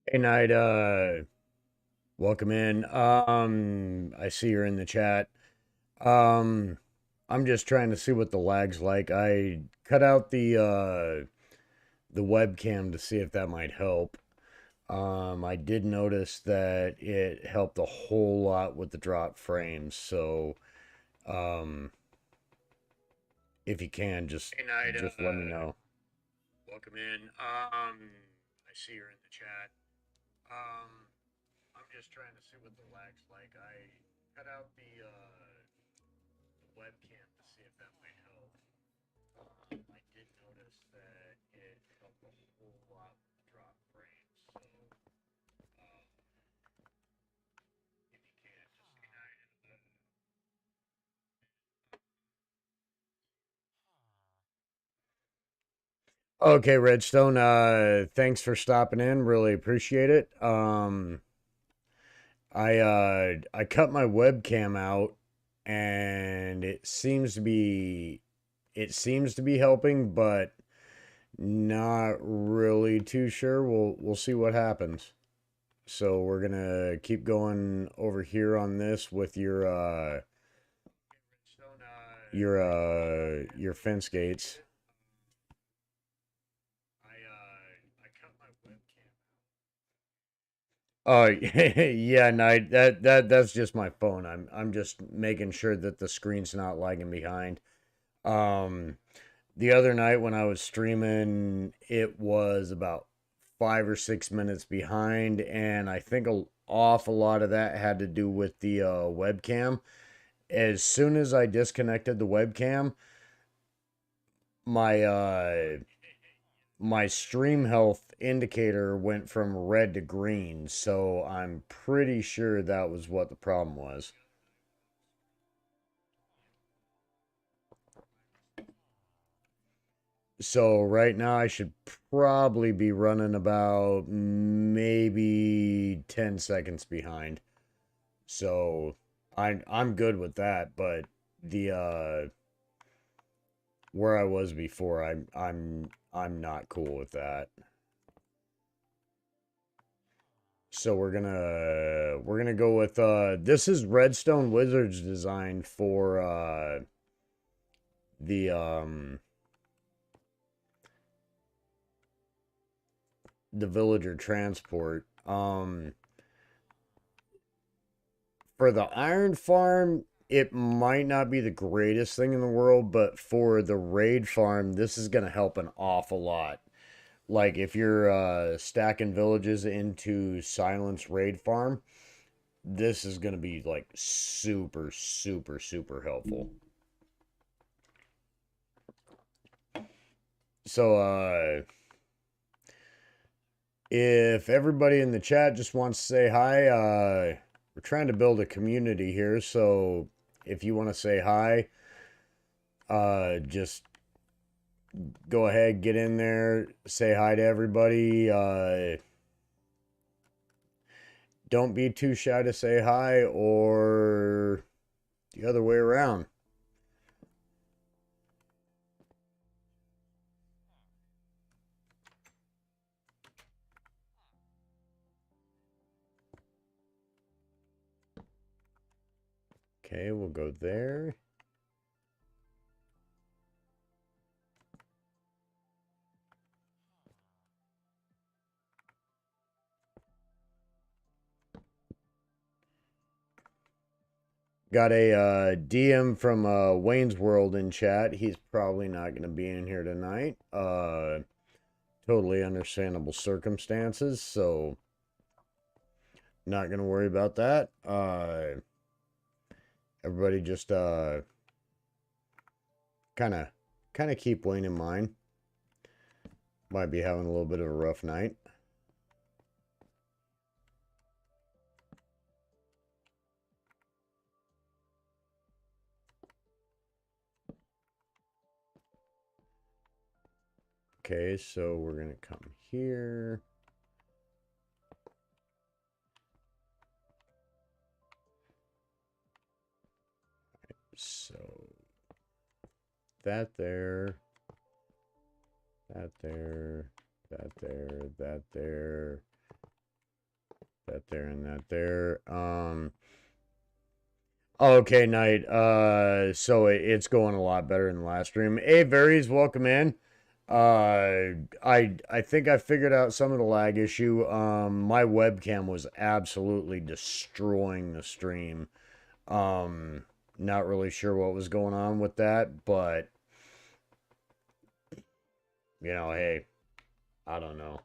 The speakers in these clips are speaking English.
Hey, Knight, welcome in. I see you're in the chat. Um, I'm just trying to see what the lag's like. I cut out the webcam to see if that might help. I did notice that it helped a whole lot with the drop frames. So, um, if you can, Hey, Knight, just let me know. welcome in. I see you're in the chat. I'm just trying to see what the lag's like. I cut out the webcam to see if that might help. I did notice that it helped a whole lot with drop frames. So, if you can, just say hi. Okay, Redstone, thanks for stopping in. Really appreciate it. I cut my webcam out and it seems to be helping, but not really too sure. We'll see what happens. So we're gonna keep going over here on this with Redstone, I cut my webcam your out. fence gates. I cut my webcam out. Oh yeah, Knight. That's just my phone. I'm just making sure that the screen's not lagging behind. Um, the other night when I was streaming, it was about 5 or 6 minutes behind, and I think an awful lot of that had to do with the webcam. As soon as I disconnected the webcam, my my stream health indicator went from red to green, so I'm pretty sure that was what the problem was. So right now I should probably be running about maybe 10 seconds behind. So I'm good with that, but the where I was before, I'm not cool with that. So we're gonna go with this is Redstone Wizards design for the the villager transport. For the iron farm, it might not be the greatest thing in the world, but for the raid farm, this is gonna help an awful lot. Like if you're stacking villages into Silence Raid Farm, this is gonna be like super, super, super helpful. So if everybody in the chat just wants to say hi, we're trying to build a community here, so if you want to say hi, just go ahead, get in there, say hi to everybody. Don't be too shy to say hi, or the other way around. Okay, we'll go there. Got a DM from Wayne's World in chat. He's probably not going to be in here tonight. Totally understandable circumstances, so not going to worry about that. Everybody just kind of keep Wayne in mind. Might be having a little bit of a rough night. Okay, so we're going to come here. So that there, that there, that there, that there. that there and that there. Okay, Knight. So it's going a lot better in the last stream. Hey, Varies, welcome in. I think I figured out some of the lag issue. My webcam was absolutely destroying the stream. Not really sure what was going on with that, but hey, I don't know.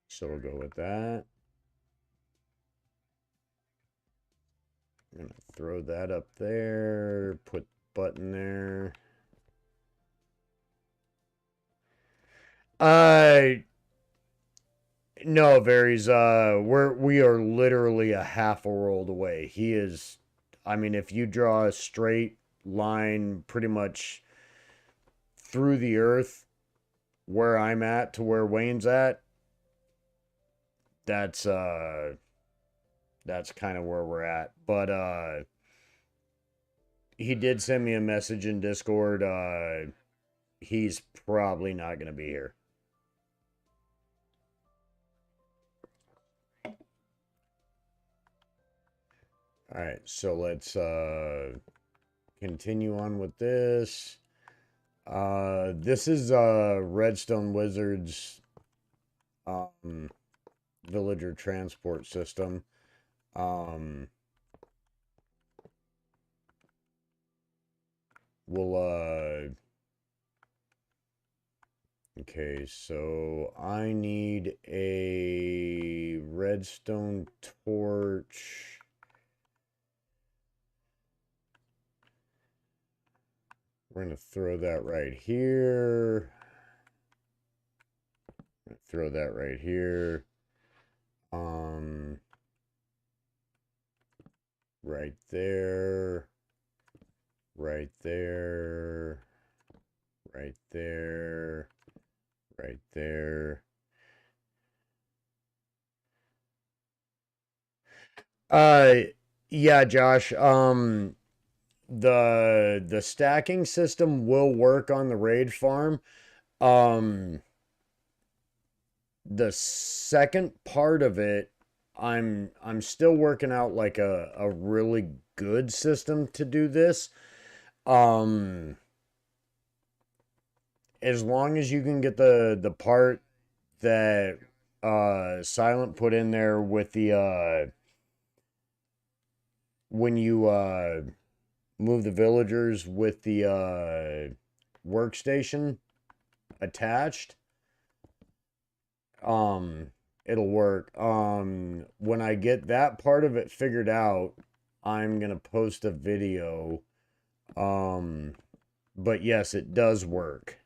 So we'll go with that. I'm gonna throw that up there, put button there. No, Varies, we are literally a half a world away. He is, I mean, if you draw a straight line pretty much through the earth where I'm at to where Wayne's at, that's kind of where we're at. But he did send me a message in Discord. He's probably not gonna be here. All right, so let's continue on with this. This is Redstone Wizards villager transport system. Okay, so I need a redstone torch. We're going to throw that right here. Throw that right here. Right there. Right there. Right there. Right there. Yeah, Josh. The stacking system will work on the raid farm. The second part of it, I'm still working out like a really good system to do this. As long as you can get the part that Silent put in there with the when you move the villagers with the workstation attached, it'll work. When I get that part of it figured out, I'm gonna post a video. But yes, it does work.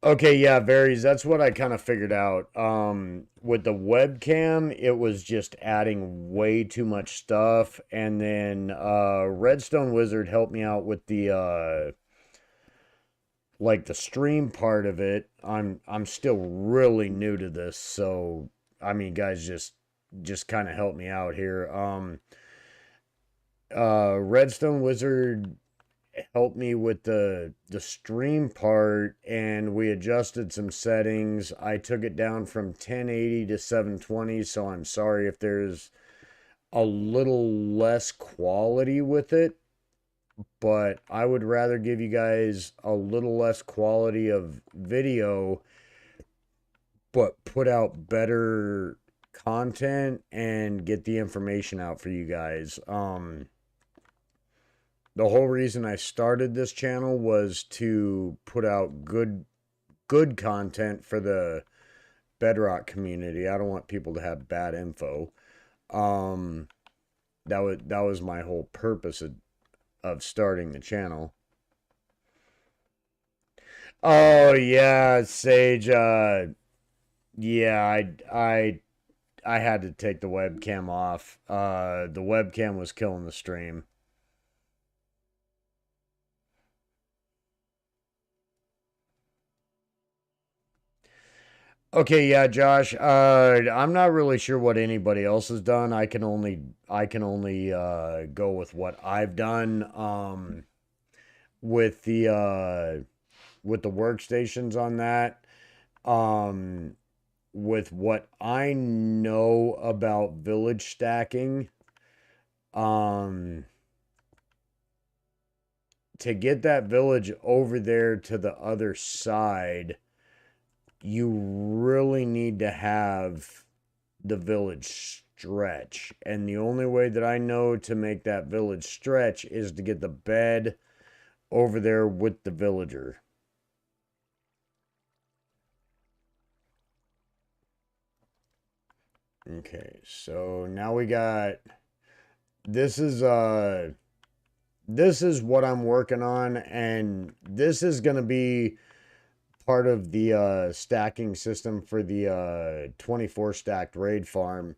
Okay, yeah, varies. That's what I kind of figured out. With the webcam, it was just adding way too much stuff, and then Redstone Wizard helped me out with the like the stream part of it. I'm still really new to this, so I mean, guys, just kind of help me out here. Redstone Wizard helped me with the stream part, and we adjusted some settings. I took it down from 1080 to 720, so I'm sorry if there's a little less quality with it, but I would rather give you guys a little less quality of video but put out better content and get the information out for you guys. The whole reason I started this channel was to put out good content for the Bedrock community. I don't want people to have bad info. That was my whole purpose of starting the channel. Oh yeah, Sage. Yeah, I had to take the webcam off. The webcam was killing the stream. Okay, yeah, Josh. I'm not really sure what anybody else has done. I can only go with what I've done. with the workstations on that. Um, with what I know about village stacking, um, to get that village over there to the other side, you really need to have the village stretch. And the only way that I know to make that village stretch is to get the bed over there with the villager. Okay, so now we got this is what I'm working on, and this is gonna be part of the stacking system for the 24 stacked raid farm.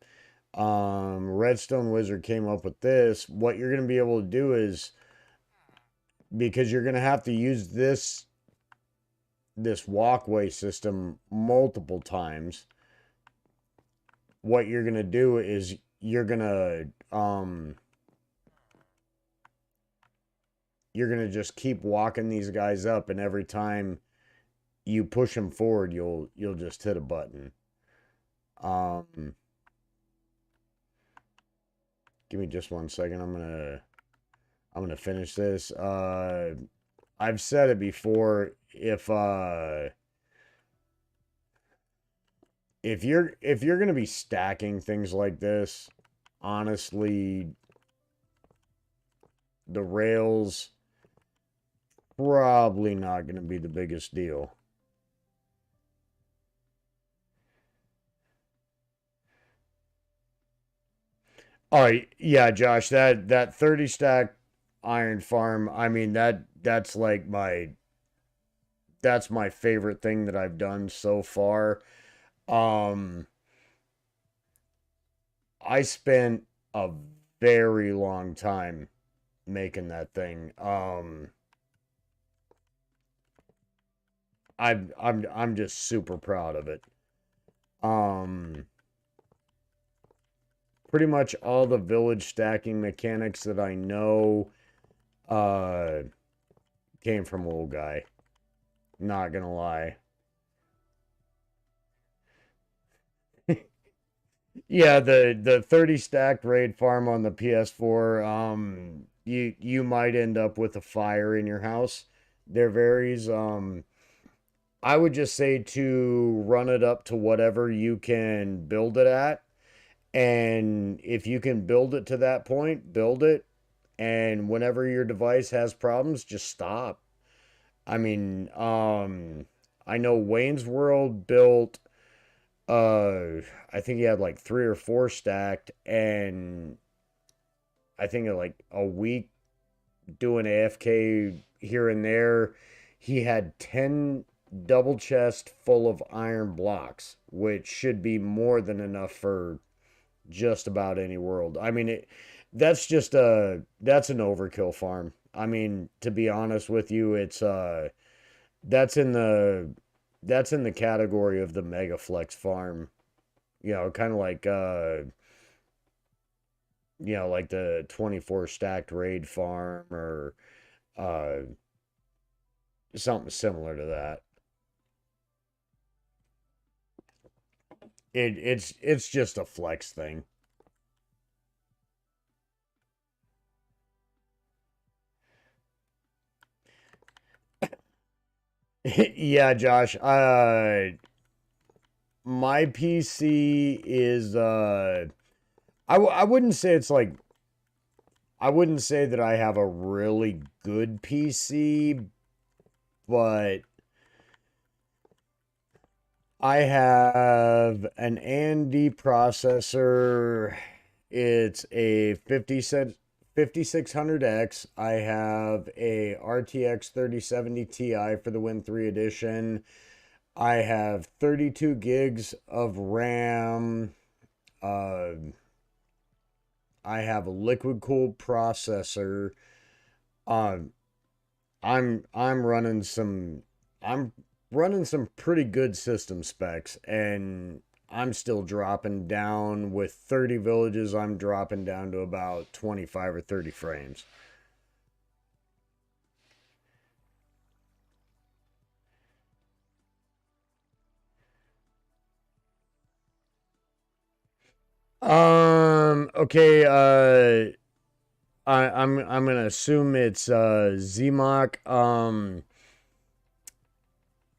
Redstone Wizard came up with this. What you're gonna be able to do is, because you're gonna have to use this walkway system multiple times, what you're gonna do is you're gonna just keep walking these guys up, and every time you push them forward, you'll just hit a button. Um, Give me just 1 second. I'm gonna finish this. I've said it before. If you're gonna be stacking things like this, honestly, the rails probably not gonna be the biggest deal. All right, yeah, Josh, that 30 stack iron farm, I mean that's like that's my favorite thing that I've done so far. Um I spent a very long time making that thing. I'm just super proud of it. Um Pretty much all the village stacking mechanics that I know uh came from old guy. Not gonna lie. Yeah, the 30 stacked raid farm on the PS4, you might end up with a fire in your house. There varies. I would just say to run it up to whatever you can build it at. And if you can build it to that point, build it. And whenever your device has problems, just stop. I mean, I know Wayne's World built I think he had like 3 or 4 stacked, and I think in like a week doing AFK here and there, he had 10 double chest full of iron blocks, which should be more than enough for just about any world. I mean, that's just that's an overkill farm. I mean, to be honest with you, it's that's in the that's in the category of the mega flex farm. Kind of like like the 24 stacked raid farm, or uh something similar to that. It's just a flex thing. Yeah, Josh. My PC is I wouldn't say it's like, I wouldn't say that I have a really good PC, but I have an AMD processor. It's a 5600X. I have a RTX 3070 Ti for the Win 3 edition. I have 32 gigs of RAM. Uh, I have a liquid cooled processor. Um, I'm running I'm running some pretty good system specs, and I'm still dropping down with 30 villages. I'm dropping down to about 25 or 30 frames. Okay, I'm gonna assume it's Zmok.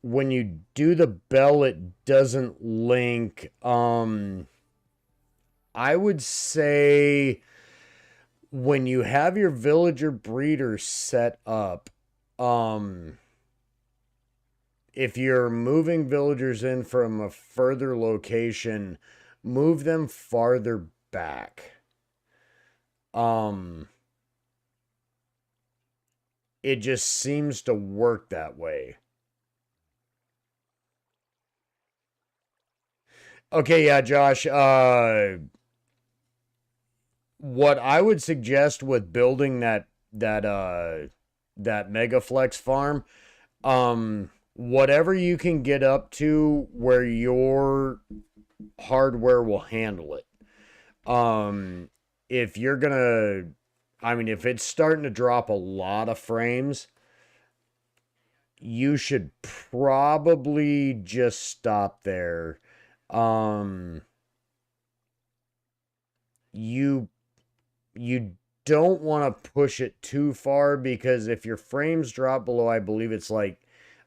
When you do the bell, it doesn't link. I would say when you have your villager breeder set up, um, if you're moving villagers in from a further location, move them farther back. Um, it just seems to work that way. Okay, yeah, Josh. What I would suggest with building that Megaflex farm, whatever you can get up to where your hardware will handle it. Um, if you're gonna, I mean, if it's starting to drop a lot of frames, you should probably just stop there. Um, you you don't want to push it too far because if your frames drop below, I believe it's like,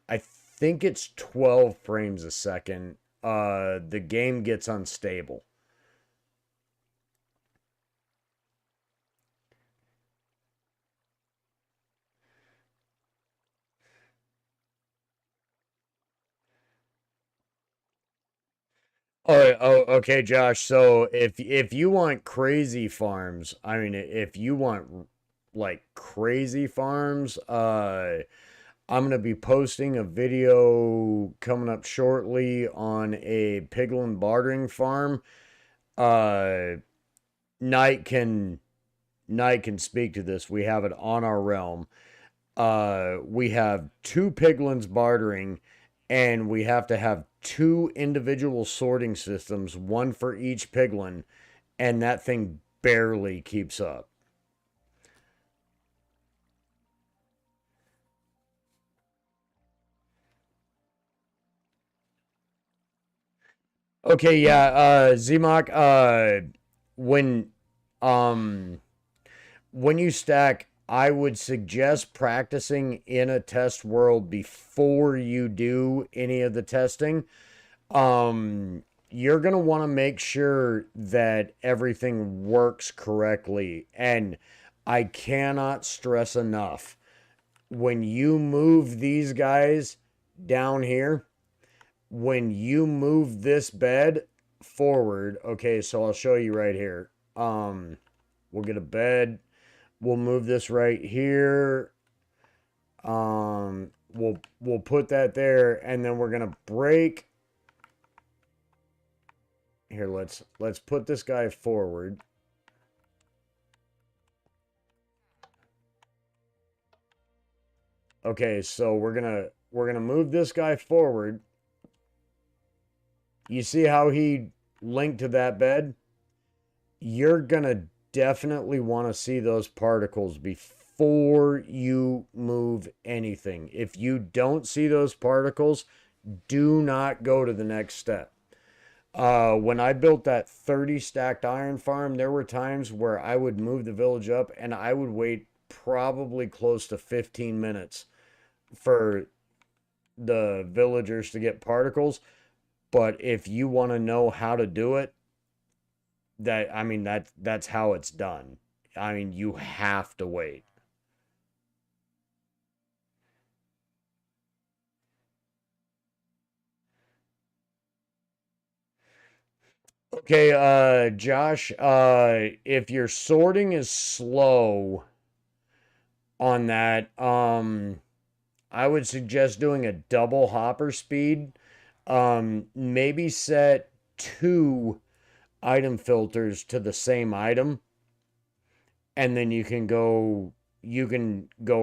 I think it's 12 frames a second, the game gets unstable. Okay, Josh. So if you want crazy farms, I mean, if you want like crazy farms, I'm gonna be posting a video coming up shortly on a piglin bartering farm. Uh, Knight can Knight can speak to this. We have it on our realm. We have two piglins bartering, and we have to have two individual sorting systems, one for each piglin, and that thing barely keeps up. Okay, yeah, Zmok, when um when you stack, I would suggest practicing in a test world before you do any of the testing. You're going to want to make sure that everything works correctly. And I cannot stress enough, when you move these guys down here, when you move this bed forward, okay, so I'll show you right here. We'll get a bed. We'll move this right here. We'll put that there, and then we're gonna break. Here, let's put this guy forward. Okay, so we're gonna move this guy forward. You see how he linked to that bed? You're gonna definitely want to see those particles before you move anything. If you don't see those particles, do not go to the next step. When I built that 30 stacked iron farm, there were times where I would move the village up and I would wait probably close to 15 minutes for the villagers to get particles. But if you want to know how to do it, that I mean that's how it's done. I mean, you have to wait. Okay, Josh, if your sorting is slow on that, I would suggest doing a double hopper speed. Maybe set two item filters to the same item, and then you can go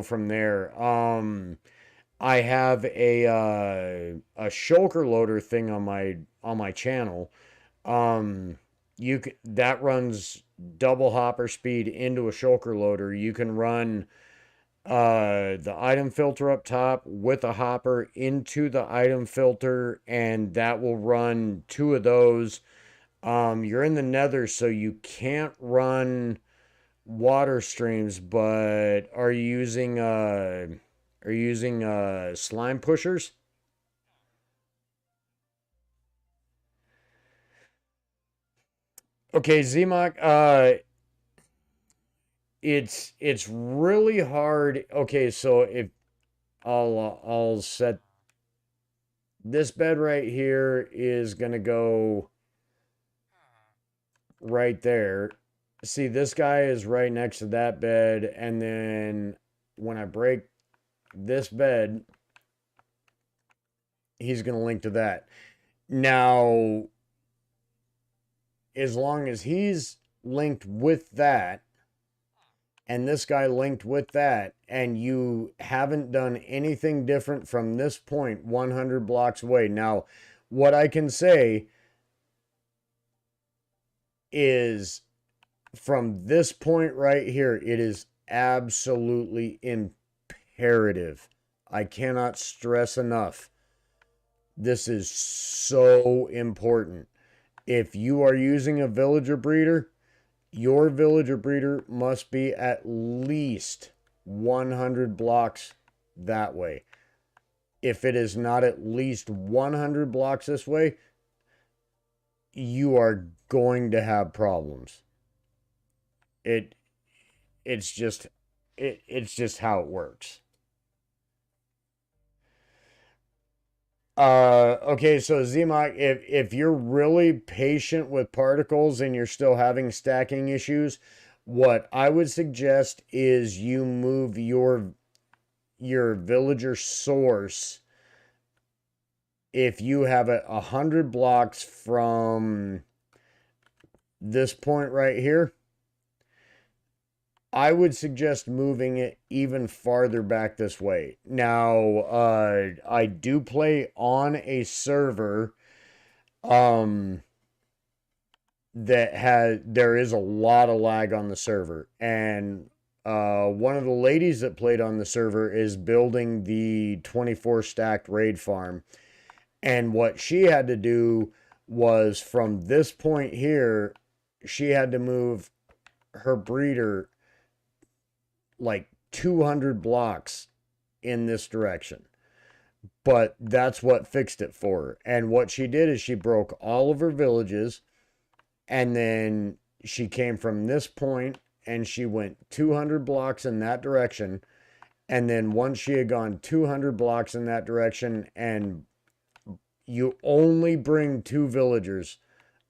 from there. I have a shulker loader thing on my channel. Um, that runs double hopper speed into a shulker loader. You can run the item filter up top with a hopper into the item filter, and that will run two of those. You're in the nether, so you can't run water streams, but are you using slime pushers? Okay, Zmok, it's really hard. Okay, so if I'll set this bed right here is gonna go right there. See, this guy is right next to that bed, and then when I break this bed, he's gonna link to that. Now, as long as he's linked with that, and this guy linked with that, and you haven't done anything different from this point 100 blocks away. Now, what I can say is from this point right here, it is absolutely imperative. I cannot stress enough. This is so important. If you are using a villager breeder, your villager breeder must be at least 100 blocks that way. If it is not at least 100 blocks this way, you are going to have problems. It it's just it's just how it works. Okay, so Zmok, if you're really patient with particles and you're still having stacking issues, what I would suggest is you move your villager source. If you have 100 blocks from this point right here, I would suggest moving it even farther back this way. Now, I do play on a server there is a lot of lag on the server, and one of the ladies that played on the server is building the 24 stacked raid farm, and what she had to do was from this point here, she had to move her breeder like 200 blocks in this direction. But that's what fixed it for her. And what she did is she broke all of her villages, and then she came from this point and she went 200 blocks in that direction. And then once she had gone 200 blocks in that direction, and you only bring 2 villagers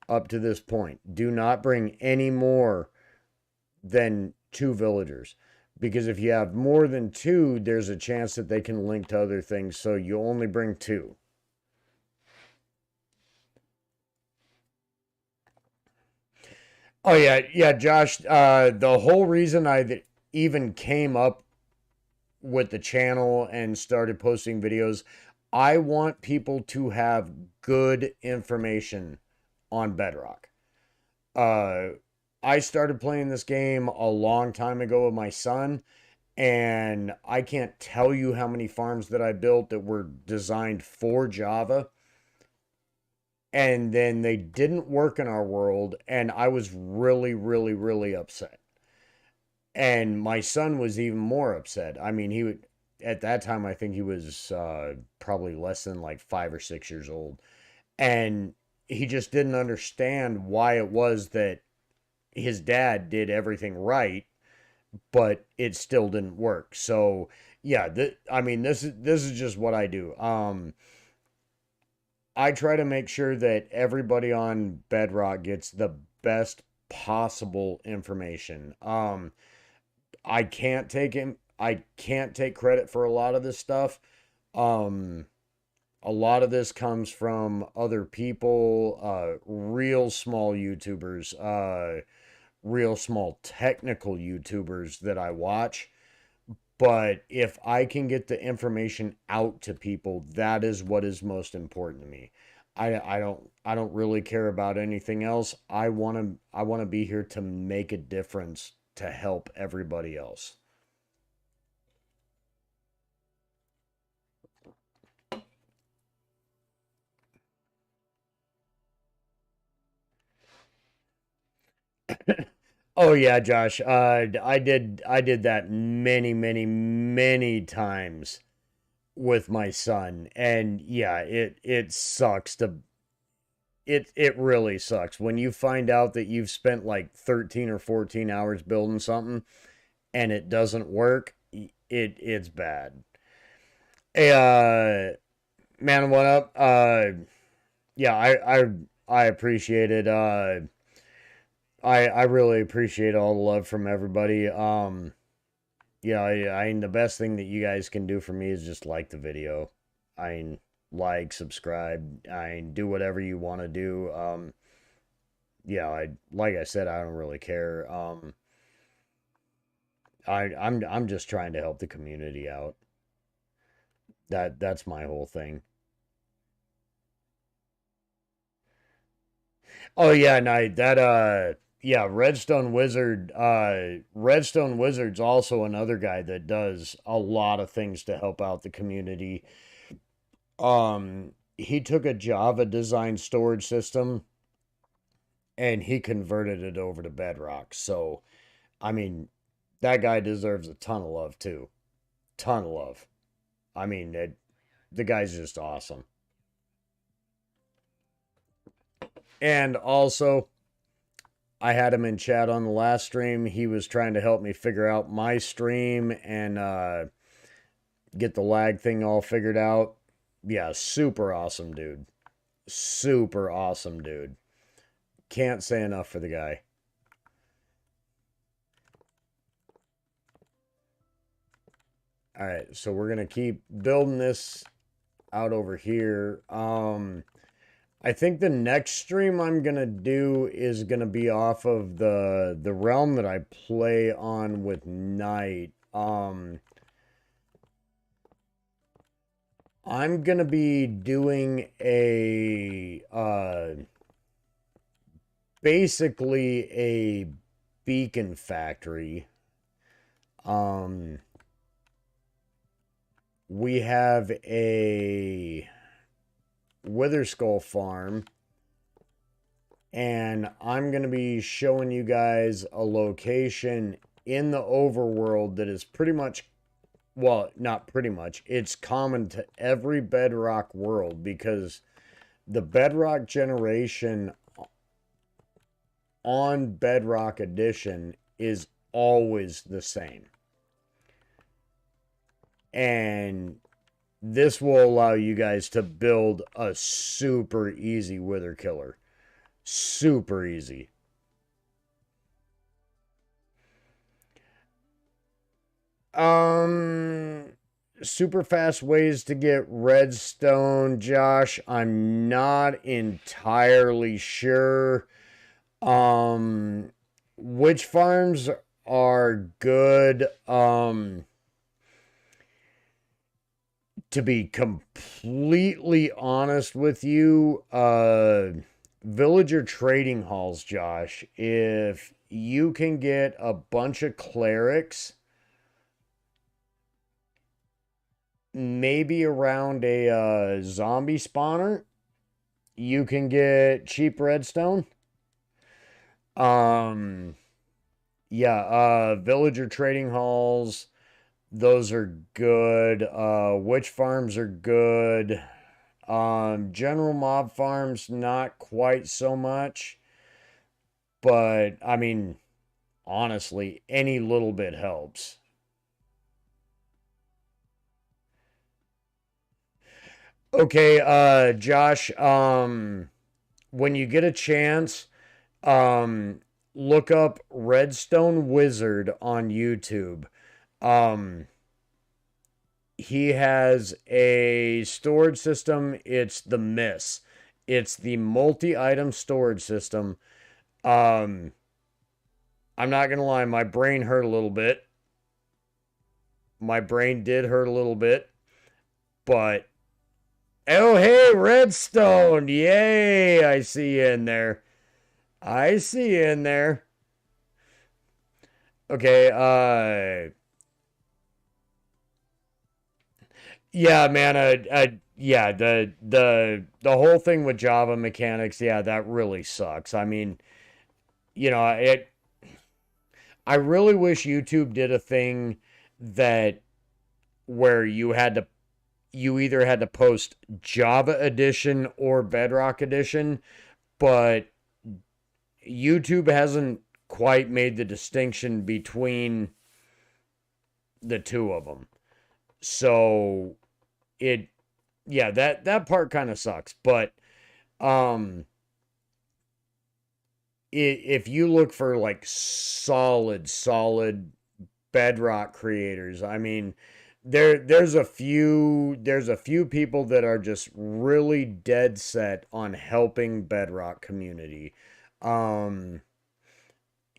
up to this point, do not bring any more than 2 villagers, because if you have more than 2, there's a chance that they can link to other things, so you only bring 2. Oh yeah, Josh, the whole reason I even came up with the channel and started posting videos, I want people to have good information on Bedrock. uh I started playing this game a long time ago with my son, and I can't tell you how many farms that I built that were designed for Java, and then they didn't work in our world, and I was really, really, really upset. And my son was even more upset. I mean, he would at that time I think he was probably less than like 5 or 6 years old, and he just didn't understand why it was that his dad did everything right, but it still didn't work. So yeah, I mean, this is just what I do. I try to make sure that everybody on Bedrock gets the best possible information. I can't take credit for a lot of this stuff. Um, a lot of this comes from other people, real small YouTubers, real small technical YouTubers that I watch. But if I can get the information out to people, that is what is most important to me. I don't really care about anything else. I want to be here to make a difference to help everybody else. Oh yeah, Josh. I did that many, many, many times with my son, and yeah, it sucks to it really sucks when you find out that you've spent like 13 or 14 hours building something and it doesn't work. It's bad. Hey, man, what up? Yeah, I appreciate it. I really appreciate all the love from everybody. Yeah, I mean, the best thing that you guys can do for me is just like the video. I mean, like, subscribe, I mean, do whatever you want to do. Yeah, like I said, I don't really care. I'm just trying to help the community out. That's my whole thing. Oh yeah, no, that yeah, Redstone Wizard's also another guy that does a lot of things to help out the community. He took a Java design storage system and he converted it over to Bedrock. So, I mean, that guy deserves a ton of love too. Ton of love. I mean, the guy's just awesome. And also, I had him in chat on the last stream. He was trying to help me figure out my stream and get the lag thing all figured out. Yeah, super awesome dude. Super awesome dude. Can't say enough for the guy. All right, so we're gonna keep building this out over here. I think the next stream I'm gonna do is gonna be off of the realm that I play on with Knight. I'm gonna be doing a basically a beacon factory. We have a Wither Skull farm, and I'm going to be showing you guys a location in the overworld that is pretty much, well, not pretty much, it's common to every Bedrock world because the Bedrock generation on Bedrock Edition is always the same. And this will allow you guys to build a super easy Wither Killer. Super easy. Super fast ways to get redstone, Josh. I'm not entirely sure. Which farms are good? To be completely honest with you, villager trading halls, Josh. If you can get a bunch of clerics, maybe around a zombie spawner, you can get cheap redstone. Yeah, villager trading halls, those are good. Witch farms are good. General mob farms, not quite so much. But, I mean, honestly, any little bit helps. Okay, Josh, when you get a chance, look up Redstone Wizard on YouTube. He has a storage system. It's the Miss. It's the multi-item storage system. I'm not gonna lie, my brain hurt a little bit. My brain did hurt a little bit, but oh hey, Redstone! Yay! I see you in there. I see you in there. Okay, yeah, man, yeah, the whole thing with Java mechanics, yeah, that really sucks. I mean, you know, it I really wish YouTube did a thing that where you either had to post Java edition or Bedrock edition, but YouTube hasn't quite made the distinction between the two of them. So it yeah, that part kind of sucks, but um if you look for like solid Bedrock creators, I mean, there's a few people that are just really dead set on helping Bedrock community. Um,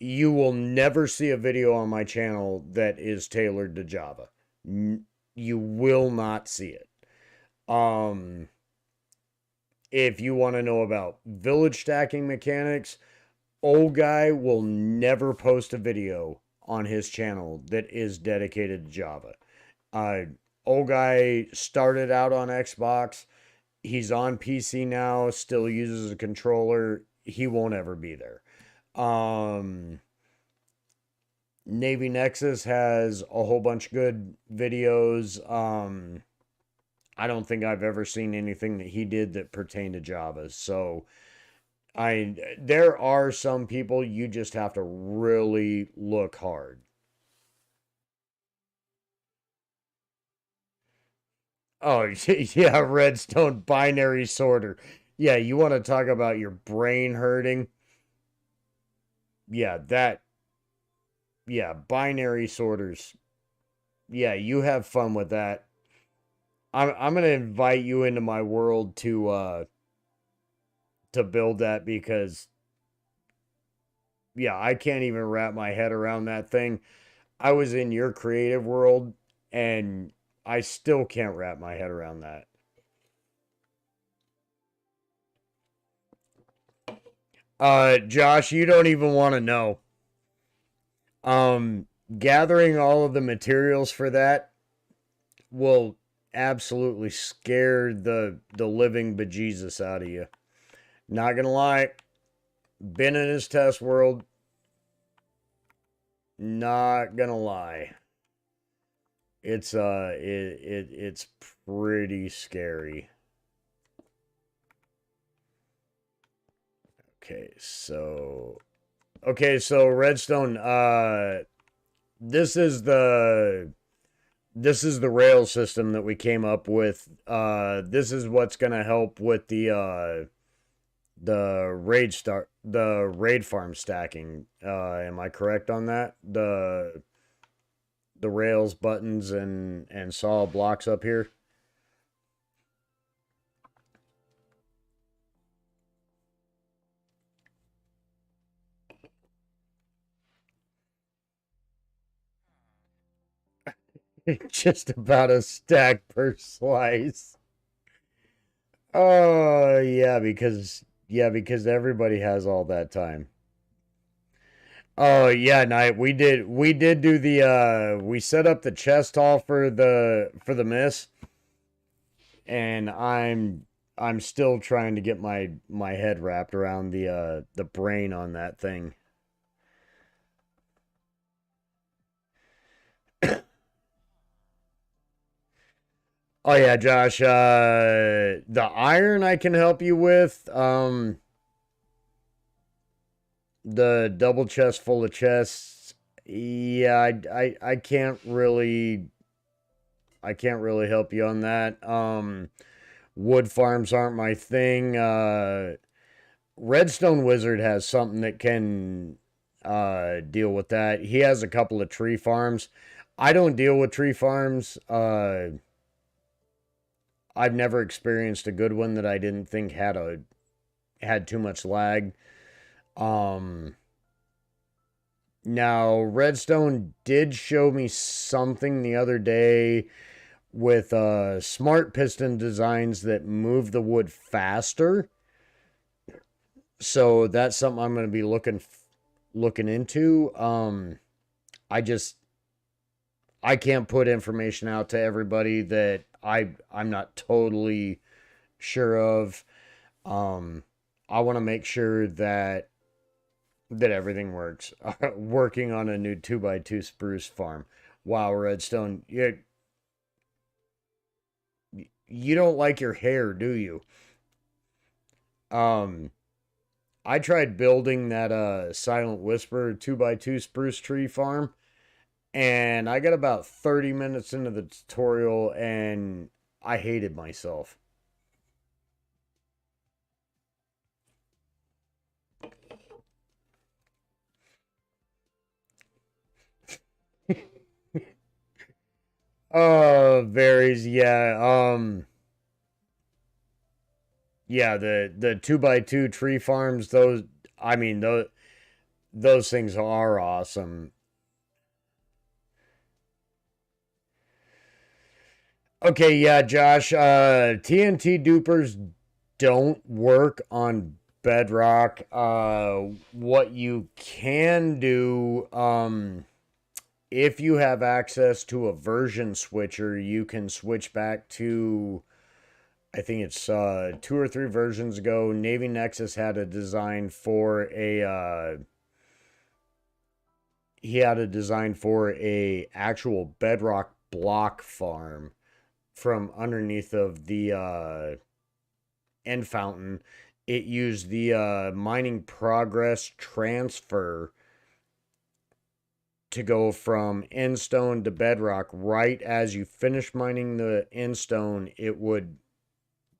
you will never see a video on my channel that is tailored to Java. You will not see it. Um, if you want to know about village stacking mechanics, old guy will never post a video on his channel that is dedicated to Java. Uh, Old guy started out on Xbox. He's on PC now, still uses a controller. He won't ever be there. Um, Navy Nexus has a whole bunch of good videos. I don't think I've ever seen anything that he did that pertained to Java. So there are some people you just have to really look hard. Oh, yeah, Redstone binary sorter. Yeah, you want to talk about your brain hurting? Yeah, yeah, binary sorters. Yeah, you have fun with that. I'm gonna invite you into my world to build that because yeah, I can't even wrap my head around that thing. I was in your creative world and I still can't wrap my head around that. Josh, you don't even want to know. Um, Gathering all of the materials for that will absolutely scare the living bejesus out of you. Not gonna lie, been in his test world. Not gonna lie, it's pretty scary. Okay, so Redstone, this is the rail system that we came up with. This is what's gonna help with the raid farm stacking. Am I correct on that? The rails, buttons, and saw blocks up here. Just about a stack per slice. Oh yeah, because everybody has all that time. Oh yeah, night. We did do we set up the chest hall for the miss, and I'm still trying to get my head wrapped around the brain on that thing. Oh yeah, Josh, the iron I can help you with. The double chest full of chests. Yeah, I can't really help you on that. Wood farms aren't my thing. Redstone Wizard has something that can deal with that. He has a couple of tree farms. I don't deal with tree farms. I've never experienced a good one that I didn't think had too much lag. Um, Now Redstone did show me something the other day with smart piston designs that move the wood faster. So that's something I'm going to be looking into. I just I can't put information out to everybody that I'm not totally sure of. Um, I want to make sure that that everything works. Working on a new 2x2 spruce farm. Wow, Redstone, you don't like your hair, do you? Um, I tried building that Silent Whisper 2x2 spruce tree farm, and I got about 30 minutes into the tutorial and I hated myself. Varies, yeah. Yeah, the 2x2 tree farms, those I mean those things are awesome. Okay, yeah, Josh, TNT dupers don't work on Bedrock. What you can do, if you have access to a version switcher, you can switch back to, I think it's 2 or 3 versions ago. Navy Nexus had a design for a he had a design for a actual Bedrock block farm from underneath of the end fountain. It used the mining progress transfer to go from end stone to bedrock. Right as you finish mining the end stone, it would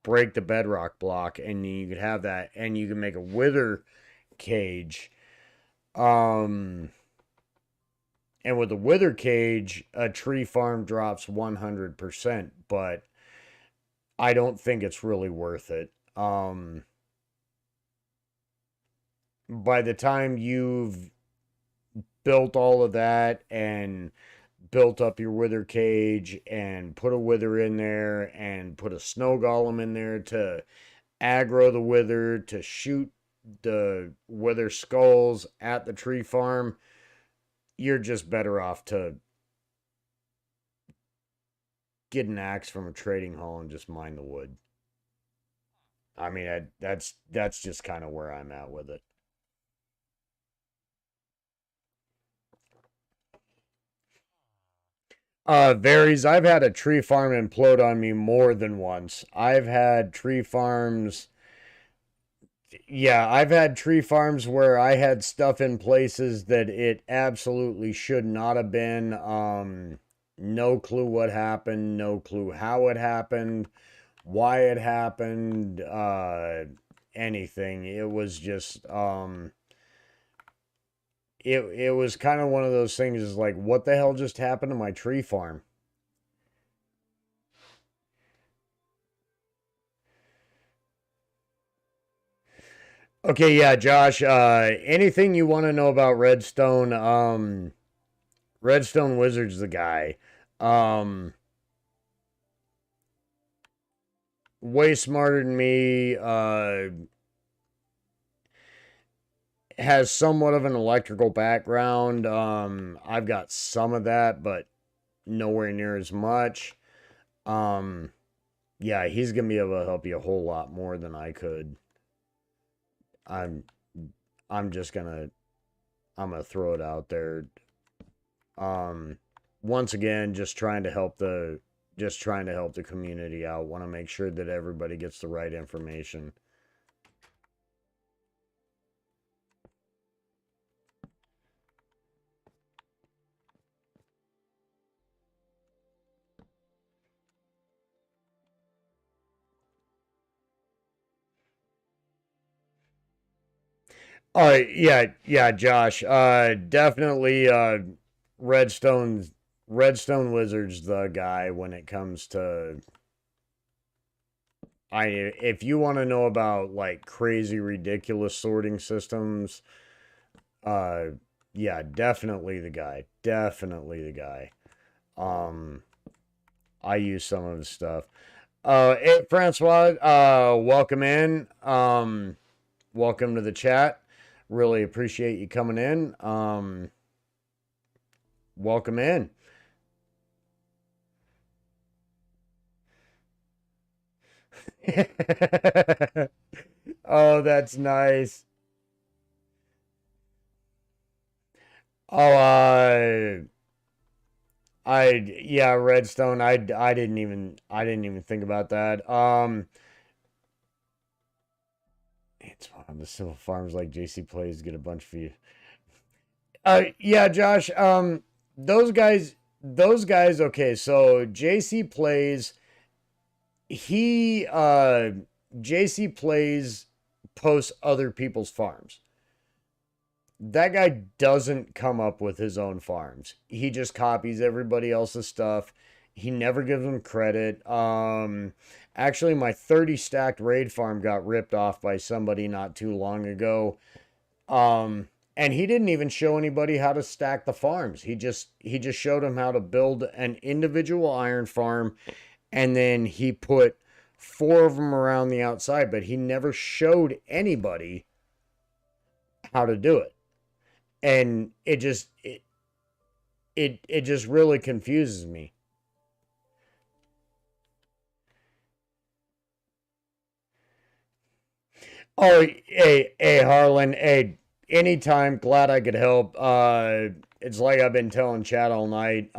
break the bedrock block, and you could have that, and you can make a wither cage. Um, and with the wither cage, a tree farm drops 100%, but I don't think it's really worth it. By the time you've built all of that and built up your wither cage and put a wither in there and put a snow golem in there to aggro the wither to shoot the wither skulls at the tree farm, you're just better off to get an axe from a trading hall and just mine the wood. I mean, that's just kind of where I'm at with it. Varies. I've had a tree farm implode on me more than once. I've had tree farms. Yeah, I've had tree farms where I had stuff in places that it absolutely should not have been. No clue what happened, no clue how it happened, why it happened, anything. It was just it was kind of one of those things is like what the hell just happened to my tree farm? Okay, yeah, Josh, anything you want to know about Redstone, Redstone Wizard's the guy. Um, Way smarter than me, has somewhat of an electrical background. I've got some of that, but nowhere near as much. Um, yeah, he's gonna be able to help you a whole lot more than I could. I'm I'm just gonna I'm gonna throw it out there. Um, Once again, just trying to help the community out. Want to make sure that everybody gets the right information. Yeah, Josh. Definitely Redstone Wizard's the guy when it comes to if you want to know about like crazy ridiculous sorting systems, uh yeah, definitely the guy. Definitely the guy. Um I use some of his stuff. Hey, Francois, welcome in. Welcome to the chat. Really appreciate you coming in. Welcome in. Oh, that's nice. Oh, yeah, Redstone. I didn't even think about that. It's one of the civil farms like JC Plays get a bunch for you. Yeah, Josh. Those guys, those guys. Okay, so JC Plays. He, JC Plays posts other people's farms. That guy doesn't come up with his own farms. He just copies everybody else's stuff. He never gives them credit. Actually, my 30 stacked raid farm got ripped off by somebody not too long ago. And he didn't even show anybody how to stack the farms. He just showed them how to build an individual iron farm, and then he put four of them around the outside, but he never showed anybody how to do it. And it just really confuses me. Oh, hey, Harlan, hey, anytime, glad I could help. It's like I've been telling Chad all night.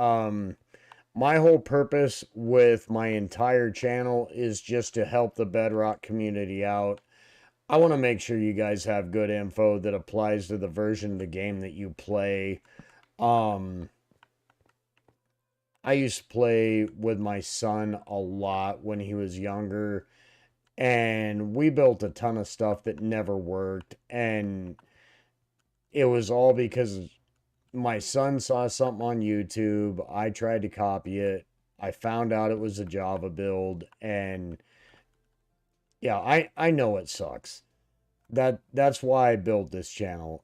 My whole purpose with my entire channel is just to help the Bedrock community out. I want to make sure you guys have good info that applies to the version of the game that you play. Um, I used to play with my son a lot when he was younger, and we built a ton of stuff that never worked. And it was all because my son saw something on YouTube. I tried to copy it. I found out it was a Java build, and yeah, I know it sucks. That's why I built this channel.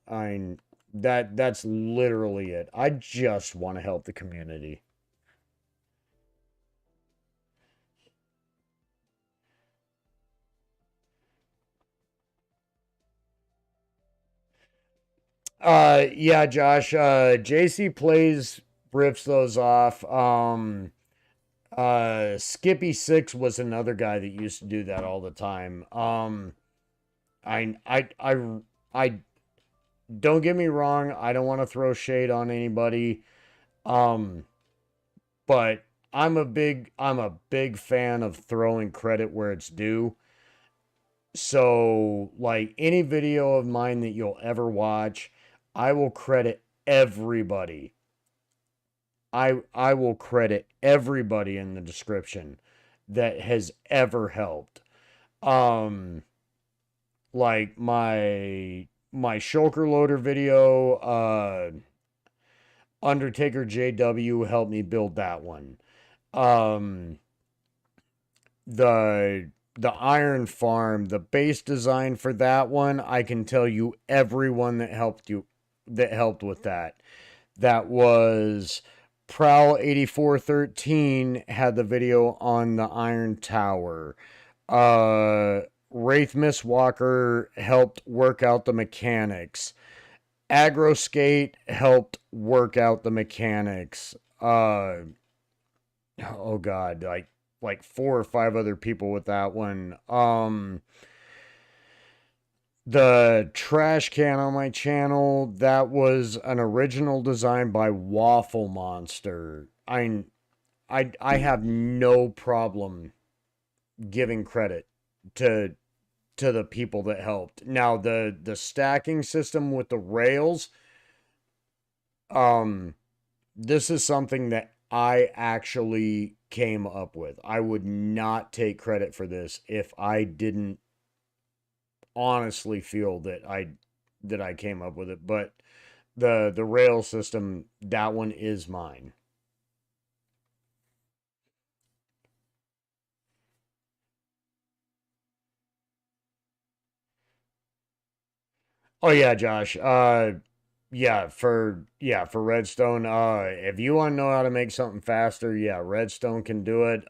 That's literally it. I just want to help the community. Yeah, Josh. JC Plays rips those off. Skippy Six was another guy that used to do that all the time. I, I, I, I don't get me wrong. I don't want to throw shade on anybody. Um, but I'm a big fan of throwing credit where it's due. So, like any video of mine that you'll ever watch, I will credit everybody. I will credit everybody in the description that has ever helped. Um, like my shulker loader video, Undertaker JW helped me build that one. Um, the iron farm, the base design for that one, I can tell you everyone that helped with that. That was Prowl 8413 had the video on the Iron Tower. Wraith Mistwalker helped work out the mechanics. Agroskate helped work out the mechanics. Oh god, like four or five other people with that one. The trash can on my channel, that was an original design by Waffle Monster. I have no problem giving credit to the people that helped. Now the stacking system with the rails, um this is something that I actually came up with. I would not take credit for this if I didn't honestly feel that I came up with it. But the rail system, that one is mine. Oh yeah, Josh. Yeah, for Redstone, if you want to know how to make something faster, yeah, Redstone can do it.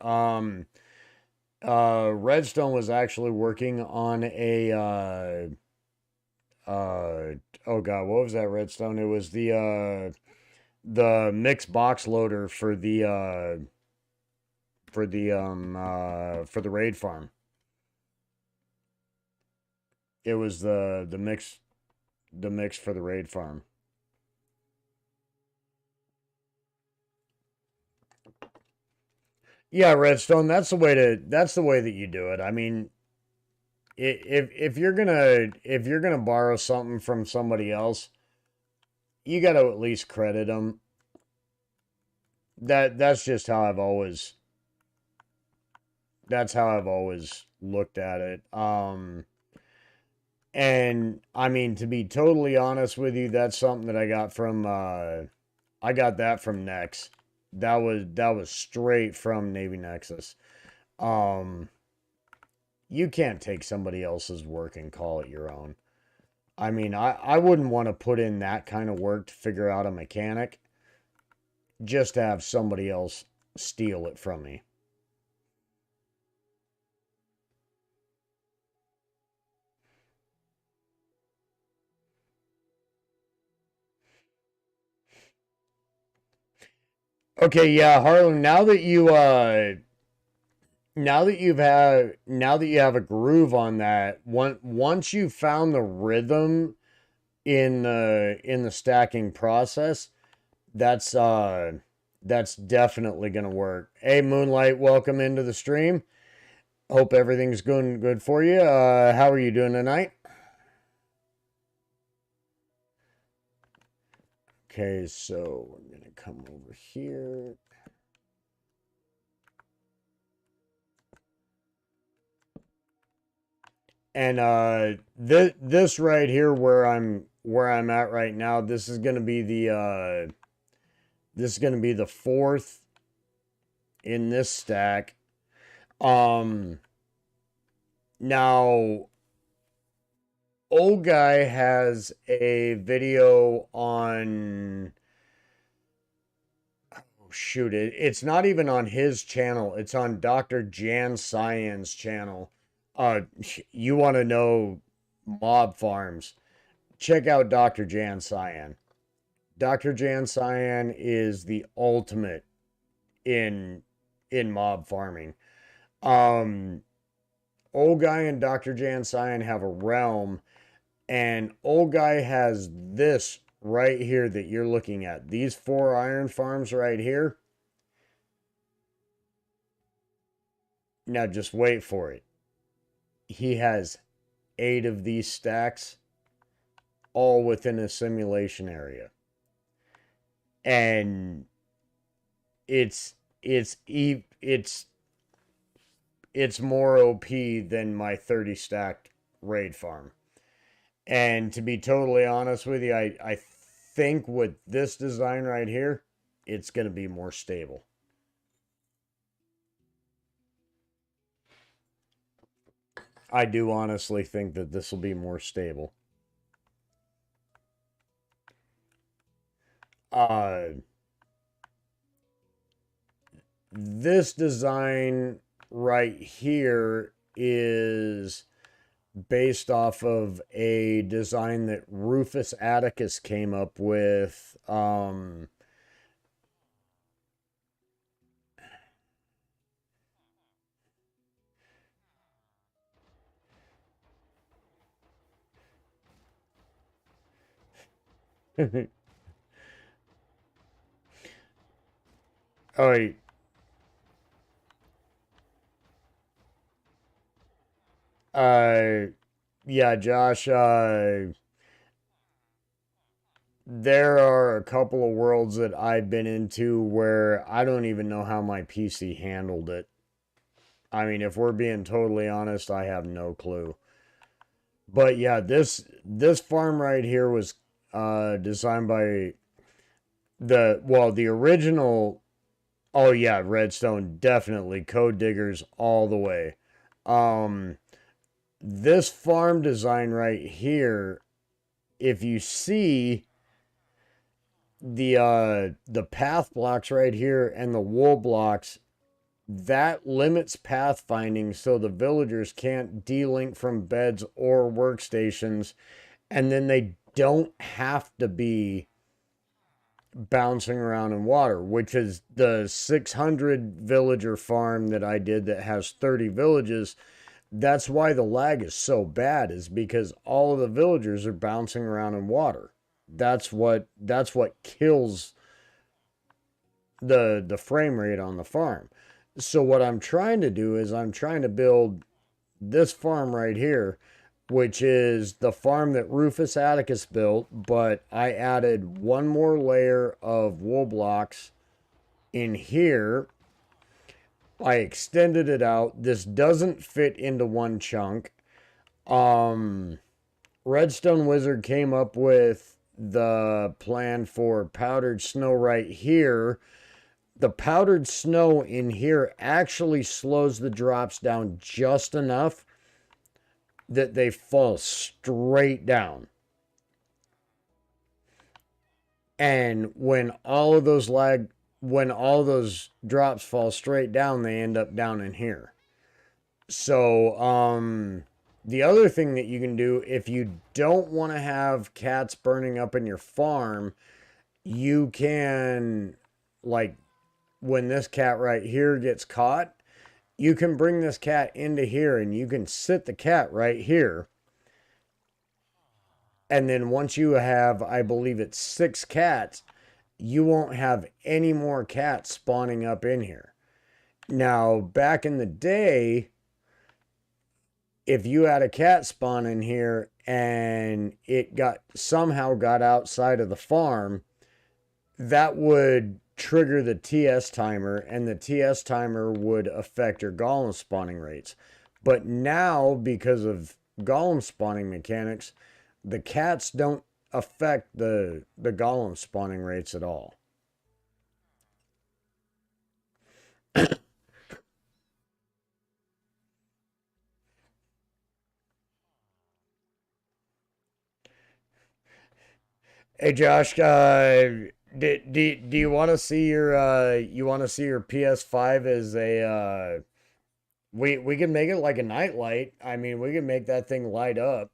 Redstone was actually working on a uh oh god, what was that Redstone? It was the mixed box loader for the raid farm. It was the mix for the raid farm. Yeah, Redstone, that's the way that you do it. I mean, if you're gonna borrow something from somebody else, you got to at least credit them. That's just how I've always looked at it. And I mean, to be totally honest with you, that's something that I got that from Nex. That was straight from Navy Nexus. Um, you can't take somebody else's work and call it your own. I mean, I wouldn't want to put in that kind of work to figure out a mechanic just to have somebody else steal it from me. Okay, yeah, Harlan, now that you have a groove on that, once you found the rhythm in the stacking process, that's that's definitely gonna work. Hey Moonlight, welcome into the stream. Hope everything's going good for you. How are you doing tonight? Okay, so I'm gonna come over here. And this right here where I'm at right now, this is gonna be the fourth in this stack. Um Now old guy has a video on, oh shoot, it's not even on his channel, it's on Dr. Jan Cyan's channel. You want to know mob farms, check out Dr. Jan Cyan. Dr. Jan Cyan is the ultimate in mob farming. Um, Old guy and Dr. Jan Cyan have a realm, and old guy has this right here that you're looking at. These 4 iron farms right here. Now just wait for it. He has 8 of these stacks all within a simulation area. And it's it's it's it's more OP than my 30 stacked raid farm. And to be totally honest with you, I think with this design right here, it's going to be more stable. I do honestly think that this will be more stable. This design right here is based off of a design that Rufus Atticus came up with. Oh, uh, yeah, Josh, there are a couple of worlds that I've been into where I don't even know how my PC handled it. I mean, if we're being totally honest, I have no clue. But yeah, this farm right here was designed by the original. Oh yeah, Redstone, definitely Code Diggers all the way. Um this farm design right here, if you see the path blocks right here and the wool blocks, that limits pathfinding so the villagers can't delink from beds or workstations, and then they don't have to be bouncing around in water, which is the 600 villager farm that I did that has 30 villages. That's why the lag is so bad, is because all of the villagers are bouncing around in water. That's what kills the frame rate on the farm. So what I'm trying to do is I'm trying to build this farm right here, which is the farm that Rufus Atticus built, but I added one more layer of wool blocks in here. I extended it out. This doesn't fit into one chunk. Redstone Wizard came up with the plan for powdered snow right here. The powdered snow in here actually slows the drops down just enough that they fall straight down. And when all of those drops fall straight down, they end up down in here. So, the other thing that you can do if you don't want to have cats burning up in your farm, you can, like, when this cat right here gets caught, you can bring this cat into here and you can sit the cat right here. And then once you have, I believe it's 6 cats, you won't have any more cats spawning up in here. Now, back in the day, if you had a cat spawn in here and it somehow got outside of the farm, that would trigger the TS timer, and the TS timer would affect your golem spawning rates. But now, because of golem spawning mechanics, the cats don't affect the golem spawning rates at all. Hey Josh, do you want to see your PS5 as a we can make it like a nightlight. I mean, we can make that thing light up.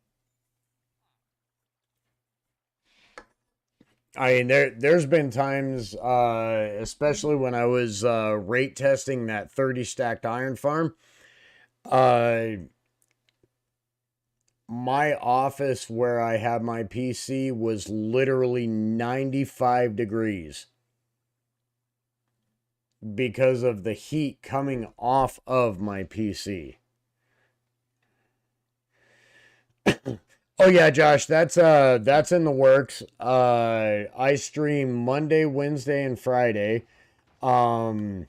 I mean, there's been times, especially when I was rate testing that 30 stacked iron farm. Uh, my office where I have my PC was literally 95 degrees because of the heat coming off of my PC. Oh yeah, Josh, that's in the works. I stream Monday, Wednesday, and Friday. Um,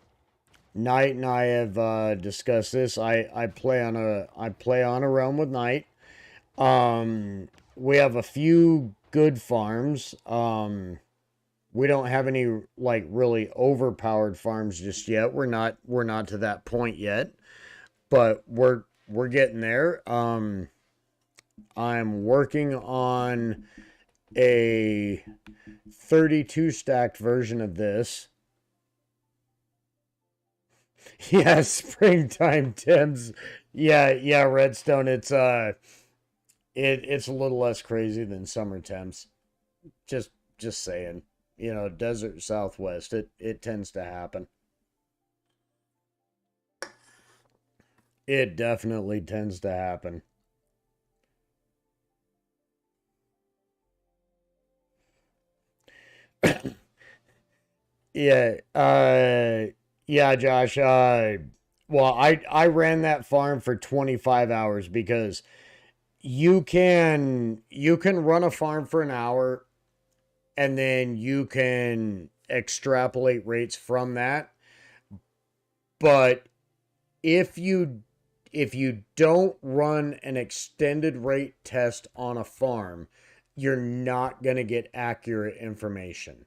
Knight and I have discussed this. I play on a realm with Knight. We have a few good farms. We don't have any like really overpowered farms just yet. We're not to that point yet, but we're getting there. I'm working on a 32 stacked version of this. Yeah, springtime Tim's. Yeah, Redstone. It's a little less crazy than summer temps. Just saying. You know, desert Southwest. It tends to happen. It definitely tends to happen. Yeah, yeah, Josh. Well, I ran that farm for 25 hours because you can run a farm for an hour and then you can extrapolate rates from that. But if you don't run an extended rate test on a farm, you're not going to get accurate information.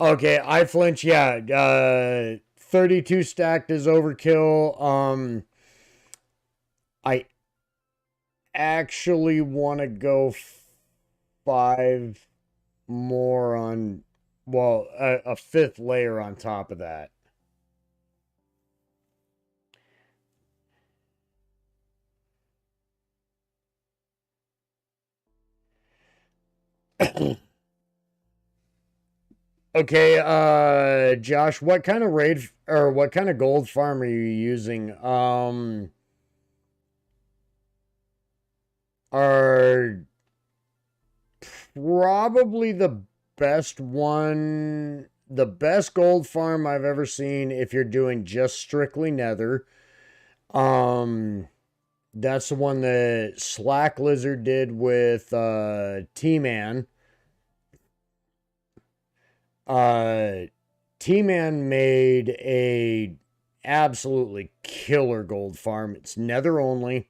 Okay, I flinch. Yeah, 32 stacked is overkill. I actually want to go 5 more on, well, a fifth layer on top of that. Okay, Josh, what kind of raid or what kind of gold farm are you using? Are probably the best one the best gold farm I've ever seen if you're doing just strictly nether. That's the one that Slack Lizard did with T-Man. T-Man made a absolutely killer gold farm. It's nether only.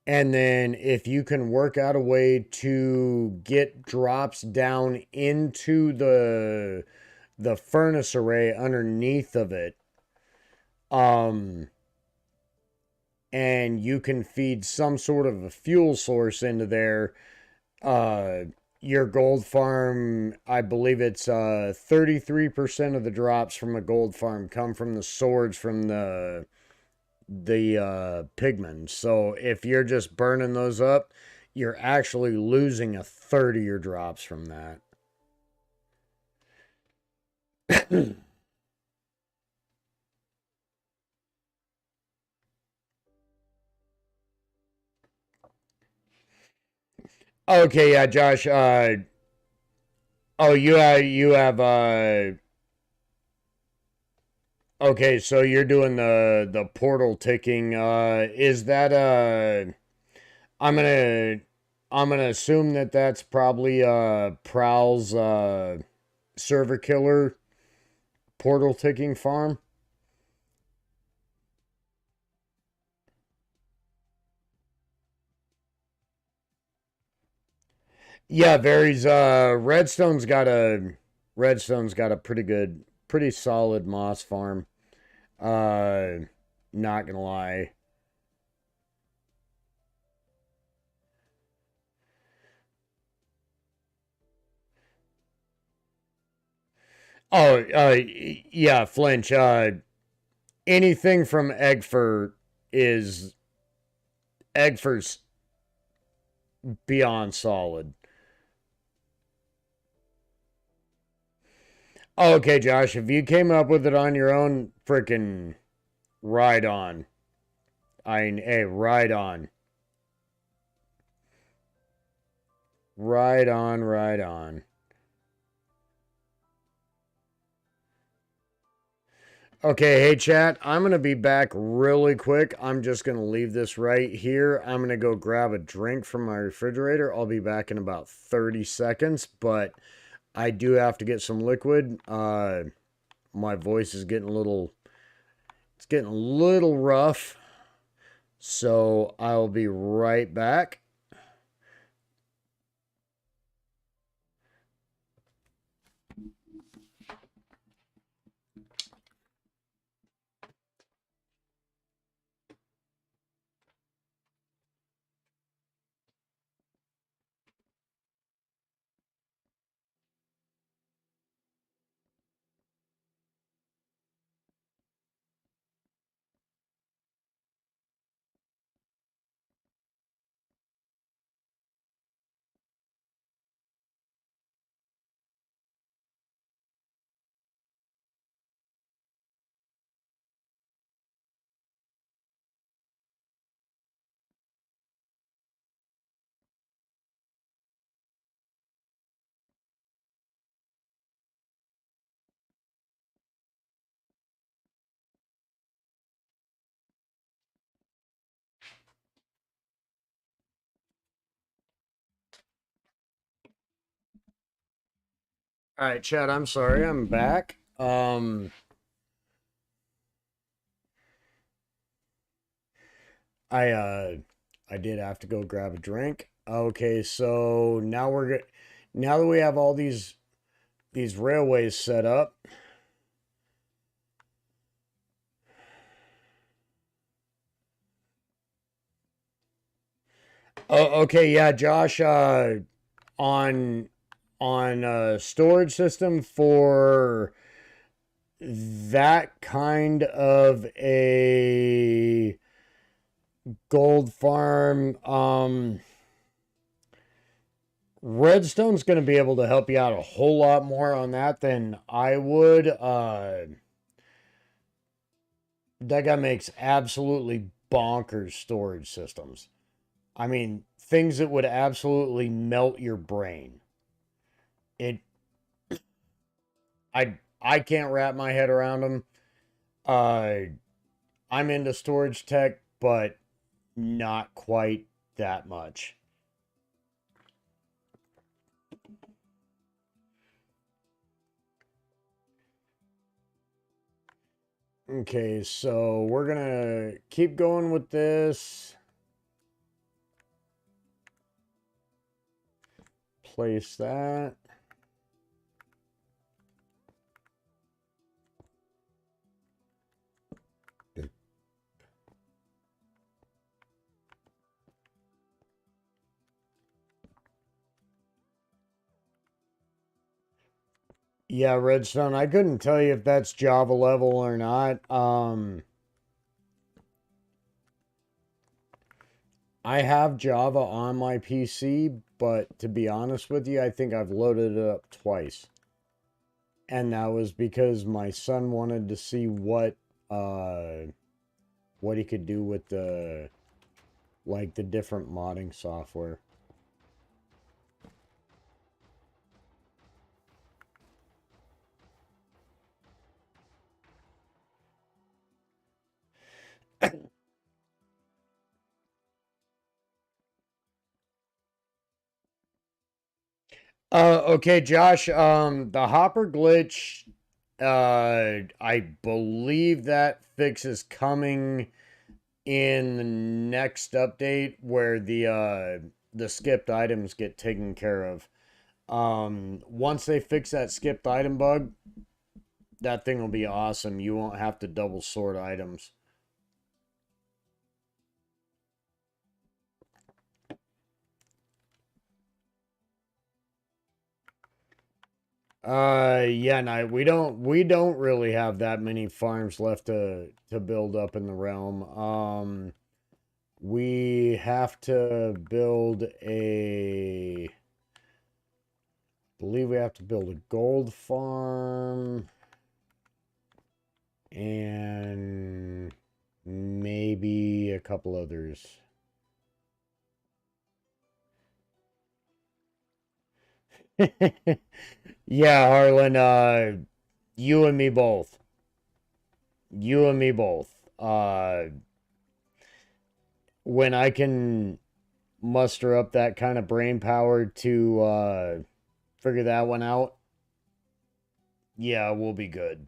And then if you can work out a way to get drops down into the furnace array underneath of it, and you can feed some sort of a fuel source into there, your gold farm, I believe it's 33% of the drops from a gold farm come from the swords from the pigmen. So if you're just burning those up, you're actually losing a third of your drops from that. Okay, yeah, Josh. Oh, you have okay, so you're doing the portal ticking. Is that I'm gonna I'm gonna assume that that's probably Prowl's server killer portal ticking farm. Yeah, varies. Redstone's got a pretty good, pretty solid moss farm. Uh, Not gonna lie. Oh, yeah, Flinch. Anything from is Eggfurt's beyond solid. Okay, Josh, if you came up with it on your own, freaking right on. I mean, hey, right on. Right on, right on. Okay, hey chat, I'm going to be back really quick. I'm just going to leave this right here. I'm going to go grab a drink from my refrigerator. I'll be back in about 30 seconds, but I do have to get some liquid. My voice is getting a little it's getting a little rough. So, I'll be right back. All right, chat, I'm sorry. I'm back. I I did have to go grab a drink. Okay, so now that we have all these railways set up. Oh, okay, yeah, Josh. On storage system for that kind of a gold farm, Redstone's going to be able to help you out a whole lot more on that than I would. That guy makes absolutely bonkers storage systems. I mean, things that would absolutely melt your brain. It I can't wrap my head around them. Uh, I'm into storage tech, but not quite that much. Okay, so we're gonna keep going with this. Place that. Yeah, Redstone, I couldn't tell you if that's Java level or not. I have Java on my PC, but to be honest with you, I think I've loaded it up twice. And that was because my son wanted to see what he could do with the like the different modding software. Okay, Josh, the hopper glitch, I believe that fix is coming in the next update where the skipped items get taken care of. Once they fix that skipped item bug, that thing will be awesome. You won't have to double sort items. Yeah, no, we don't really have that many farms left to build up in the realm. We have to build a believe we have to build a gold farm and maybe a couple others. Yeah, Harlan, you and me both. You and me both. When I can muster up that kind of brain power to figure that one out, yeah, we'll be good.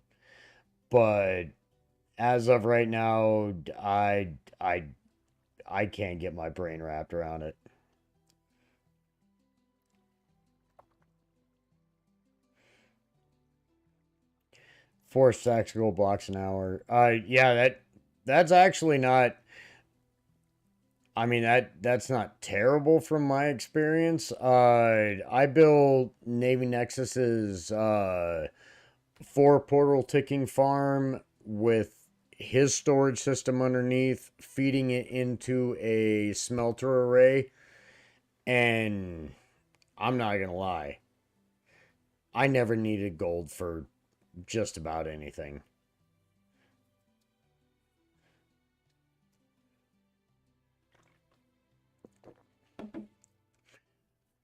But as of right now, I I can't get my brain wrapped around it. 4 stacks gold blocks an hour. Yeah, that's actually not. I mean that's not terrible from my experience. I built Navy Nexus's 4 portal ticking farm with his storage system underneath, feeding it into a smelter array, and I'm not gonna lie, I never needed gold for just about anything.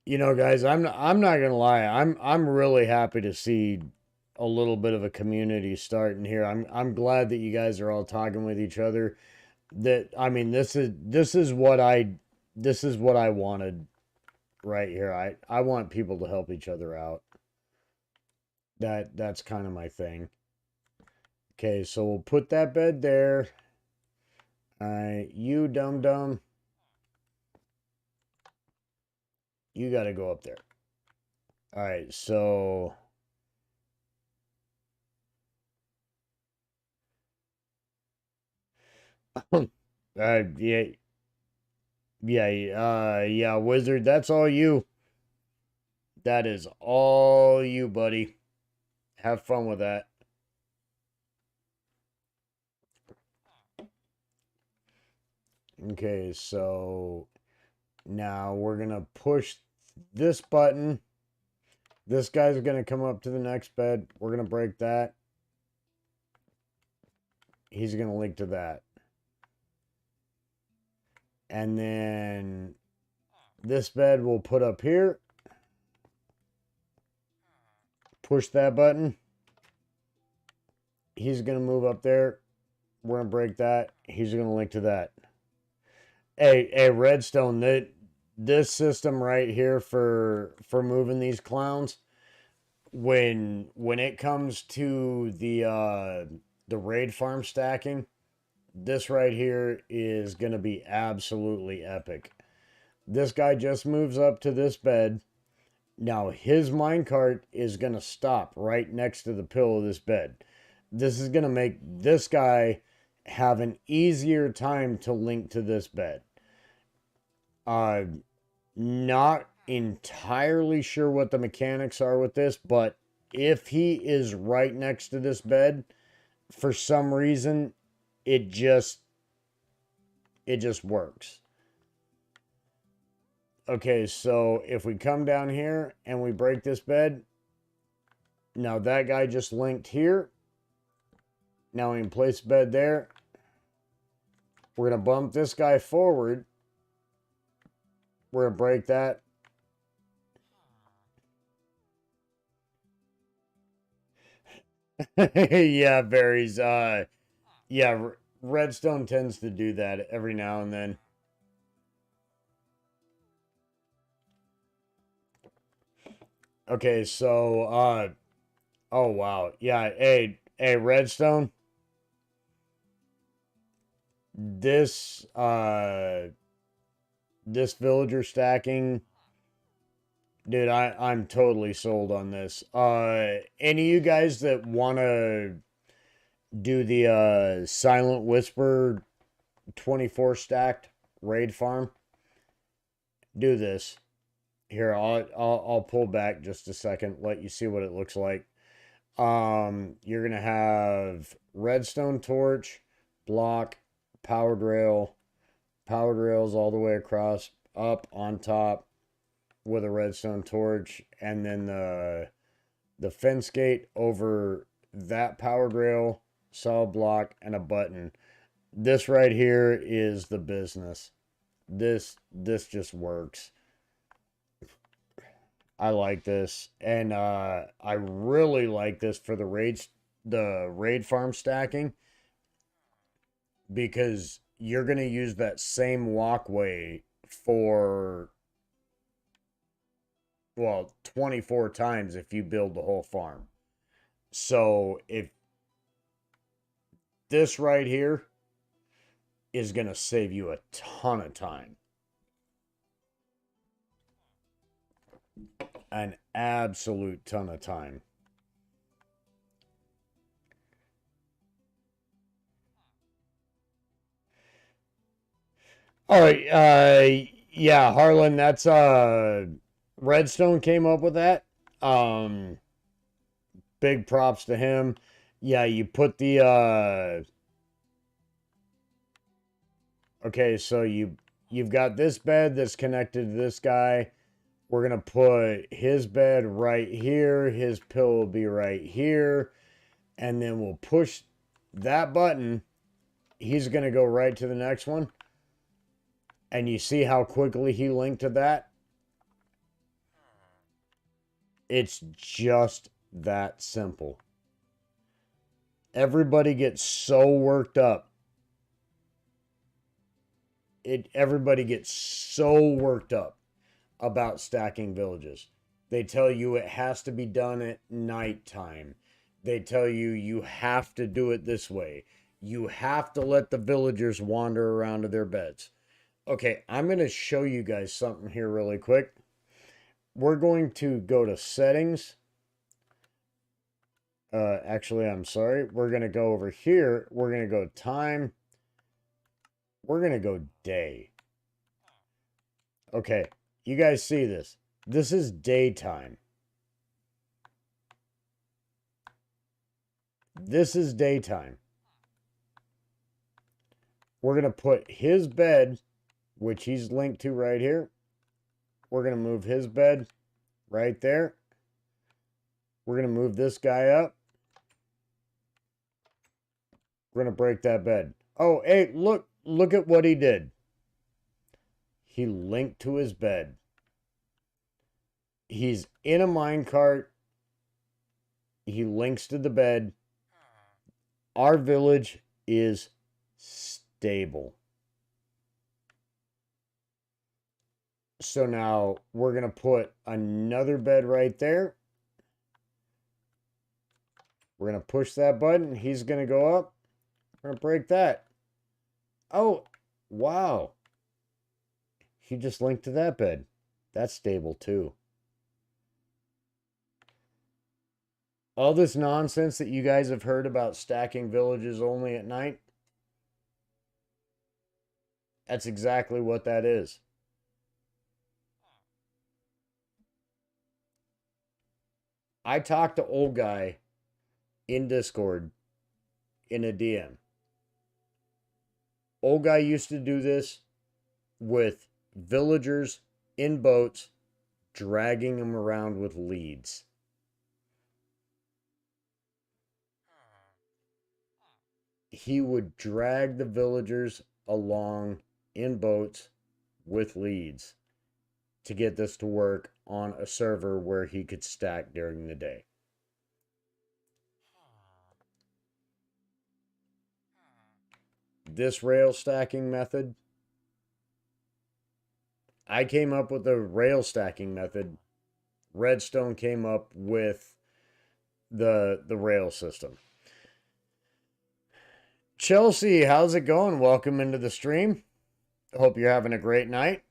You know, guys, I'm not gonna lie. I'm really happy to see a little bit of a community starting here. I'm glad that you guys are all talking with each other. That I mean, this is what I wanted right here. I want people to help each other out. That's kind of my thing. Okay, so we'll put that bed there. You dum dum, you got to go up there. All right, so yeah, yeah, wizard, that's all you. That is all you, buddy. Have fun with that. Okay, so now we're gonna push this button. This guy's gonna come up to the next bed. We're gonna break that. He's gonna link to that. And then this bed we'll put up here. Push that button. He's going to move up there. We're going to break that. He's going to link to that. Hey, Redstone, this system right here for moving these clowns, when it comes to the raid farm stacking, this right here is going to be absolutely epic. This guy just moves up to this bed. Now his minecart is going to stop right next to the pillow of this bed. This is going to make this guy have an easier time to link to this bed. Not entirely sure what the mechanics are with this, but if he is right next to this bed, for some reason, it just works. Okay, so if we come down here and we break this bed, now that guy just linked here. Now we can place bed there. We're going to bump this guy forward. We're going to break that. Yeah, berries. Yeah, Redstone tends to do that every now and then. Okay, so, oh, wow. Yeah, hey, Redstone. This villager stacking, dude, I'm totally sold on this. Any of you guys that want to do the Silent Whisper 24 stacked raid farm, do this. Here, I'll pull back just a second, let you see what it looks like. You're gonna have redstone torch, block, powered rails all the way across, up on top with a redstone torch, and then the fence gate over that powered rail, solid block, and a button. This right here is the business. This just works. I like this, and I really like this for the raid farm stacking, because you're going to use that same walkway for, well, 24 times if you build the whole farm. So if this right here is going to save you a ton of time. An absolute ton of time. All right, yeah, Harlan, that's Redstone came up with that. Big props to him. Yeah, you put the okay, so you've got this bed that's connected to this guy. We're going to put his bed right here. His pillow will be right here. And then we'll push that button. He's going to go right to the next one. And you see how quickly he linked to that? It's just that simple. Everybody gets so worked up. Everybody gets so worked up about stacking villages. They tell you it has to be done at nighttime. They tell you you have to do it this way. You have to let the villagers wander around to their beds. Okay, I'm going to show you guys something here really quick. We're going to go to settings. Actually, I'm sorry. We're going to go over here. We're going to go time. We're going to go day. Okay, you guys see this. This is daytime. This is daytime. We're going to put his bed, which he's linked to right here. We're going to move his bed right there. We're going to move this guy up. We're going to break that bed. Oh, hey, look at what he did. He linked to his bed. He's in a minecart. He links to the bed. Our village is stable. So now we're going to put another bed right there. We're going to push that button. He's going to go up. We're going to break that. Oh, wow. He just linked to that bed. That's stable too. All this nonsense that you guys have heard about stacking villages only at night, that's exactly what that is. I talked to old guy in Discord in a DM. Old guy used to do this with villagers in boats, dragging them around with leads. He would drag the villagers along in boats with leads to get this to work on a server where he could stack during the day. This rail stacking method, I came up with a rail stacking method. Redstone came up with the rail system. Chelsea, how's it going? Welcome into the stream. Hope you're having a great night.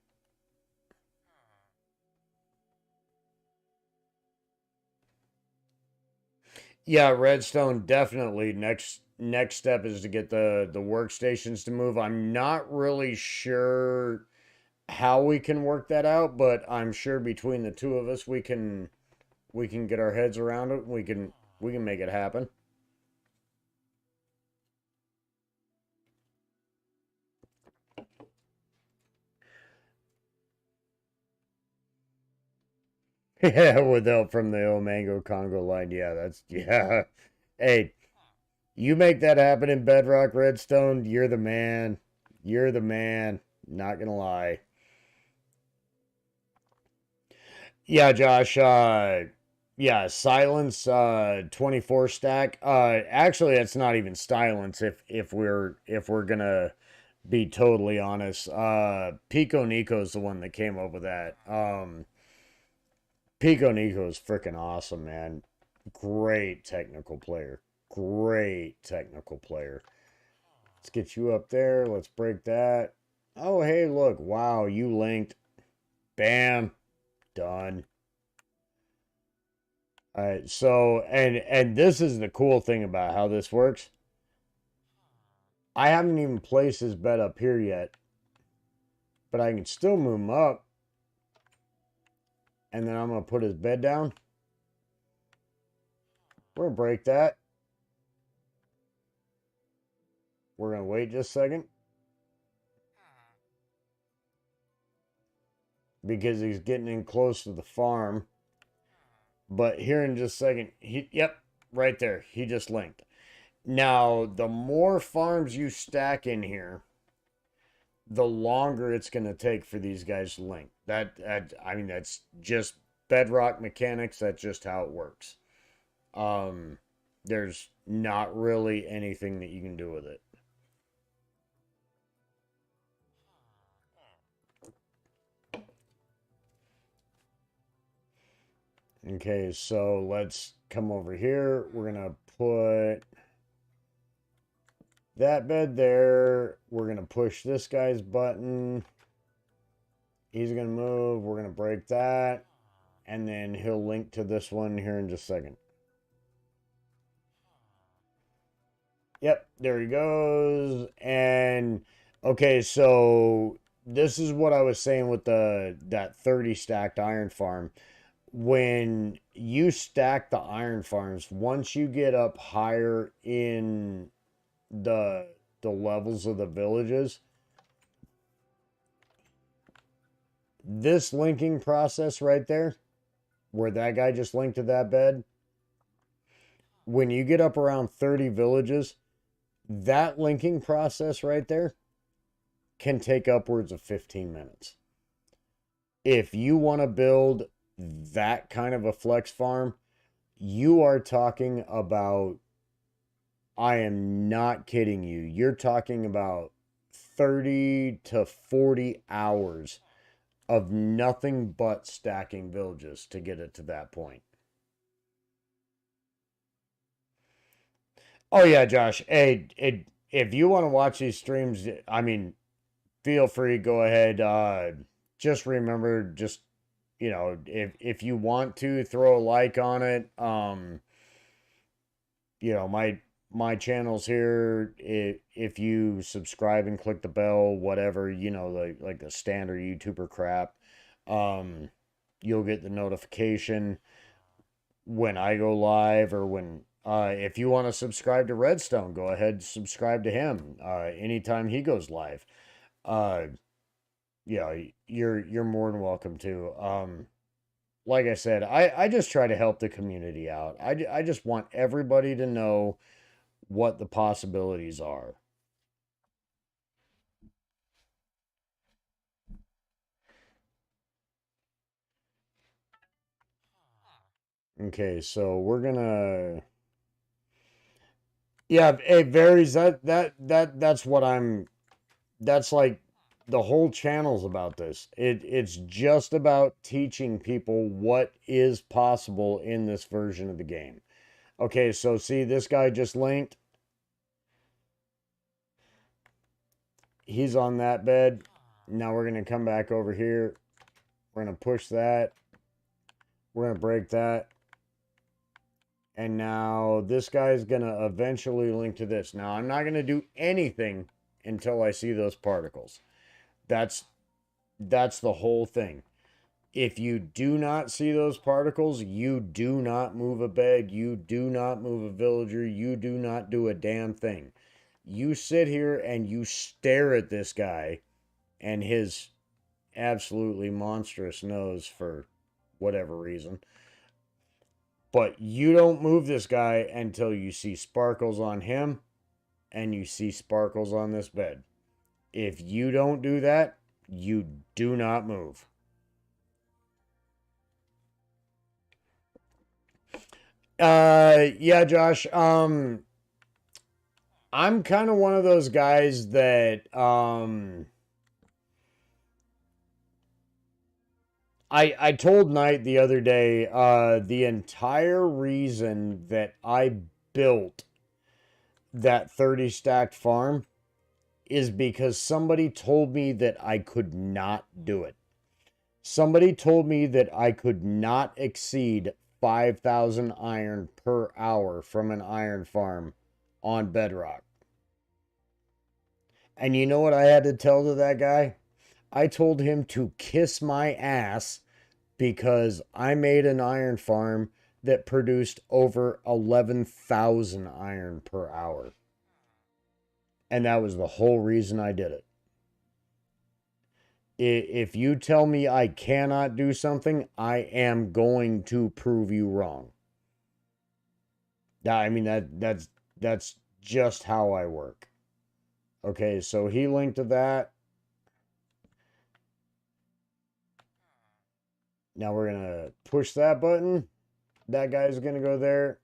Yeah, Redstone definitely. Next step is to get the workstations to move. I'm not really sure how we can work that out, but I'm sure between the two of us we can get our heads around it. We can make it happen. Yeah, with help from the Omango Congo line. Yeah, that's yeah. Hey, you make that happen in Bedrock Redstone, you're the man. You're the man. Not gonna lie. Yeah, Josh. Yeah, silence. 24 stack. Actually, it's not even silence. If we're gonna be totally honest. Pico Nico's the one that came up with that. Pico Nico's freaking awesome, man. Great technical player. Great technical player. Let's get you up there. Let's break that. Oh, hey, look. Wow, you linked. Bam. Done. All right. So, and this is the cool thing about how this works. I haven't even placed his bed up here yet, but I can still move him up. And then I'm going to put his bed down. We're going to break that. We're going to wait just a second. Because he's getting in close to the farm. But here in just a second, yep, right there. He just linked. Now, the more farms you stack in here, the longer it's going to take for these guys to link. I mean, that's just bedrock mechanics. That's just how it works. There's not really anything that you can do with it. Okay, so let's come over here. We're going to put that bed there. We're going to push this guy's button. He's going to move. We're going to break that. And then he'll link to this one here in just a second. Yep, there he goes. And okay, so this is what I was saying with that 30 stacked iron farm. When you stack the iron farms, once you get up higher in the levels of the villages, this linking process right there, where that guy just linked to that bed, when you get up around 30 villages, that linking process right there can take upwards of 15 minutes. If you want to build that kind of a flex farm, you are talking about I am not kidding you. You're talking about 30 to 40 hours of nothing but stacking villages to get it to that point. Oh yeah, Josh. Hey, if you want to watch these streams, I mean, feel free, go ahead. Just remember, just if you want to throw a like on it, my channel's here. If you subscribe and click the bell, whatever, like the standard YouTuber crap, um, you'll get the notification when I go live or when if you want to subscribe to Redstone, go ahead, subscribe to him anytime he goes live. Uh, yeah, you're more than welcome to. Like I said, I just try to help the community out. I just want everybody to know what the possibilities are. Okay, so we're gonna yeah, it varies. That's what that's like the whole channel's about this. It's just about teaching people what is possible in this version of the game. Okay, so see this guy just linked. He's on that bed. Now we're going to come back over here. We're going to push that. We're going to break that. And now this guy's going to eventually link to this. Now I'm not going to do anything until I see those particles. That's the whole thing. If you do not see those particles, you do not move a bed, you do not move a villager, you do not do a damn thing. You sit here and you stare at this guy and his absolutely monstrous nose for whatever reason. But you don't move this guy until you see sparkles on him and you see sparkles on this bed. If you don't do that, you do not move. Yeah, Josh. I'm kind of one of those guys that I told Knight the other day, the entire reason that I built that 30 stacked farm is because somebody told me that I could not do it. Somebody told me that I could not exceed 5,000 iron per hour from an iron farm on Bedrock. And you know what I had to tell to that guy? I told him to kiss my ass because I made an iron farm that produced over 11,000 iron per hour. And that was the whole reason I did it. If you tell me I cannot do something, I am going to prove you wrong. I mean that's just how I work. Okay, so he linked to that. Now we're going to push that button. That guy's going to go there.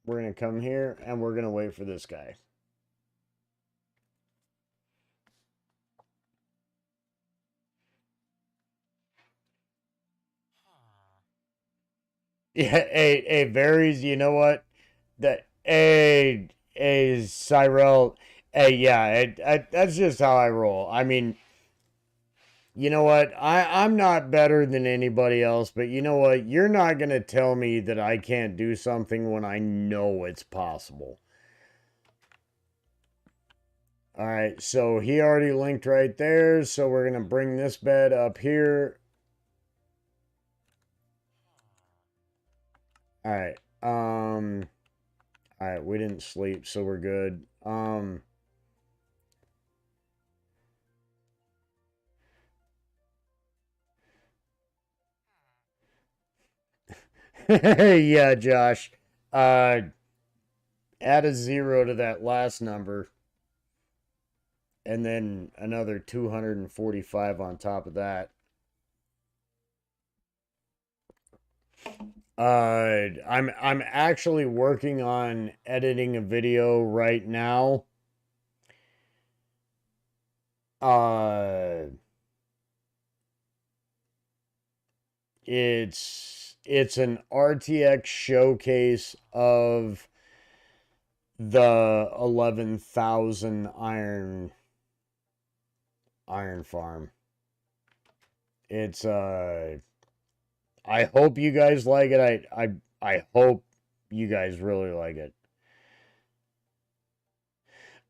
We're going to come here and we're going to wait for this guy. Yeah, a varies. You know what? That a Cyril. Yeah, that's just how I roll. I mean, you know what? I'm not better than anybody else, but you know what? You're not gonna tell me that I can't do something when I know it's possible. All right, so he already linked right there, so we're gonna bring this bed up here. All right. All right, we didn't sleep, so we're good. Yeah, Josh. Uh, add a 0 to that last number, and then another 245 on top of that. I'm actually working on editing a video right now. Uh, it's an RTX showcase of the 11,000 iron farm. It's I hope you guys like it. I hope you guys really like it.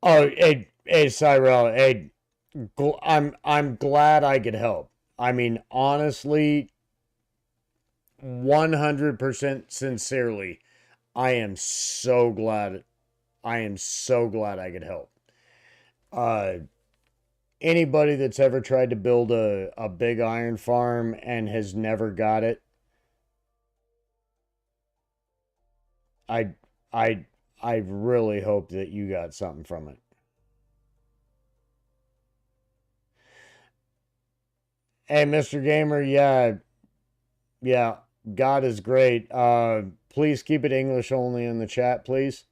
Oh, hey, Cyrell, hey, I'm glad I could help. I mean, honestly, 100% sincerely, I am so glad. I am so glad I could help. Uh, Anybody that's ever tried to build a big iron farm and has never got it, I I I really hope that you got something from it. Hey, Mr. Gamer, yeah, God is great. Please keep it English only in the chat, please.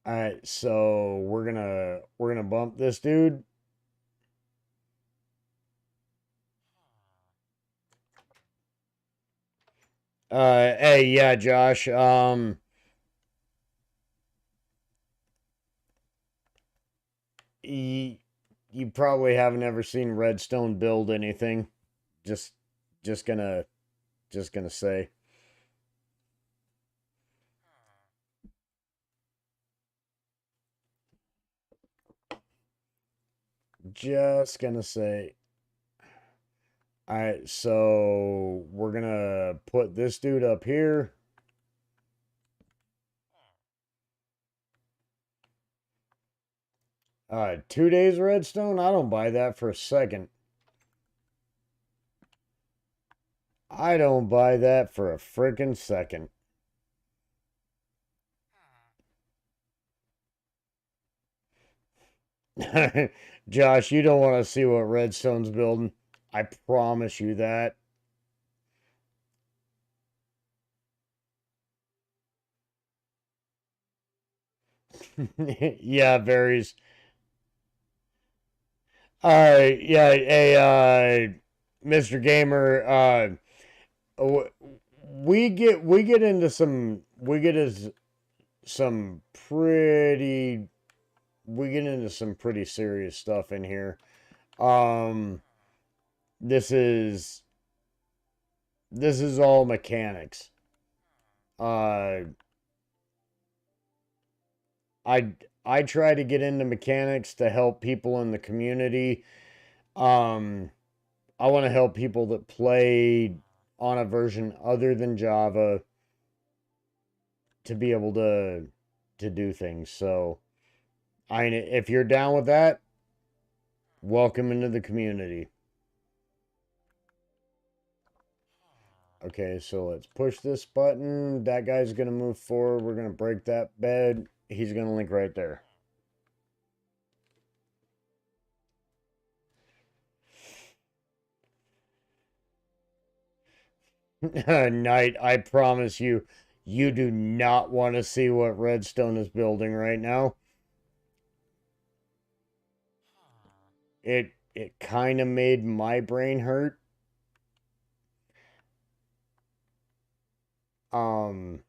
All right, so we're gonna bump this dude. Hey, yeah, Josh. You, you probably haven't ever seen Redstone build anything. Just, just gonna, just gonna say. Just gonna say. All right, so we're gonna put this dude up here. 2 days redstone? I don't buy that for a second. I don't buy that for a freaking second. Josh, you don't want to see what Redstone's building. I promise you that. Yeah, it varies. Yeah, hey, Mr. Gamer, we get into some pretty we get into some pretty serious stuff in here. Um, this is this is all mechanics. Uh, I I try to get into mechanics to help people in the community. Um, I want to help people that play on a version other than Java to be able to do things. So, if you're down with that, welcome into the community. Okay, so let's push this button. That guy's going to move forward. We're going to break that bed. He's going to link right there. Knight, I promise you, you do not want to see what Redstone is building right now. It kind of made my brain hurt. Um,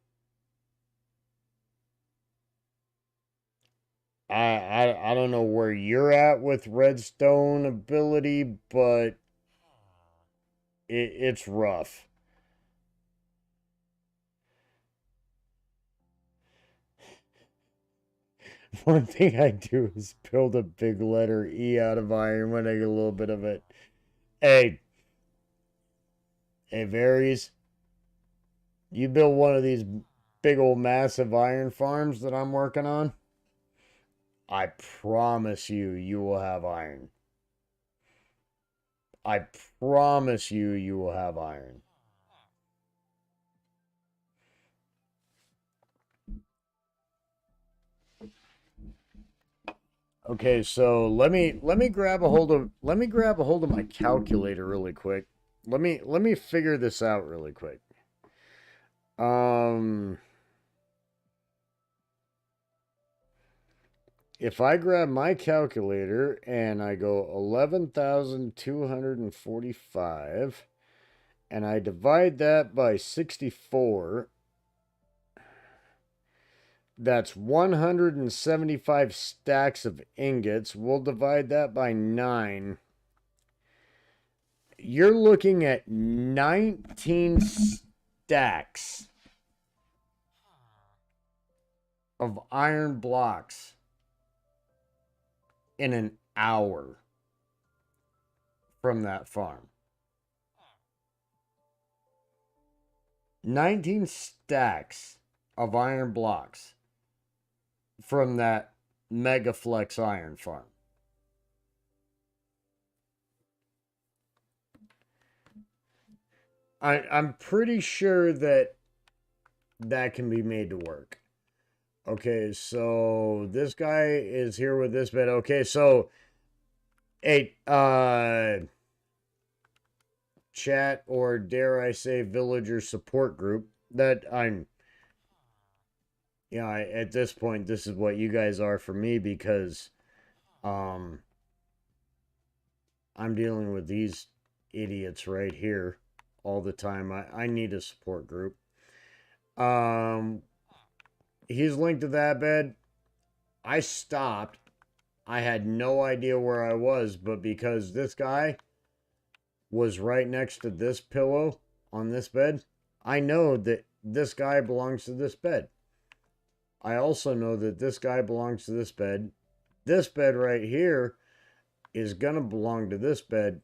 I don't know where you're at with Redstone ability, but it's rough. One thing I do is build a big letter E out of iron when I get a little bit of it. Hey, hey, Varies, you build one of these big old massive iron farms that I'm working on, I promise you, you will have iron. I promise you, you will have iron. Okay, so let me grab a hold of my calculator really quick. Let me figure this out really quick. Um, if I grab my calculator and I go 11,245 and I divide that by 64, that's 175 stacks of ingots. We'll divide that by 9. You're looking at 19 stacks of iron blocks in an hour from that farm. 19 stacks of iron blocks from that Megaflex iron farm. I'm pretty sure that that can be made to work. Okay, so this guy is here with this bed. Okay, so hey, chat, or dare I say villager support group, that I'm, at this point this is what you guys are for me, because um I'm dealing with these idiots right here all the time. I need a support group. um he's linked to that bed. I stopped. I had no idea where I was, but because this guy was right next to this pillow on this bed, I know that this guy belongs to this bed. I also know that this guy belongs to this bed. This bed right here is going to belong to this bed,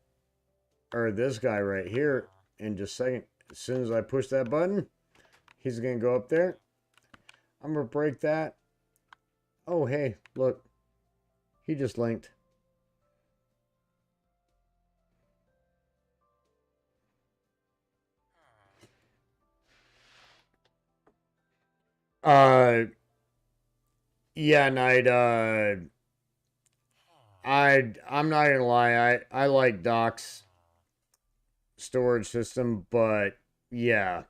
or this guy right here, in just a second. As soon as I push that button, he's going to go up there. I'm going to break that. Oh, hey, look. He just linked. Uh, yeah, Knight, I'm not gonna lie, I like Doc's storage system, but yeah,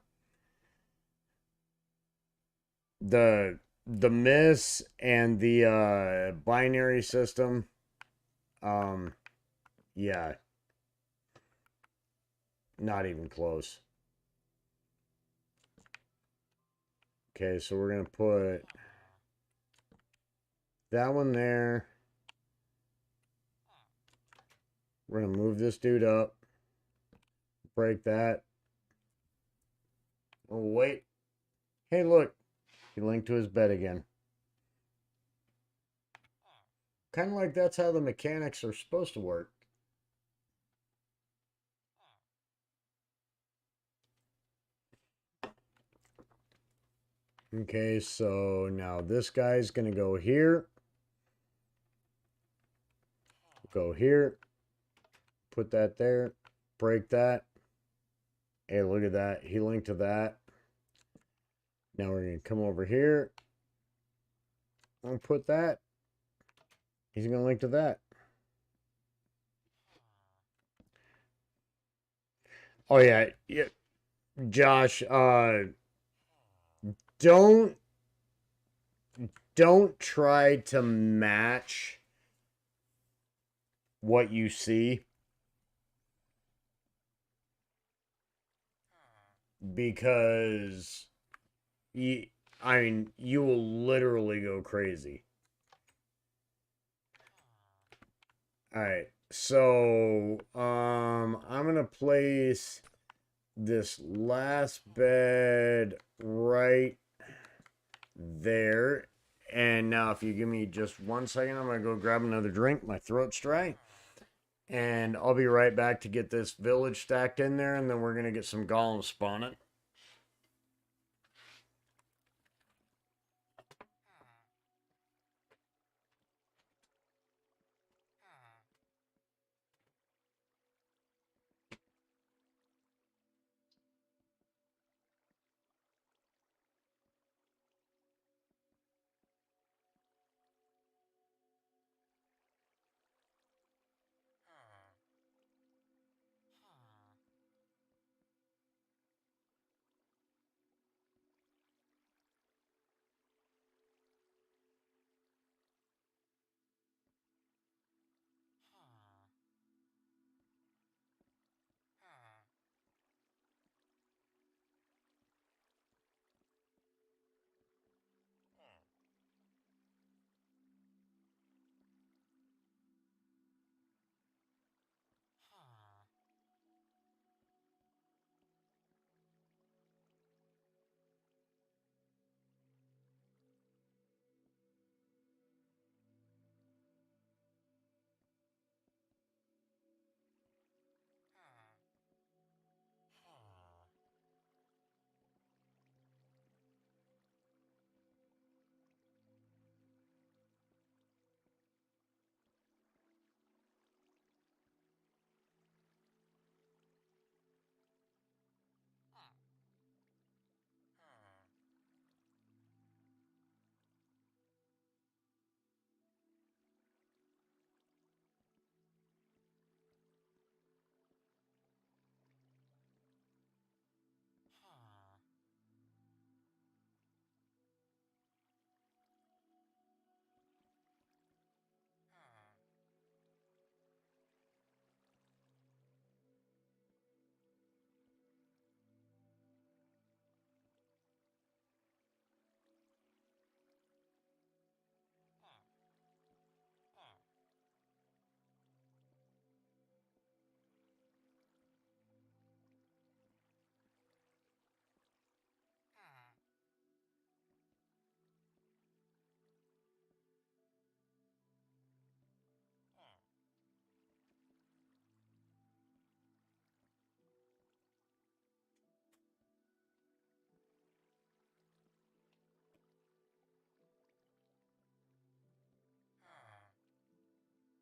the miss and the binary system, um yeah, not even close. Okay, so we're gonna put that one there. We're gonna move this dude up, break that. Oh wait, hey look, he linked to his bed again. Kind of like that's how the mechanics are supposed to work. Okay, so now this guy's gonna go here, go here, put that there, break that. Hey, look at that. He linked to that. Now we're gonna come over here and put that. He's gonna link to that. Oh yeah, yeah. Josh, don't don't try to match what you see, because you, I mean, you will literally go crazy. All right. So, I'm going to place this last bed right there. And now if you give me just 1 second, I'm going to go grab another drink. My throat's dry. And I'll be right back to get this village stacked in there, and then we're going to get some golems spawning.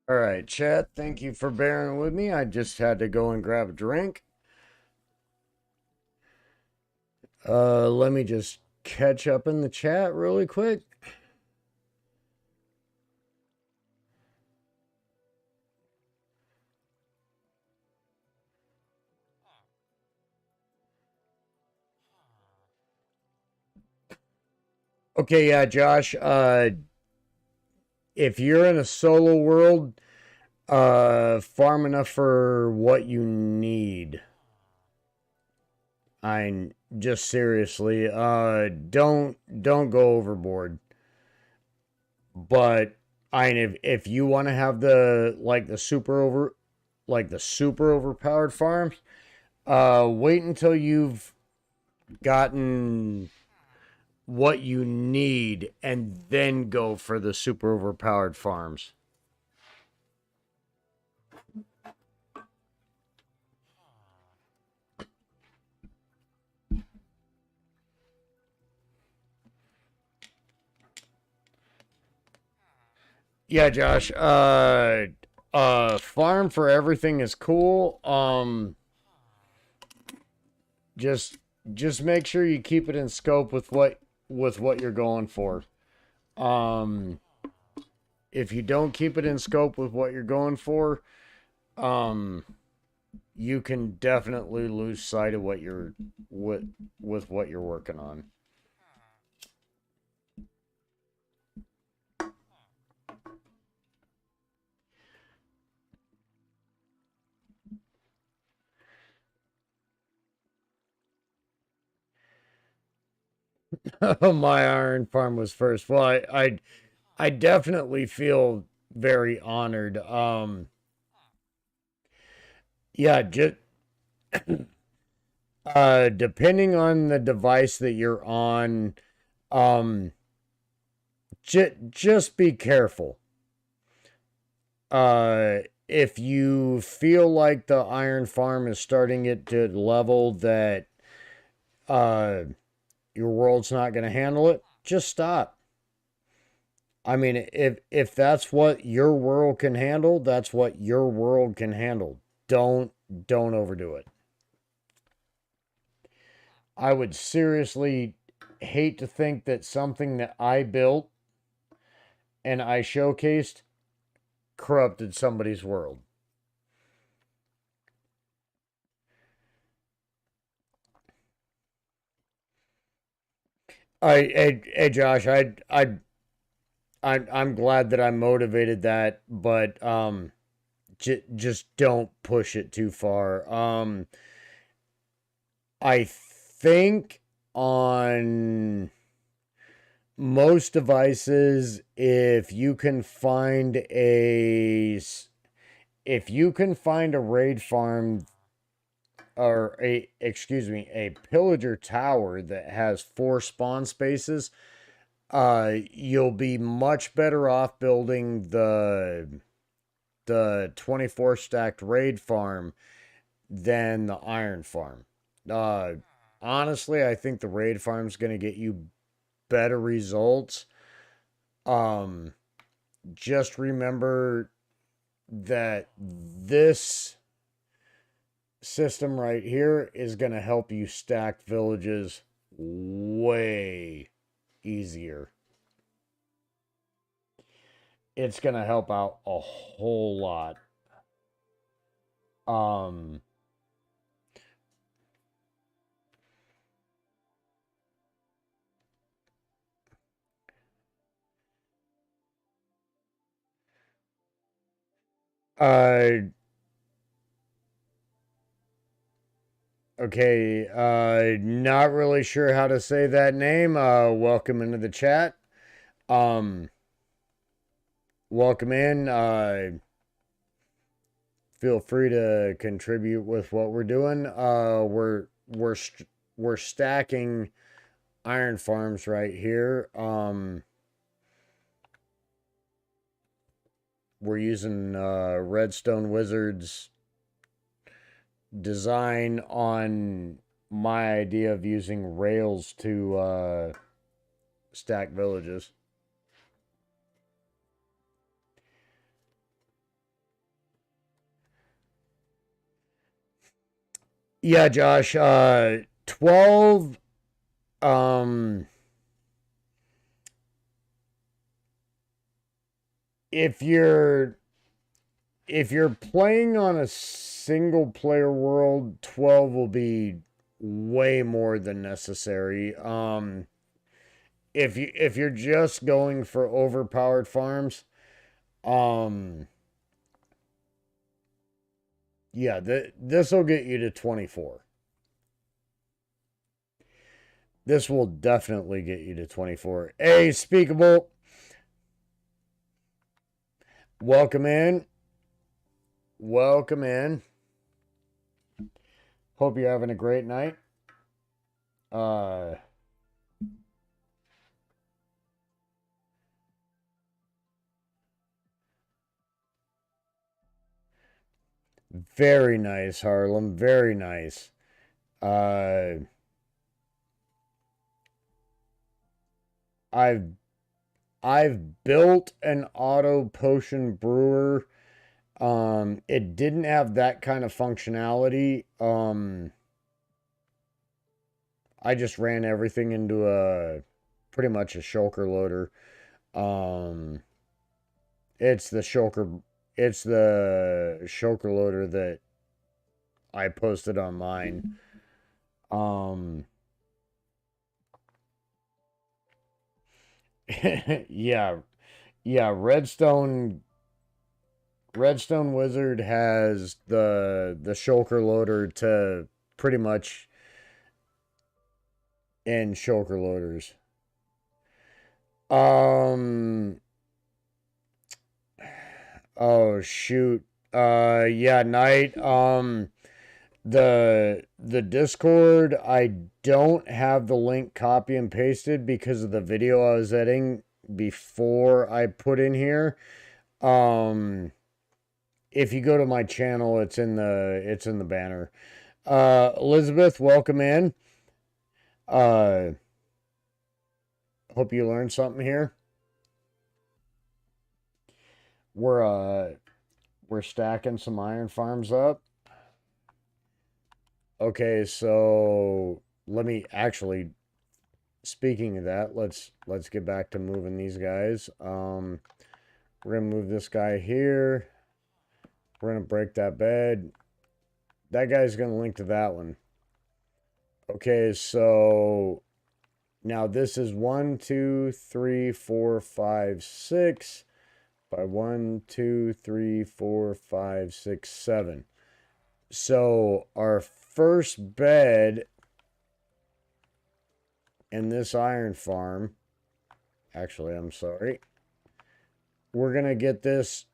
All right, chat. Thank you for bearing with me. I just had to go and grab a drink. Let me just catch up in the chat really quick. Okay, yeah, Josh. If you're in a solo world, farm enough for what you need. I just seriously, don't go overboard. But if you want to have the super overpowered farms, wait until you've gotten what you need and then go for the super overpowered farms. Yeah, Josh. Farm for everything is cool. Just just make sure you keep it in scope with what you're going for. Um, if you don't keep it in scope with what you're going for, um, you can definitely lose sight of what you're with what you're working on. My iron farm was first. Well, I definitely feel very honored. Yeah, just depending on the device that you're on, um, just be careful. If you feel like the iron farm is starting it to level that uh your world's not going to handle it, just stop. I mean, if that's what your world can handle, that's what your world can handle. Don't overdo it. I would seriously hate to think that something that I built and I showcased corrupted somebody's world. Hey Josh, I'm glad that I motivated that, but just don't push it too far. I think on most devices, if you can find a raid farm or a pillager tower that has 4 spawn spaces, you'll be much better off building the 24 stacked raid farm than the iron farm. Uh, Honestly, I think the raid farm's going to get you better results. Um, just remember that this system right here is going to help you stack villages way easier. It's going to help out a whole lot. Um, uh, okay, not really sure how to say that name. Welcome into the chat. Um, Welcome in. Feel free to contribute with what we're doing. We're stacking iron farms right here. We're using Redstone Wizards design on my idea of using rails to stack villages. Yeah, Josh. 12. Um, if you're playing on a single player world, 12 will be way more than necessary. If you're just going for overpowered farms, um, yeah, this will get you to 24. This will definitely get you to 24. Hey, Speakable, welcome in. Welcome in. Hope you're having a great night. Uh, very nice, Harlem. Very nice. Uh, I've built an auto potion brewer. It didn't have that kind of functionality. I just ran everything into a pretty much a shulker loader. Um, it's the shulker loader that I posted on mine. Um, yeah, yeah. Redstone Wizard has the shulker loader to pretty much end shulker loaders. Um. Oh shoot. Yeah, Knight. The Discord, I don't have the link copy and pasted because of the video I was editing before I put in here. If you go to my channel, it's in the banner. Elizabeth, welcome in. Uh, hope you learned something here. We're stacking some iron farms up. Okay, so let me actually, speaking of that, let's get back to moving these guys. We're gonna move this guy here. We're gonna break that bed. That guy's gonna link to that one. Okay, so now this is 1, 2, 3, 4, 5, 6 by 1, 2, 3, 4, 5, 6, 7. So our first bed in this iron farm, actually, I'm sorry, we're gonna get this.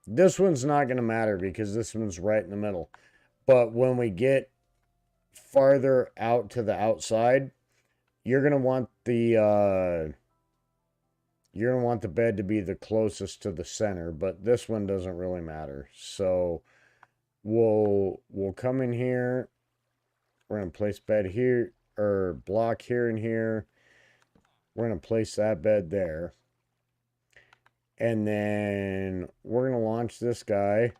This one's not gonna matter because this one's right in the middle. But when we get farther out to the outside, you're gonna want the bed to be the closest to the center, but this one doesn't really matter. So we'll come in here. We're gonna place bed here, or block here and here. We're gonna place that bed there. And then we're gonna launch this guy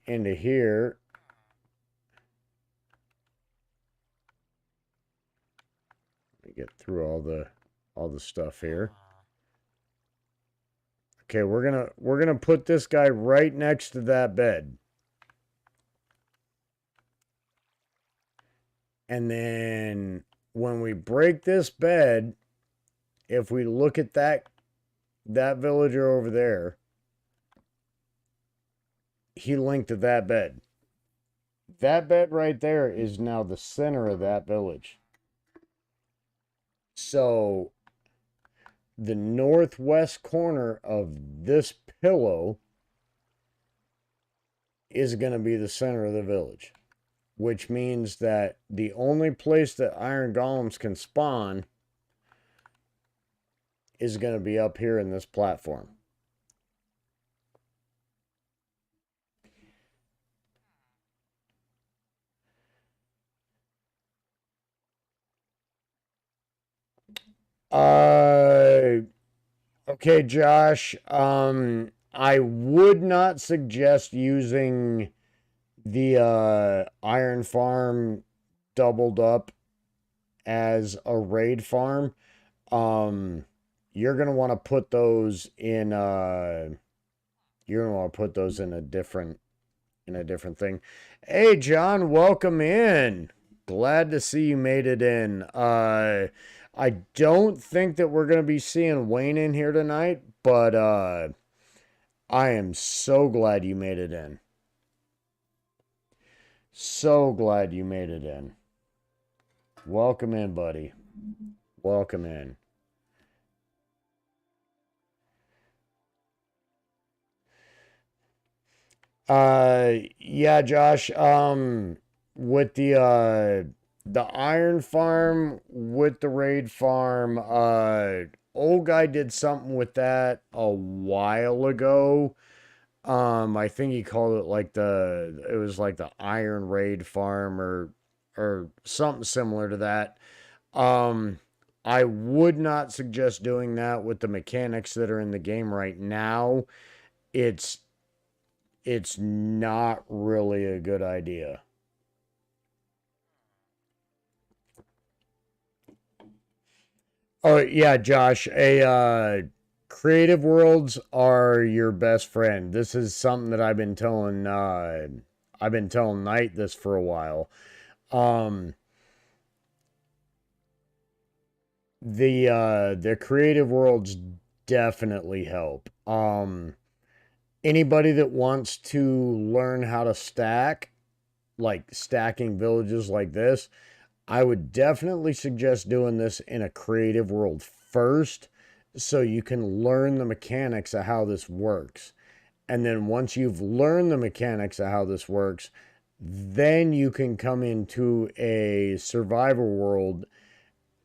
into here. Let me get through all the stuff here. Okay, we're gonna put this guy right next to that bed. And then when we break this bed, if we look at that villager over there, he linked to that bed. That bed right there is now the center of that village. So the northwest corner of this pillow is going to be the center of the village, which means that the only place that iron golems can spawn is going to be up here in this platform. Okay, Josh. I would not suggest using the iron farm doubled up as a raid farm. Um, you're gonna want to put those in you're gonna want to put those in a different thing. Hey John, welcome in. Glad to see you made it in. I don't think that we're gonna be seeing Wayne in here tonight, but I am so glad you made it in. So glad you made it in. Welcome in, buddy. Welcome in. Yeah, Josh, with the iron farm with the raid farm, old guy did something with that a while ago. I think he called it like it was like the iron raid farm or something similar to that. Um, I would not suggest doing that with the mechanics that are in the game right now. It's it's not really a good idea. Oh yeah, Josh, a creative worlds are your best friend. This is something that I've been telling Knight this for a while. Um the creative worlds definitely help. Anybody that wants to learn how to stack, like stacking villages like this, I would definitely suggest doing this in a creative world first so you can learn the mechanics of how this works. And then once you've learned the mechanics of how this works, then you can come into a survivor world.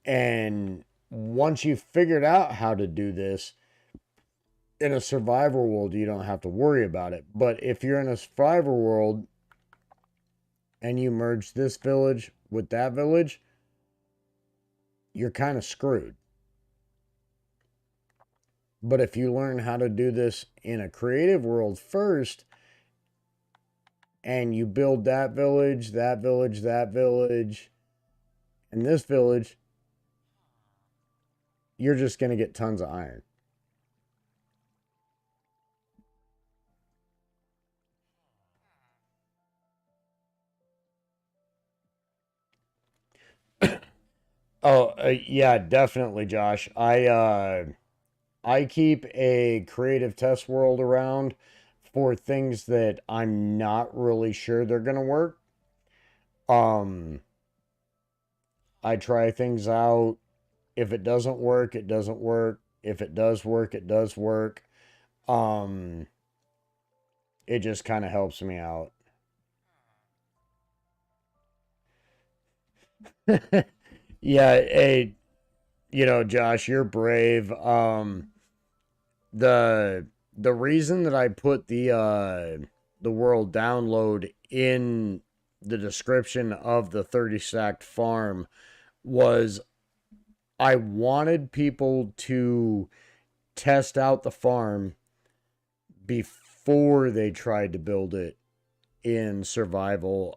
And once you've figured out how to do this in a survivor world, you don't have to worry about it. But if you're in a survivor world and you merge this village with that village, you're kind of screwed. But if you learn how to do this in a creative world first, and you build that village, that village, that village, and this village, you're just going to get tons of iron. Oh, yeah, definitely, Josh. I keep a creative test world around for things that I'm not really sure they're going to work. Um, I try things out. If it doesn't work, it doesn't work. If it does work, it does work. Um, it just kind of helps me out. Yeah, hey, Josh, you're brave. The reason that I put the world download in the description of the 30 stacked farm was I wanted people to test out the farm before they tried to build it in survival.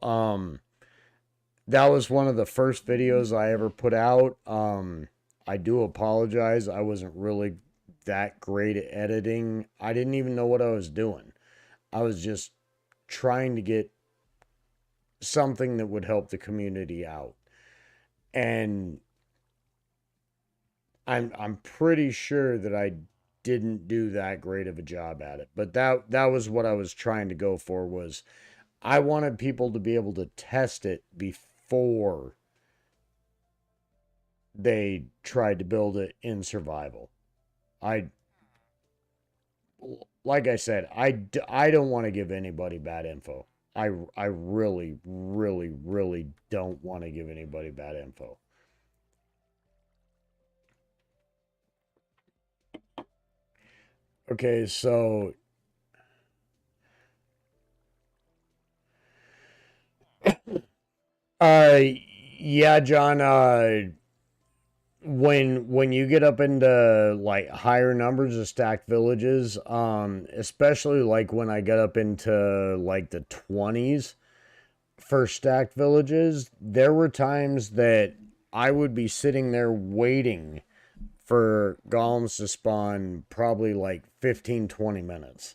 That was one of the first videos I ever put out. I do apologize. I wasn't really that great at editing. I didn't even know what I was doing. I was just trying to get something that would help the community out. And I'm pretty sure that I didn't do that great of a job at it. But that was what I was trying to go for was I wanted people to be able to test it before they tried to build it in survival. I like I said, I don't want to give anybody bad info. I really really really don't want to give anybody bad info. Okay, so uh yeah, John, when you get up into like higher numbers of stacked villages, especially like when I got up into like the 20s for stacked villages, there were times that I would be sitting there waiting for golems to spawn probably like 15, 20 minutes.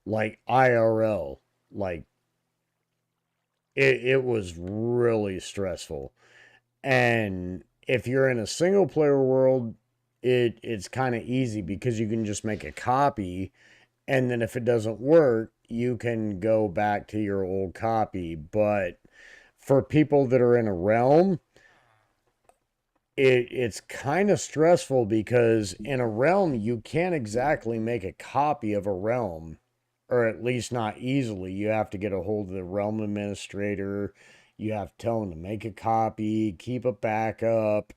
Like IRL. Like it was really stressful. And if you're in a single player world, it's kind of easy because you can just make a copy, and then if it doesn't work, you can go back to your old copy. But for people that are in a realm, it's kind of stressful because in a realm you can't exactly make a copy of a realm, or at least not easily. You have to get a hold of the realm administrator. You have to tell them to make a copy, keep a backup,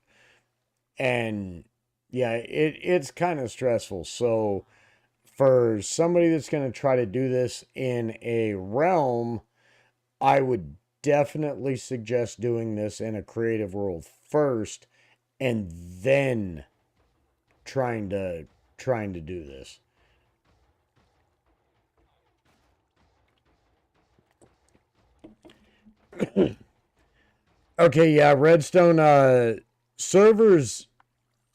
and yeah, it's kind of stressful. So for somebody that's going to try to do this in a realm, I would definitely suggest doing this in a creative world first, and then trying to do this. Okay, yeah, Redstone servers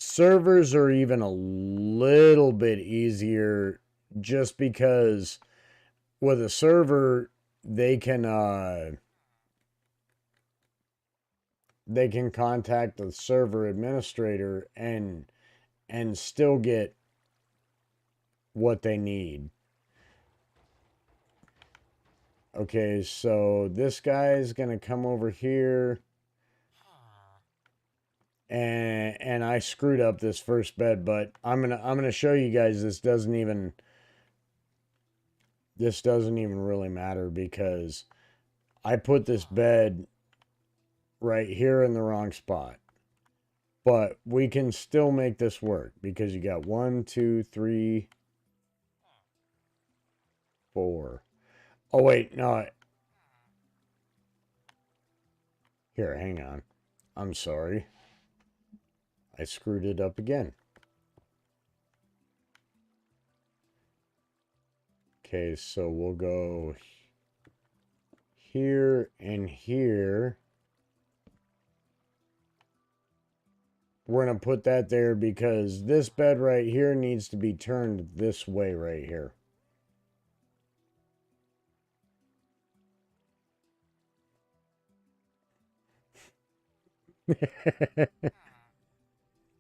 servers are even a little bit easier just because with a server they can contact the server administrator and still get what they need. Okay, so this guy is gonna come over here, and I screwed up this first bed, but I'm gonna show you guys this doesn't even really matter because I put this bed right here in the wrong spot. But we can still make this work because you got 1, 2, 3, 4. Oh wait, no. Here, hang on. I'm sorry. I screwed it up again. Okay, so we'll go here and here. We're going to put that there because this bed right here needs to be turned this way right here.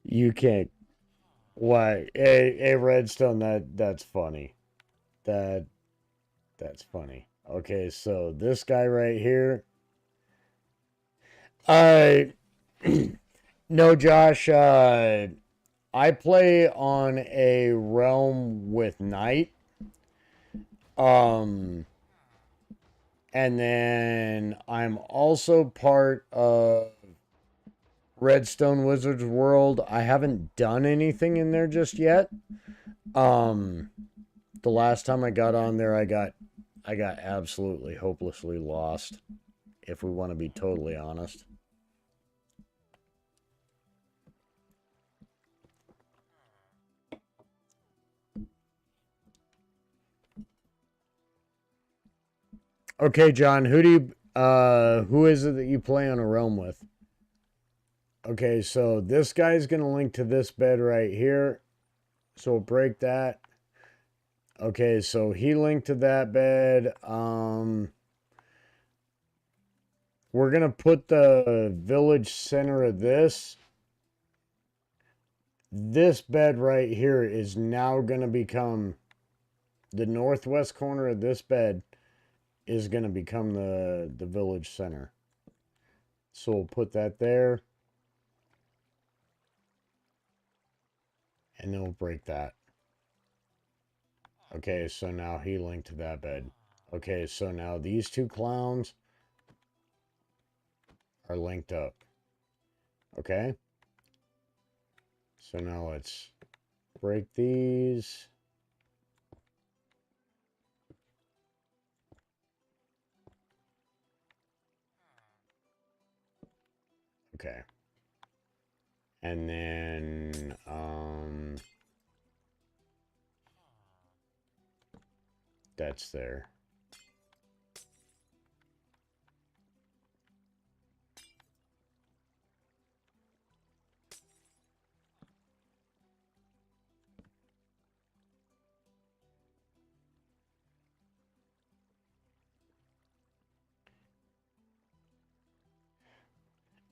You can't. Why? A Redstone, that's funny. That's funny. Okay, so this guy right here. Uh no, Josh, I play on a realm with night. Um and then I'm also part of Redstone Wizards World. I haven't done anything in there just yet. Um the last time I got on there I got absolutely hopelessly lost, if we want to be totally honest. Okay, John, who is it that you play on a realm with? Okay, so this guy's gonna link to this bed right here. So we'll break that. Okay, so he linked to that bed. We're gonna put the village center of this. This bed right here is now gonna become the northwest corner of this bed is gonna become the village center. So we'll put that there. And then we'll break that. Okay, so now he linked to that bed. Okay, so now these two clowns are linked up. Okay? So now let's break these. Okay. And then, that's there.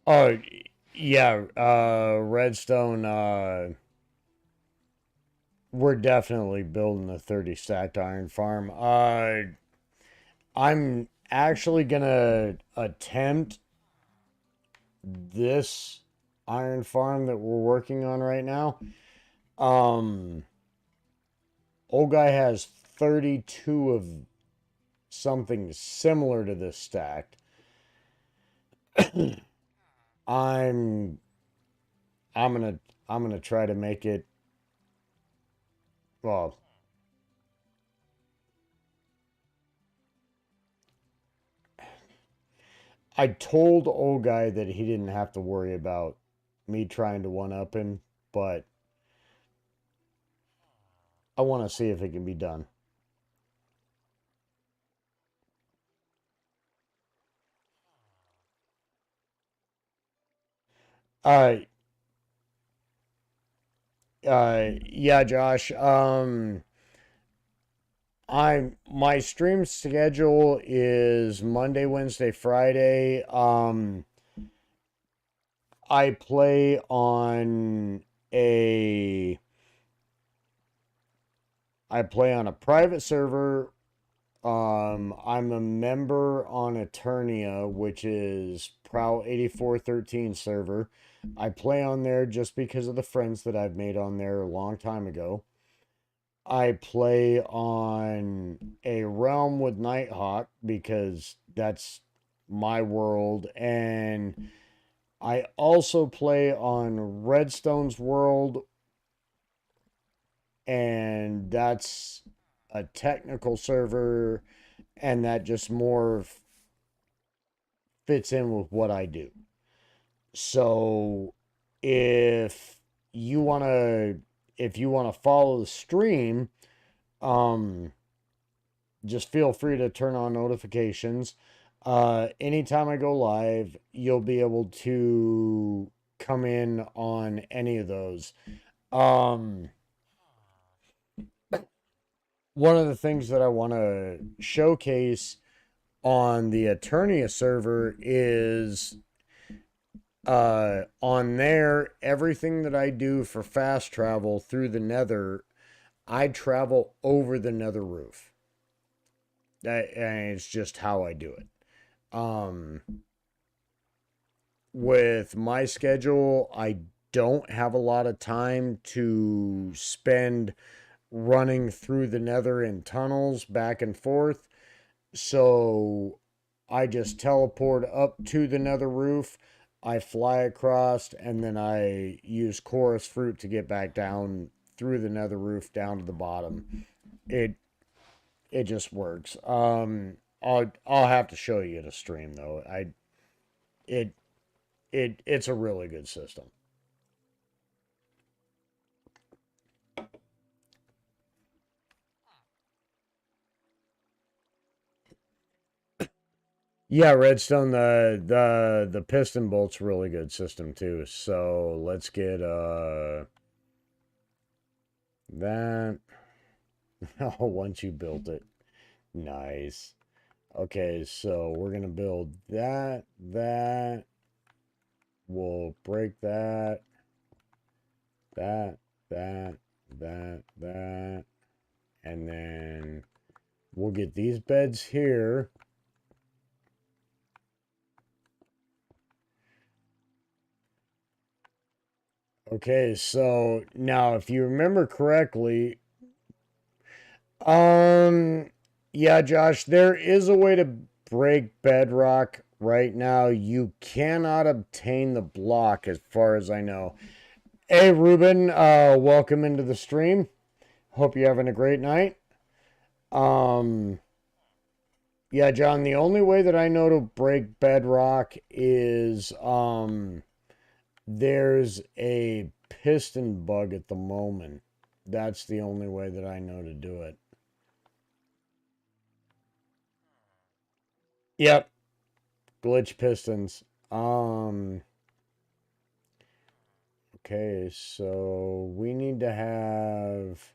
Oh, yeah, Redstone, we're definitely building a 30 stacked iron farm. I'm actually gonna attempt this iron farm that we're working on right now. Um, Old guy has 32 of something similar to this stacked. I'm I'm gonna I'm gonna try to make it well. I told old guy that he didn't have to worry about me trying to one up him, but I want to see if it can be done. Uh yeah, Josh. My stream schedule is Monday, Wednesday, Friday. I play on a I play on a private server. I'm a member on Eternia, which is Prowl 8413 server. I play on there just because of the friends that I've made on there a long time ago. I play on a realm with Nighthawk because that's my world, and I also play on Redstone's world, and that's a technical server, and that just more fits in with what I do. So if you want to follow the stream, um just feel free to turn on notifications. Anytime I go live, you'll be able to come in on any of those. Um, One of the things that I want to showcase on the Eternia server is on there, everything that I do for fast travel through the nether, I travel over the nether roof. And it's just how I do it. Um, with my schedule, I don't have a lot of time to spend running through the nether in tunnels back and forth. So I just teleport up to the nether roof. I fly across and then I use chorus fruit to get back down through the nether roof down to the bottom. It it just works. I'll have to show you the stream though. It it's a really good system. Yeah, Redstone, the piston bolt's a really good system too. So let's get that. Oh, once you built it. Nice. Okay, so we're gonna build that. We'll break that, that, that, that. And then we'll get these beds here. Okay, so now if you remember correctly, yeah, Josh, there is a way to break bedrock right now. You cannot obtain the block as far as I know. Hey, Ruben, welcome into the stream. Hope you're having a great night. Um, yeah, John, the only way that I know to break bedrock is, there's a piston bug at the moment. That's the only way that I know to do it. Yep, glitch pistons. Okay, so we need to have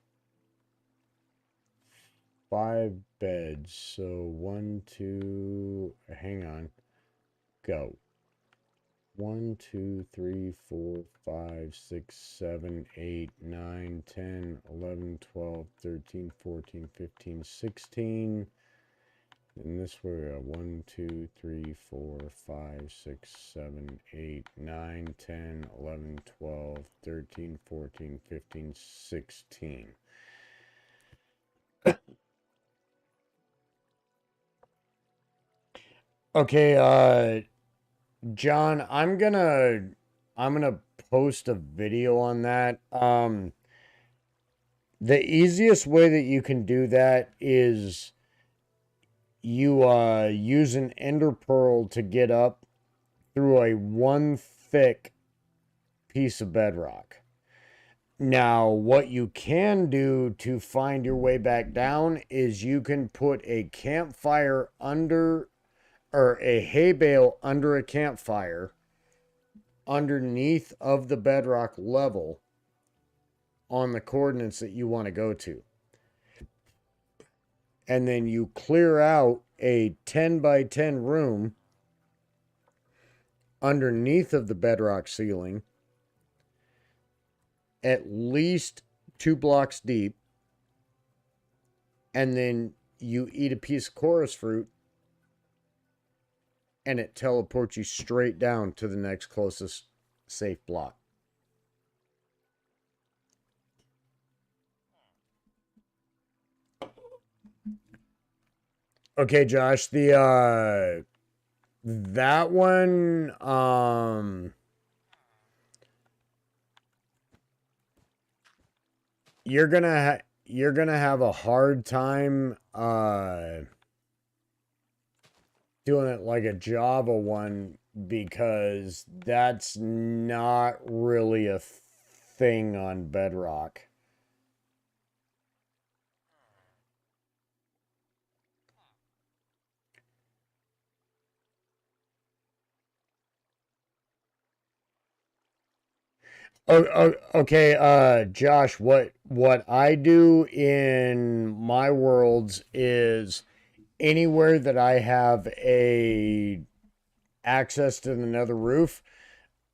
5 beds. So 1, 2, hang on. Go. 1, 2, 3, 4, 5, 6, 7, 8, 9, 10, 11, 12, 13, 14, 15, 16. And this way we got 1, 2, 3, 4, 5, 6, 7, 8, 9, 10, 11, 12, 13, 14, 15, 16. Okay, John, I'm gonna post a video on that. The easiest way that you can do that is you use an ender pearl to get up through a 1 thick piece of bedrock. Now, what you can do to find your way back down is you can put a campfire under, or a hay bale under a campfire underneath of the bedrock level on the coordinates that you want to go to. And then you clear out a 10 by 10 room underneath of the bedrock ceiling, at least 2 blocks deep, and then you eat a piece of chorus fruit and it teleports you straight down to the next closest safe block. Okay, Josh, the that one you're gonna have a hard time doing it like a Java one, because that's not really a thing on Bedrock. Okay, Josh, what I do in my worlds is anywhere that I have a access to the nether roof,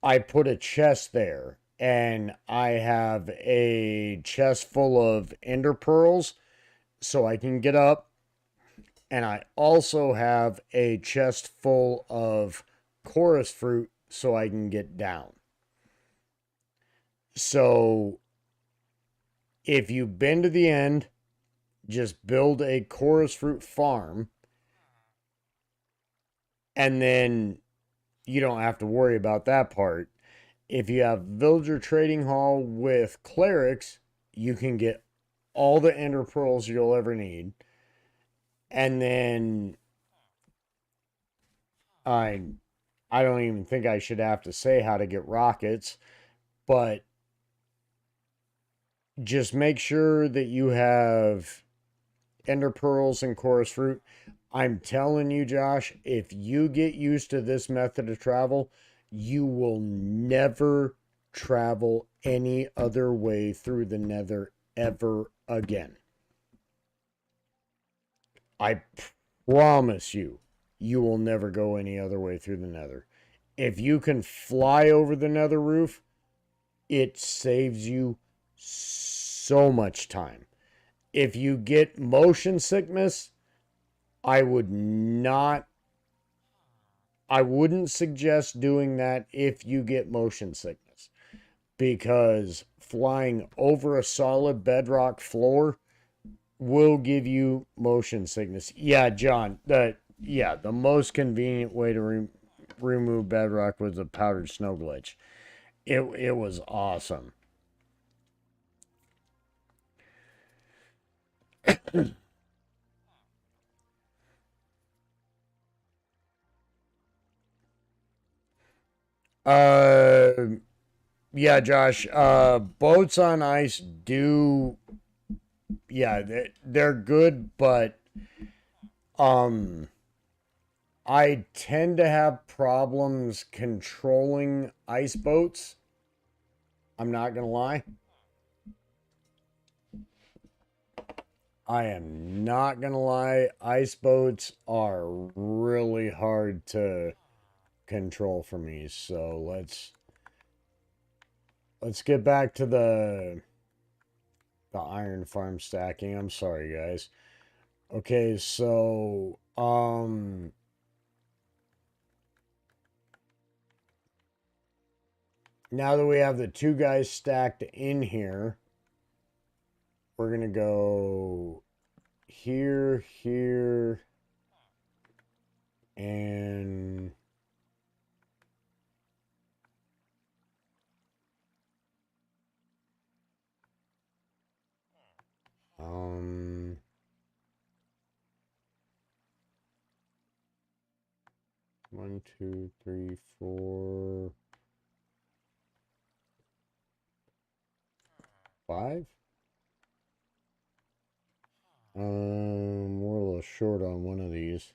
I put a chest there, and I have a chest full of ender pearls so I can get up, and I also have a chest full of chorus fruit so I can get down. So if you've been to the end, just build a chorus fruit farm, and then you don't have to worry about that part. If you have villager trading hall with clerics, you can get all the ender pearls you'll ever need. And then I don't even think I should have to say how to get rockets, but just make sure that you have ender pearls and chorus fruit. I'm telling you, Josh, if you get used to this method of travel, you will never travel any other way through the nether ever again. I promise you, you will never go any other way through the nether. If you can fly over the nether roof, it saves you so much time. If you get motion sickness, I wouldn't suggest doing that if you get motion sickness, because flying over a solid bedrock floor will give you motion sickness. Yeah, John, the most convenient way to remove bedrock was a powdered snow glitch. It was awesome. uh Yeah, Josh. Boats on ice do. Yeah, they're good, but um, I tend to have problems controlling ice boats. I'm not gonna lie. I am not gonna lie. Ice boats are really hard to control for me. So let's get back to the iron farm stacking. I'm sorry, guys. Okay, so now that we have the two guys stacked in here, we're gonna go here, here, and um 1, 2, 3, 4, 5. We're a little short on one of these.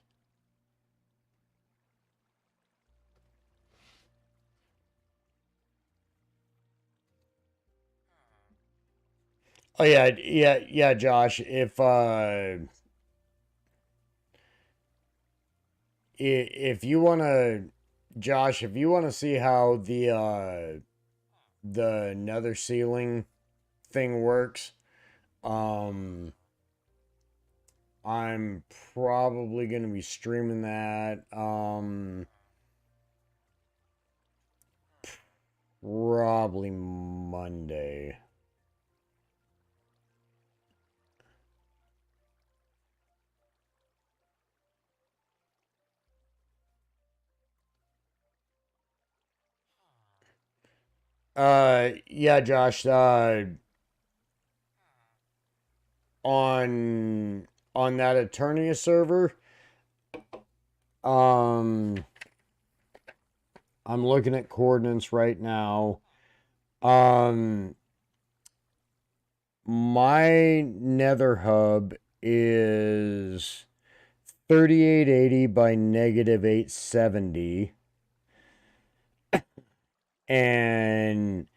Oh yeah, yeah, Josh. If you wanna, Josh, if you wanna see how the nether ceiling thing works, um, I'm probably gonna be streaming that. Probably Monday. Yeah, Josh. On that Eternia server, um, I'm looking at coordinates right now. Um, my nether hub is 3880 by -870. And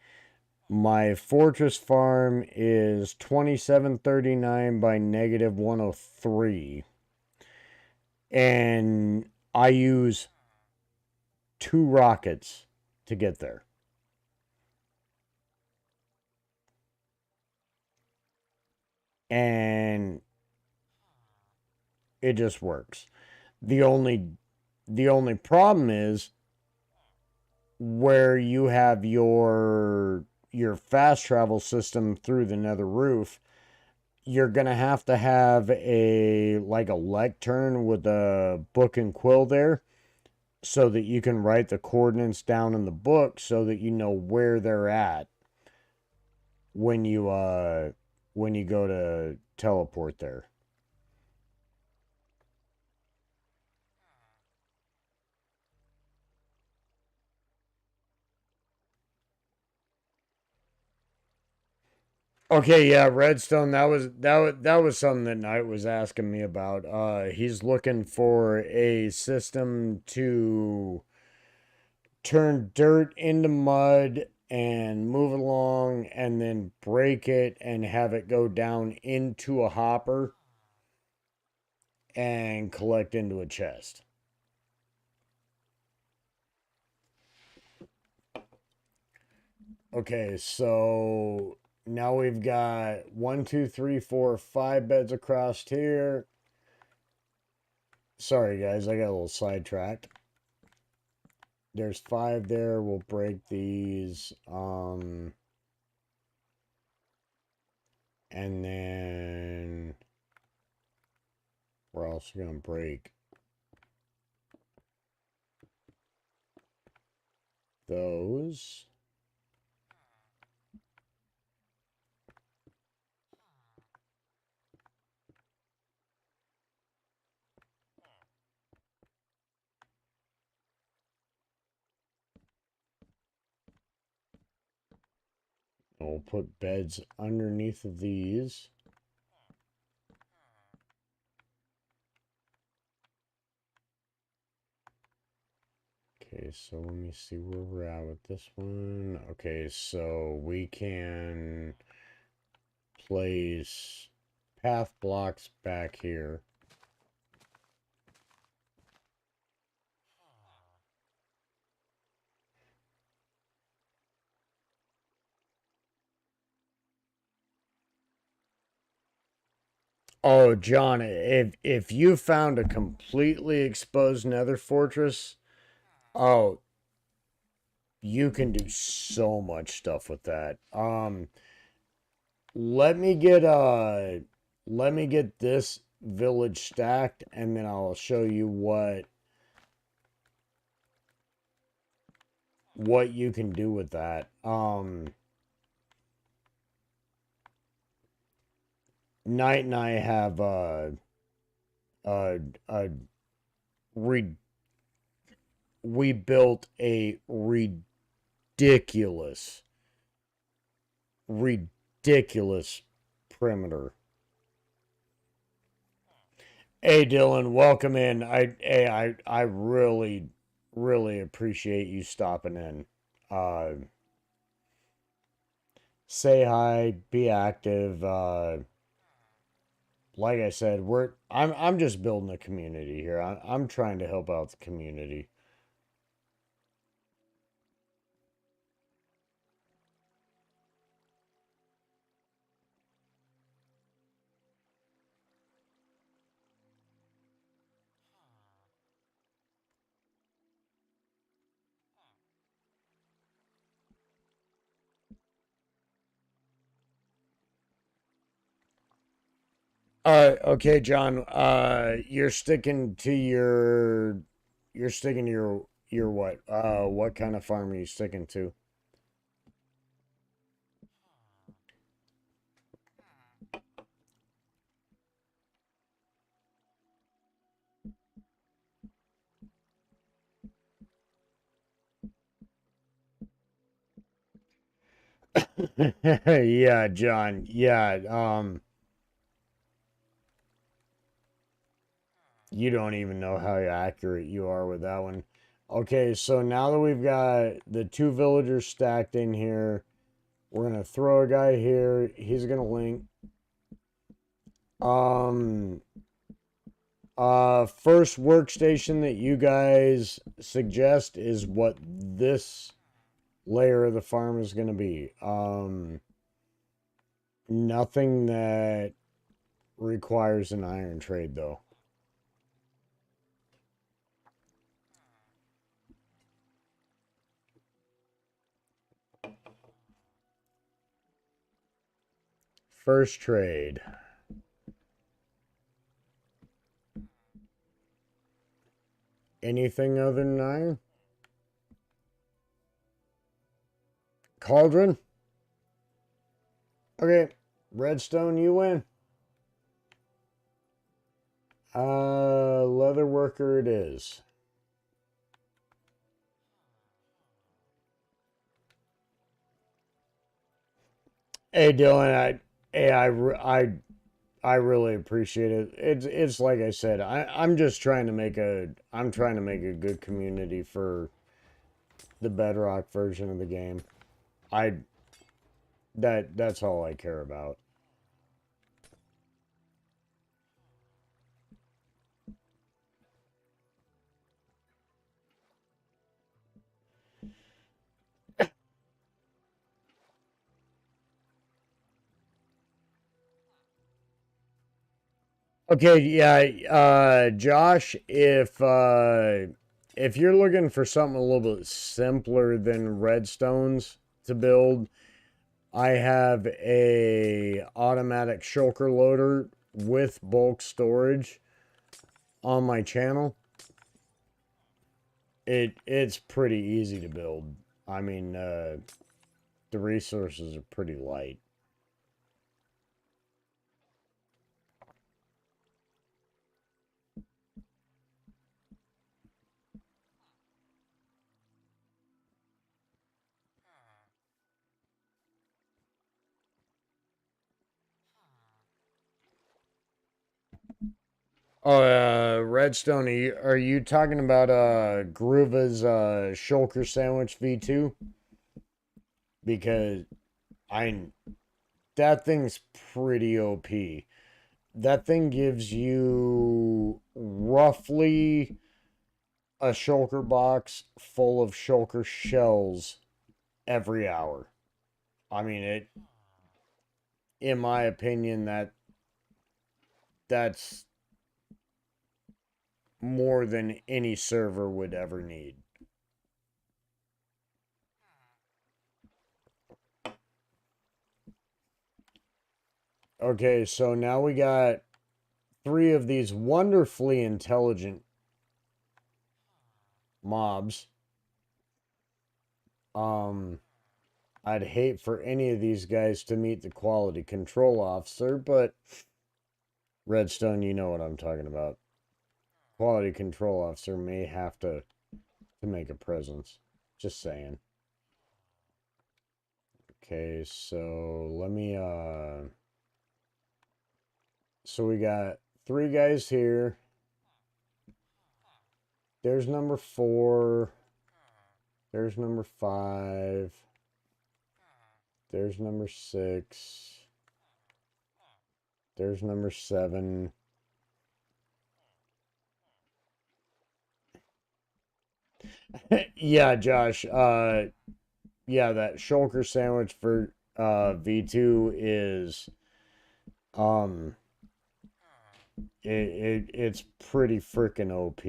my fortress farm is 2739 by -103. And I use 2 rockets to get there. And it just works. The only problem is where you have your fast travel system through the nether roof, you're gonna have to have a like a lectern with a book and quill there so that you can write the coordinates down in the book so that you know where they're at when you go to teleport there. Okay, yeah, Redstone. That was something that Knight was asking me about. He's looking for a system to turn dirt into mud and move it along, and then break it and have it go down into a hopper and collect into a chest. Okay, so now we've got 1, 2, 3, 4, 5 beds across here. Sorry, guys, I got a little sidetracked. There's 5 there. We'll break these. And then we're also gonna break those. We'll put beds underneath of these. Okay, so let me see where we're at with this one. Okay, so we can place path blocks back here. Oh, John, if you found a completely exposed nether fortress, oh, you can do so much stuff with that. Let me get this village stacked, and then I'll show you what you can do with that. Knight and I have a re we built a ridiculous perimeter. Hey Dylan, welcome in. I really appreciate you stopping in. Say hi, be active. Like I said, I'm just building a community here. I'm trying to help out the community. Okay, John. You're sticking to your what? What kind of farm are you sticking to? Yeah, John. Yeah. You don't even know how accurate you are with that one. Okay, so now that we've got the two villagers stacked in here, we're gonna throw a guy here. He's gonna link. Um, First workstation that you guys suggest is what this layer of the farm is gonna be. Nothing that requires an iron trade though. First trade. Anything other than iron? Cauldron? Okay. Redstone, you win. Leather worker it is. Hey Dylan, I really appreciate it. It's like I said, I'm just trying to make I'm trying to make a good community for the Bedrock version of the game. I that's all I care about. Okay, yeah, Josh, if you're looking for something a little bit simpler than redstones to build, I have a automatic shulker loader with bulk storage on my channel. It's pretty easy to build. I mean, the resources are pretty light. Oh, Redstone, are you talking about Groova's Shulker Sandwich V2? Because I that thing's pretty OP. That thing gives you roughly a shulker box full of shulker shells every hour. I mean, in my opinion, that's more than any server would ever need. Okay, so now we got 3 of these wonderfully intelligent mobs. I'd hate for any of these guys to meet the quality control officer, but Redstone, you know what I'm talking about. Quality control officer may have to make a presence. Just saying. Okay, so let me so we got 3 guys here. There's number 4. There's number 5. There's number 6. There's number 7. Yeah, Josh. Yeah, that shulker sandwich for V2 is it's pretty freaking OP.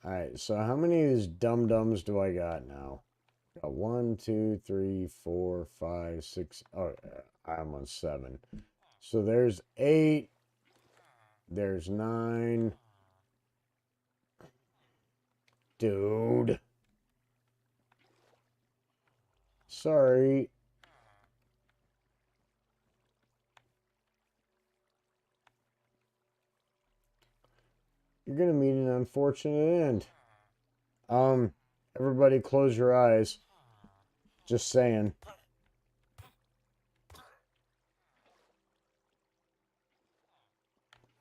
Alright, so how many of these dum-dums do I got now? Got 1, 2, 3, 4, 5, 6. Oh, I'm on 7. So there's 8. There's 9. Dude. Sorry. You're gonna meet an unfortunate end. Everybody close your eyes. Just saying.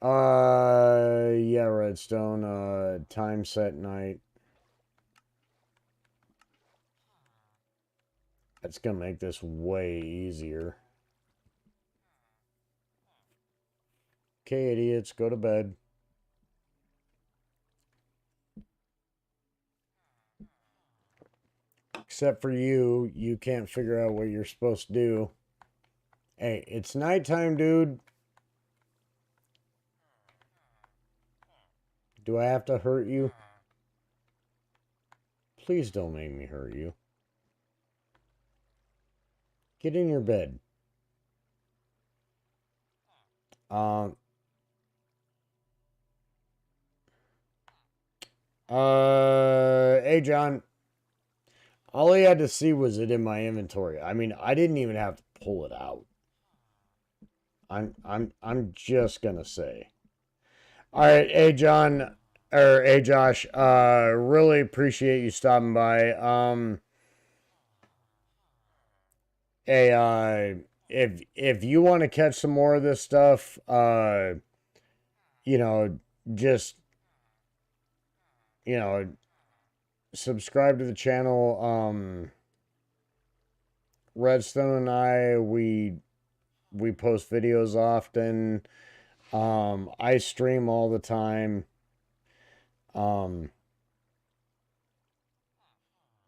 Yeah, Redstone, time set night. That's gonna make this way easier. Okay, idiots, go to bed. Except for you, you can't figure out what you're supposed to do. Hey, it's nighttime, dude. Do I have to hurt you? Please don't make me hurt you. Get in your bed. Hey, John. All he had to see was it in my inventory. I mean, I didn't even have to pull it out. I'm just gonna say. All right, hey John, or hey Josh. Really appreciate you stopping by. Hey, if you want to catch some more of this stuff, you know, just you know, subscribe to the channel. Redstone and I, we post videos often. I stream all the time. You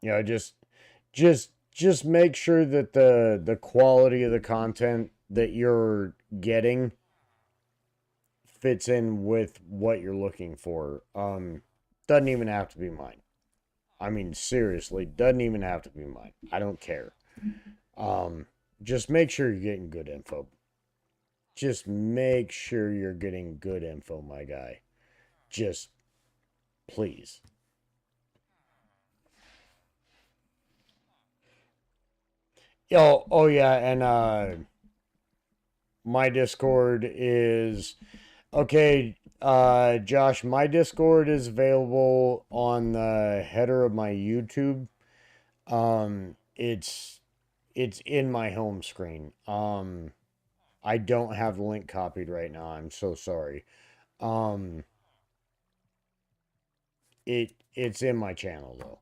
know, just make sure that the quality of the content that you're getting fits in with what you're looking for. Doesn't even have to be mine. I mean, seriously, doesn't even have to be mine. I don't care. Just make sure you're getting good info. Just make sure you're getting good info, my guy. Just please. Oh yeah, and my Discord is okay. Josh, my Discord is available on the header of my YouTube. It's it's in my home screen. I don't have the link copied right now. I'm so sorry. Um, it's in my channel though.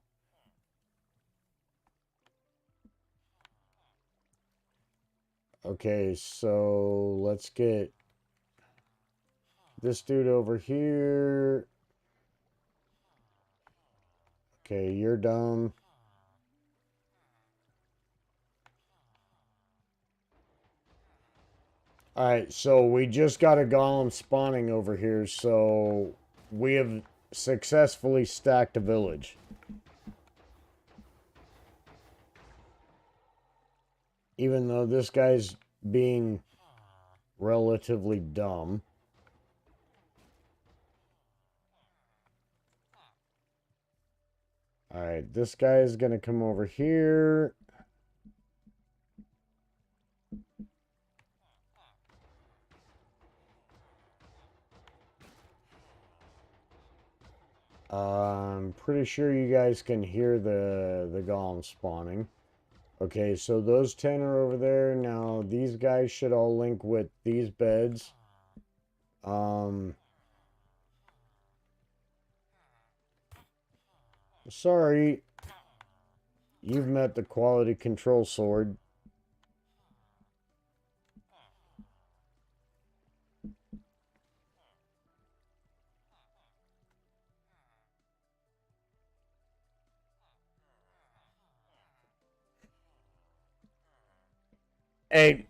Okay, so let's get this dude over here. Okay, you're dumb. Alright, so we just got a golem spawning over here, so we have successfully stacked a village. Even though this guy's being relatively dumb. Alright, this guy is going to come over here. I'm pretty sure you guys can hear the golem spawning. Okay, so those 10 are over there. Now, these guys should all link with these beds. Sorry. You've met the quality control sword. Hey,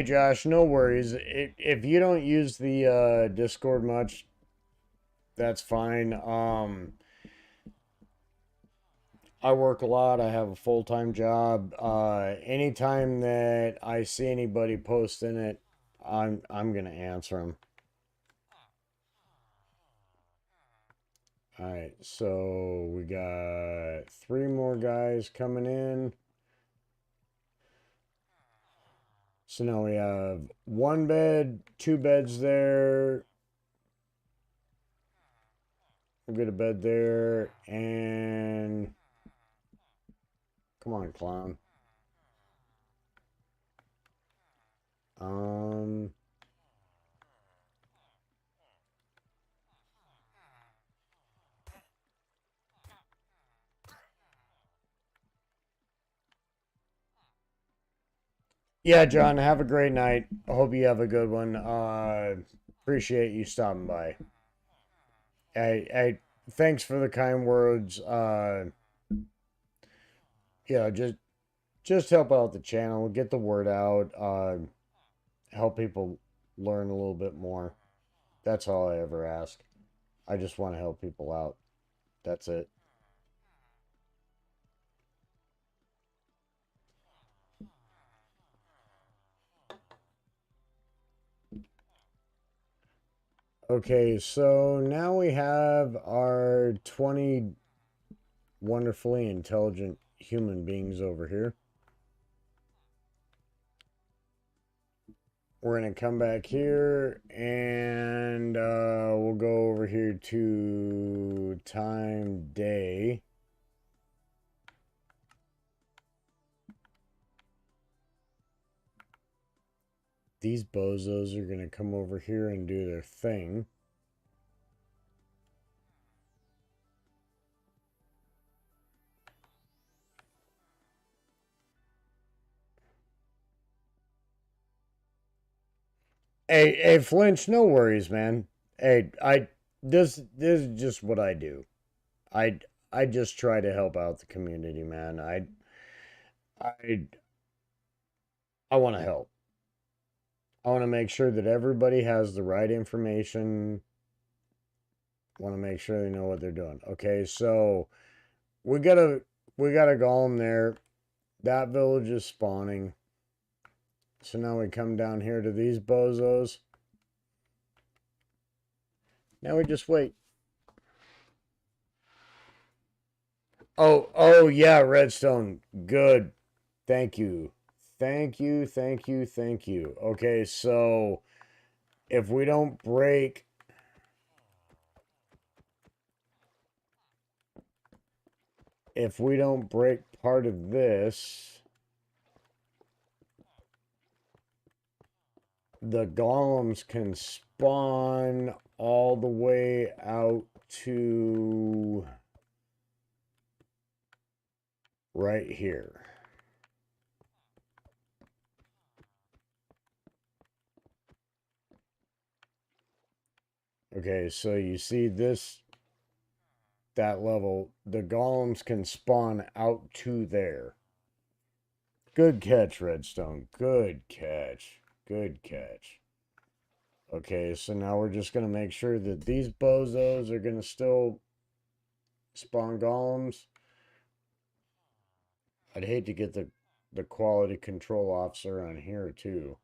Josh, no worries. If you don't use the Discord much, that's fine. I work a lot. I have a full-time job. Anytime that I see anybody posting it, I'm gonna answer them. All right, so we got 3 more guys coming in. So now we have 1 bed, 2 beds there. We'll get a bed there, and come on, clown. Um, yeah, John, have a great night. I hope you have a good one. Appreciate you stopping by. Thanks for the kind words. Yeah, just help out the channel, get the word out, help people learn a little bit more. That's all I ever ask. I just want to help people out. That's it. Okay, so now we have our 20 wonderfully intelligent human beings over here. We're going to come back here and we'll go over here to time day. These bozos are going to come over here and do their thing. Hey, Flinch, no worries, man. Hey, this is just what I do. I I just try to help out the community, man. I I want to help. I want to make sure that everybody has the right information. Want to make sure they know what they're doing. Okay, so we got a golem there. That village is spawning. So now we come down here to these bozos. Now we just wait. Oh yeah, redstone. Good. Thank you. Thank you, thank you, thank you. Okay, so if we don't break part of this, the golems can spawn all the way out to right here. Okay, so you see this, that level, the golems can spawn out to there. Good catch, Redstone. Good catch. Good catch. Okay, so now we're just going to make sure that these bozos are going to still spawn golems. I'd hate to get the quality control officer on here too.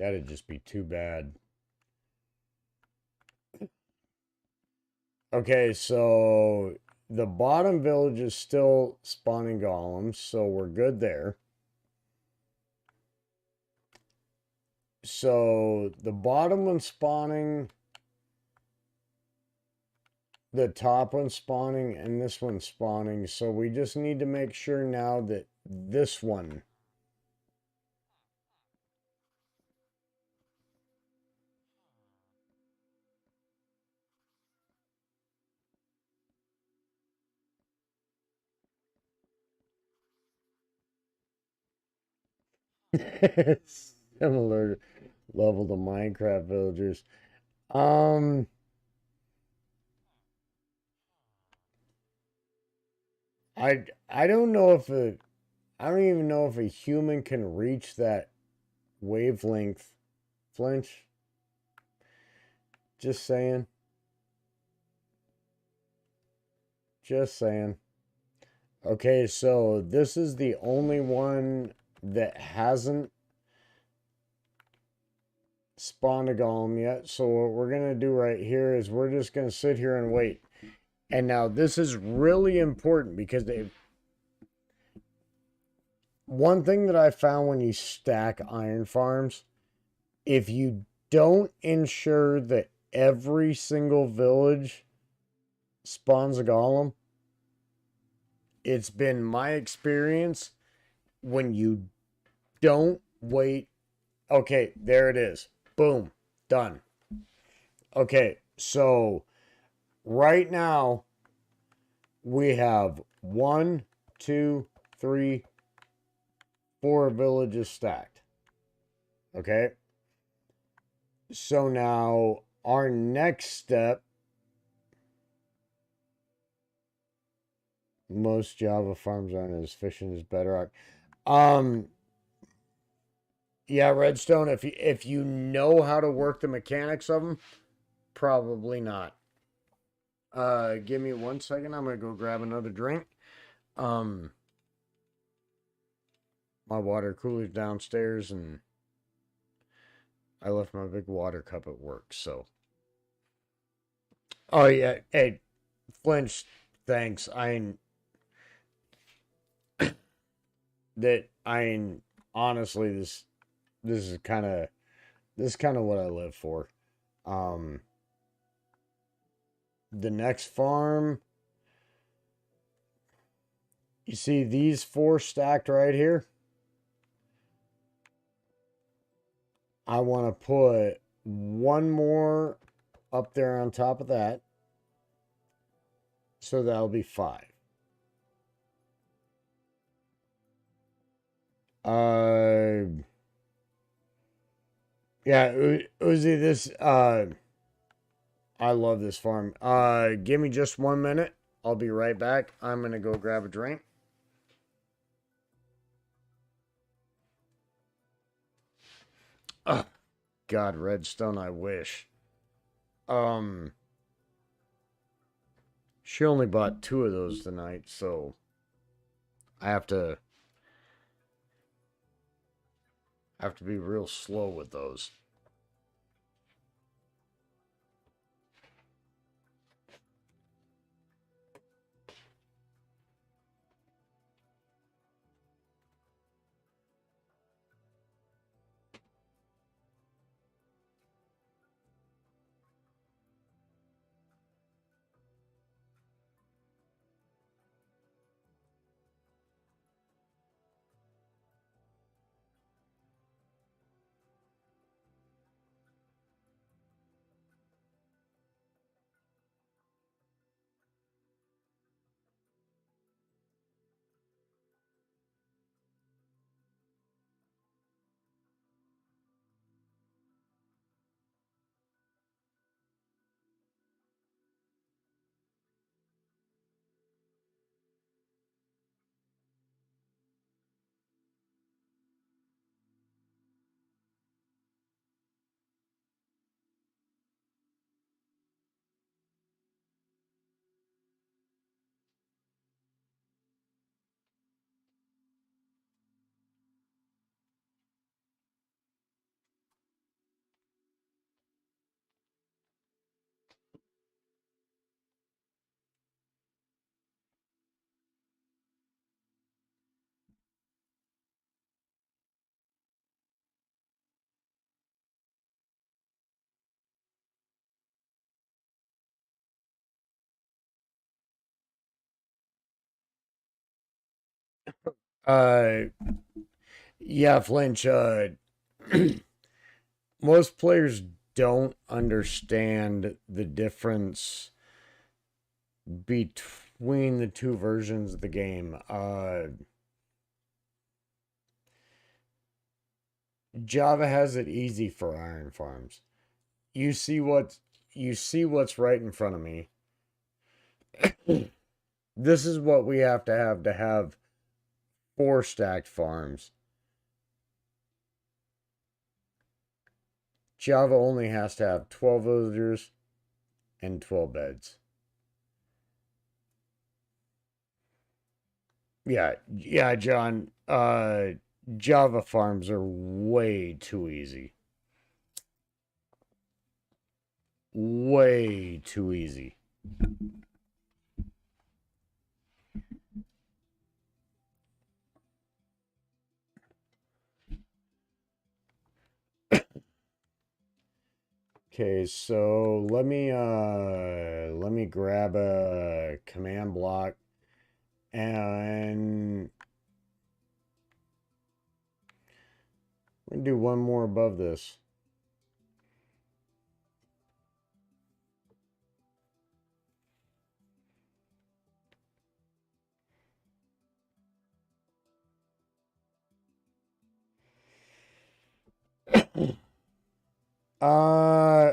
That'd just be too bad. Okay, so the bottom village is still spawning golems, so we're good there. So the bottom one's spawning, the top one's spawning, and this one's spawning. So we just need to make sure now that this one similar level to Minecraft villagers. Um, I don't know if I don't even know if a human can reach that wavelength. Flinch. Just saying. Just saying. Okay, so this is the only one that hasn't spawned a golem yet. So what we're going to do right here is we're just going to sit here and wait. And now this is really important because one thing that I found when you stack iron farms, if you don't ensure that every single village spawns a golem, it's been my experience when you don't wait. Okay, there it is. Boom. Done. Okay, so right now we have 1, 2, 3, 4 villages stacked. Okay. So now our next step, most Java farms aren't as efficient as Bedrock. Yeah, Redstone, if you know how to work the mechanics of them, probably not. Give me 1 second. I'm gonna go grab another drink. Um, my water cooler's downstairs, and I left my big water cup at work. So, oh yeah, hey, Flinch, thanks. Honestly, this is kind of what I live for. Um, the next farm, you see these 4 stacked right here. I want to put one more up there on top of that. So that'll be 5. Yeah, Uzi, I love this farm. Give me just 1 minute. I'll be right back. I'm gonna go grab a drink. Oh, God, Redstone, I wish. Um, she only bought 2 of those tonight, so I have to be real slow with those. Uh, yeah, Flinch. Most players don't understand the difference between the two versions of the game. Java has it easy for iron farms. You see what you see what's right in front of me. This is what we have to have four stacked farms. Java only has to have 12 villagers and 12 beds. Yeah, John. Java farms are way too easy. Way too easy. Okay, so let me grab a command block and we're gonna do one more above this.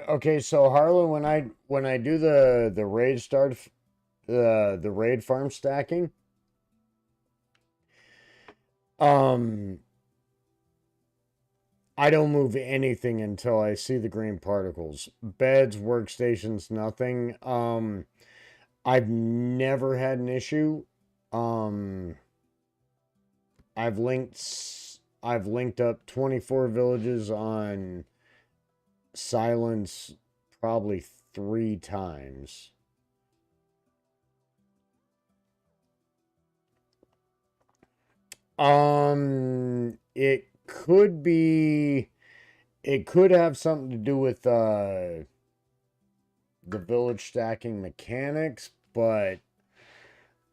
Okay, so Harlan, when I do the raid start the raid farm stacking, um I don't move anything until I see the green particles. Beds, workstations, nothing. I've never had an issue. Um I've linked up 24 villages on silence probably 3 times. It could be it could have something to do with the village stacking mechanics, but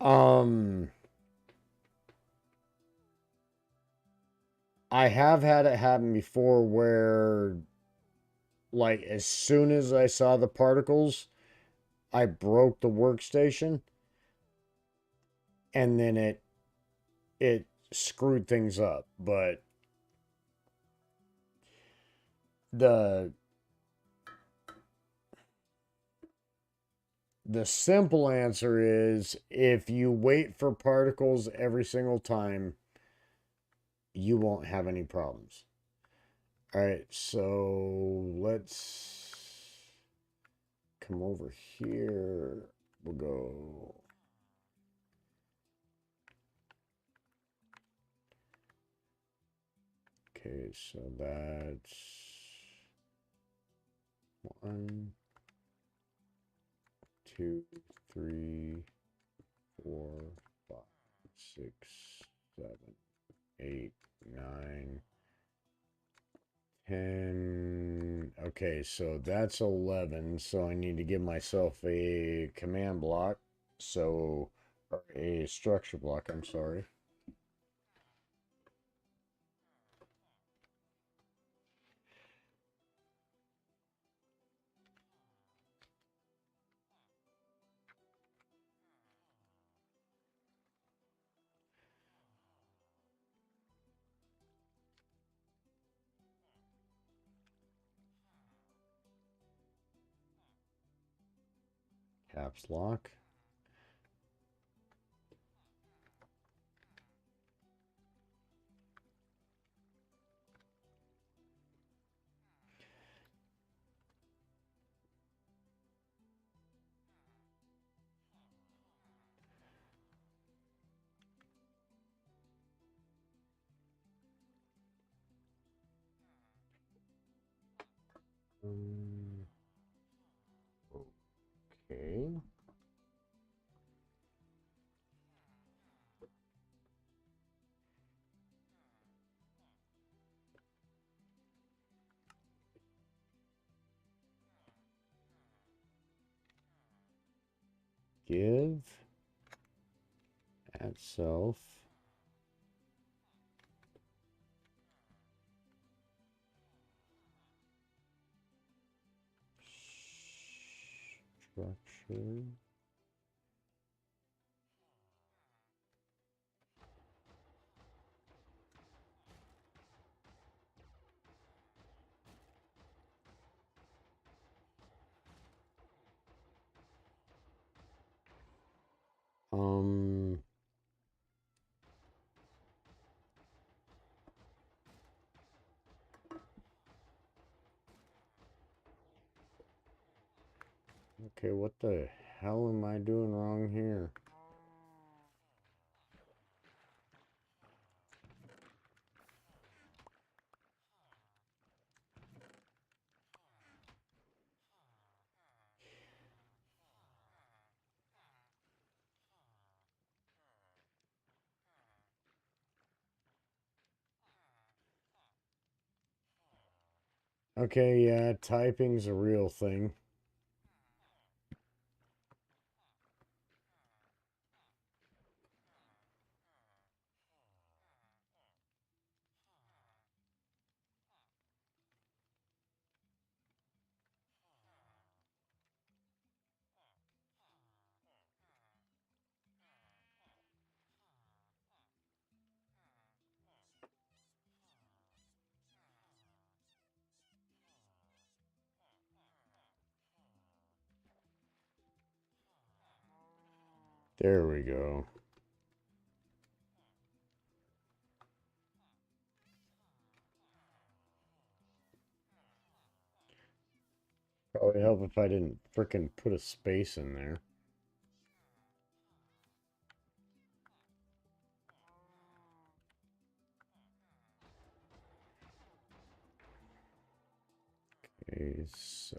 um I have had it happen before where like as soon as I saw the particles, I broke the workstation and then it screwed things up. But the the simple answer is if you wait for particles every single time, you won't have any problems. All right, so let's come over here. We'll go. Okay, so that's 1, 2, 3, 4, 5, 6, 7, 8, 9, 10. Okay, so that's 11. So I need to give myself a command block. So, or a structure block, I'm sorry. Caps lock. Okay. Give at self Sure. Um, okay, what the hell am I doing wrong here? Okay, yeah, typing's a real thing. There we go. Probably help if I didn't frickin' put a space in there. Okay, so...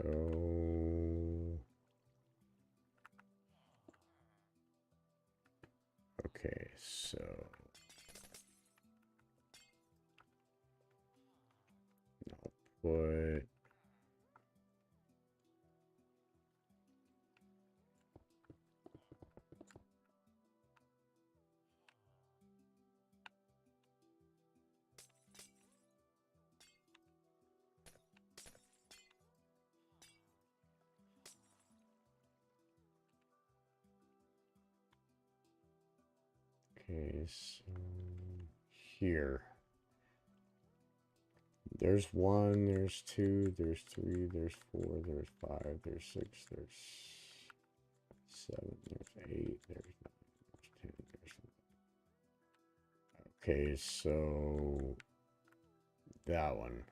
Okay, so... I'll put... Okay, so... Here. There's 1, there's 2, there's 3, there's 4, there's 5, there's 6, there's 7, there's 8, there's 9, there's 10, there's... Okay, so... That one.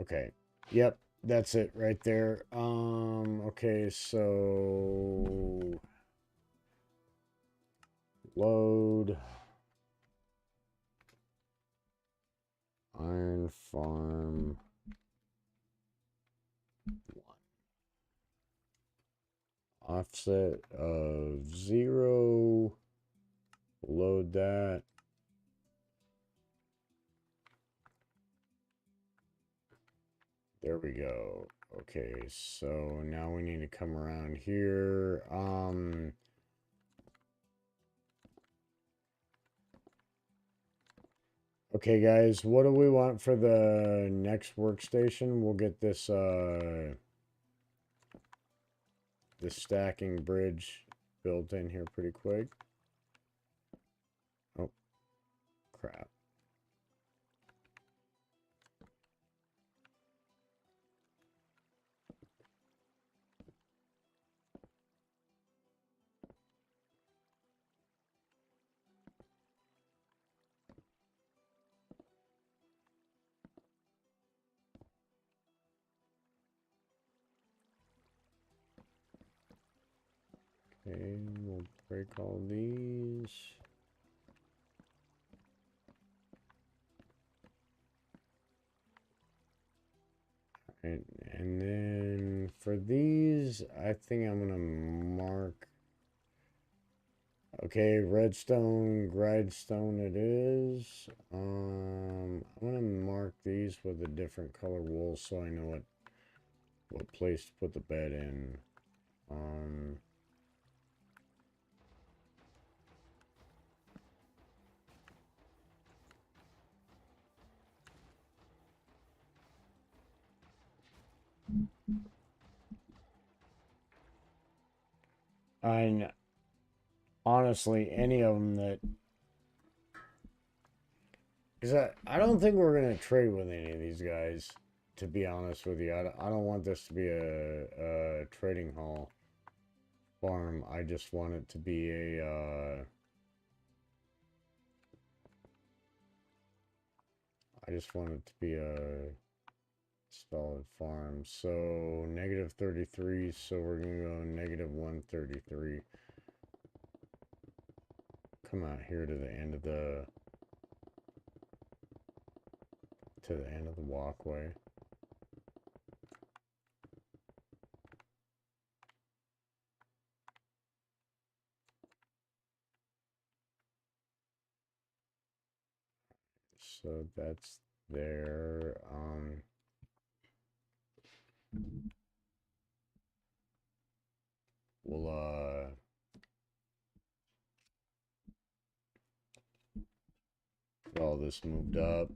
Okay. Yep, that's it right there. Okay, so load Iron Farm 1. Offset of 0. Load that. There we go. Okay, so now we need to come around here. Okay, guys, what do we want for the next workstation? We'll get this stacking bridge built in here pretty quick. Oh, crap. Okay, we'll break all these. And then for these, I think I'm gonna mark. Okay, redstone, grindstone it is. I'm gonna mark these with a different color wool so I know what place to put the bed in. I honestly, any of them that, because I don't think we're gonna trade with any of these guys. To be honest with you, I don't want this to be a trading hall farm. I just want it to be a I just want it to be a solid farm. So negative 33, so we're gonna go negative 133. Come out here to the end of the walkway. So that's there. We'll get all this moved up.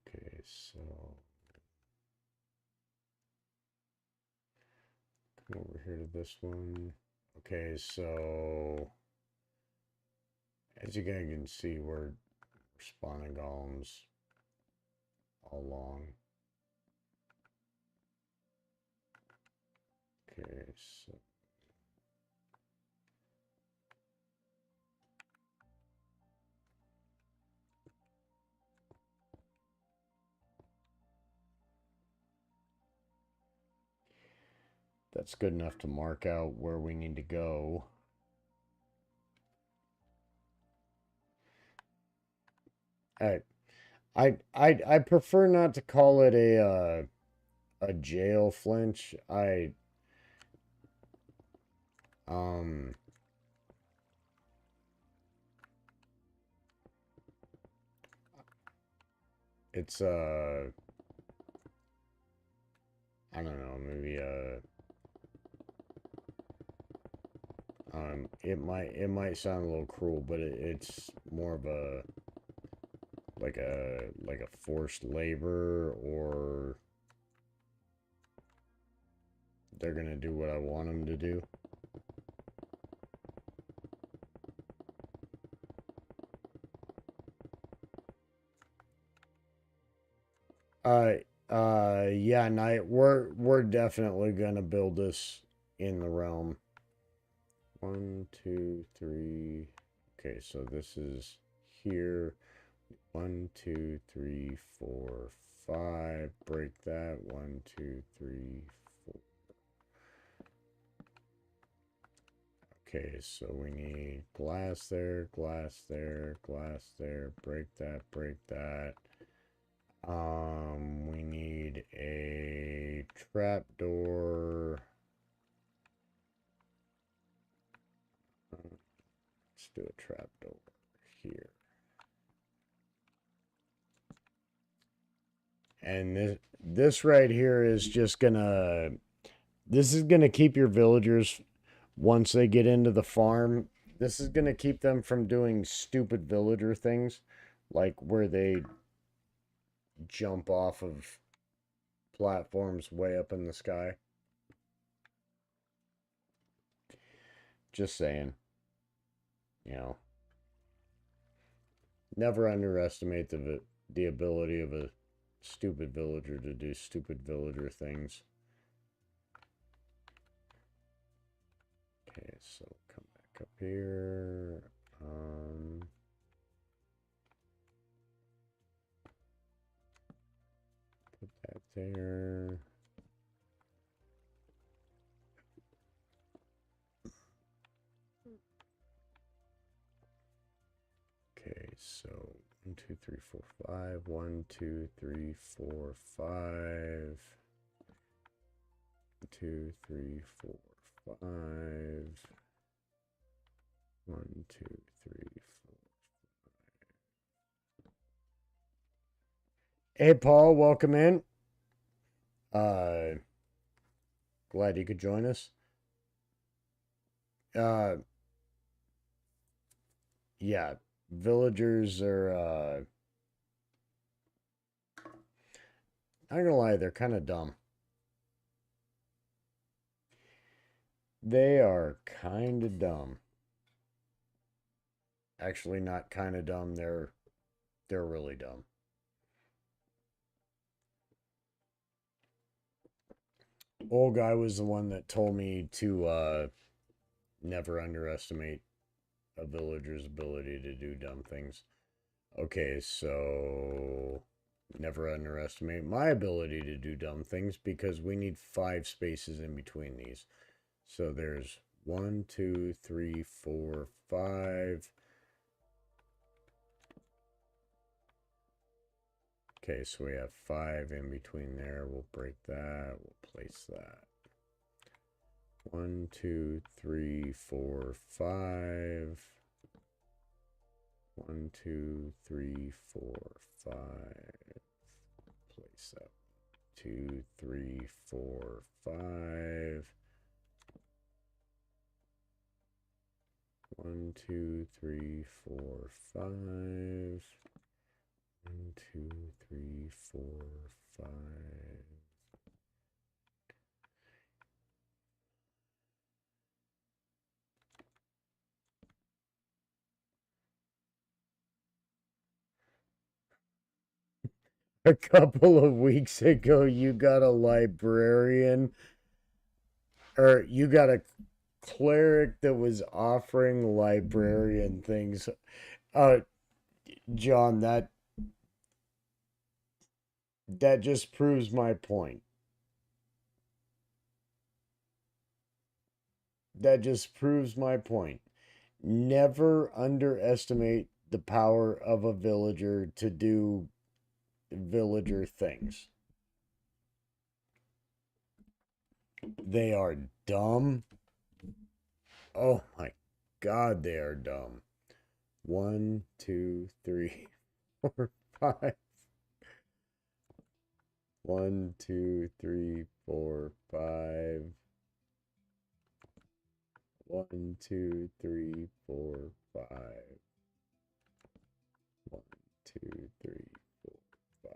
Okay, so come over here to this one. Okay, so as you guys can see, we're spawning golems all along. Okay, so that's good enough to mark out where we need to go. I prefer not to call it a jail flinch. It's I don't know, maybe it might sound a little cruel, but it's more of a like a forced labor, or they're gonna do what I want them to do. Yeah, Knight, we're definitely gonna build this in the realm. 1, 2, 3. Okay, so this is here. 1, 2, 3, 4, 5. Break that. 1, 2, 3, 4. Okay, so we need glass there, glass there, glass there. Break that, break that. We need a trapdoor. Let's do a trapdoor here. And this right here is just gonna, this is gonna keep your villagers, once they get into the farm, this is gonna keep them from doing stupid villager things, like where they jump off of platforms way up in the sky. Just saying. You know, never underestimate the ability of a stupid villager to do stupid villager things. Okay, so come back up here. Put that there. Okay, so 1, 2, 3, 4, 5. 1, 2, 3, 4, 5. 2, 3, 4, 5. 1, 2, 3, 4. Hey, Paul, welcome in. Glad you could join us. Yeah, villagers are, not gonna lie, they're kind of dumb. They are kind of dumb. Actually, not kind of dumb. They're really dumb. Old guy was the one that told me to never underestimate a villager's ability to do dumb things. Okay, so never underestimate my ability to do dumb things because we need 5 spaces in between these. So there's 1, 2, 3, 4, 5. Okay, so we have 5 in between there. We'll break that. We'll place that. 1, 2, 3, 4, 5. 1, 2, 3, 4, 5. Place that. 2, 3, 4, 5. 1, 2, 3, 4, 5. 1, 2, 3, 4, 5. A couple of weeks ago, you got a librarian, or you got a cleric that was offering librarian things. Uh, John, that just proves my point. That just proves my point. Never underestimate the power of a villager to do villager things. They are dumb. Oh my God, they are dumb. 1, 2, 3, 4, 5. 1, 2, 3, 4, 5. 1, 2, 3, 4, 5. 1, 2, 3, 4, 5.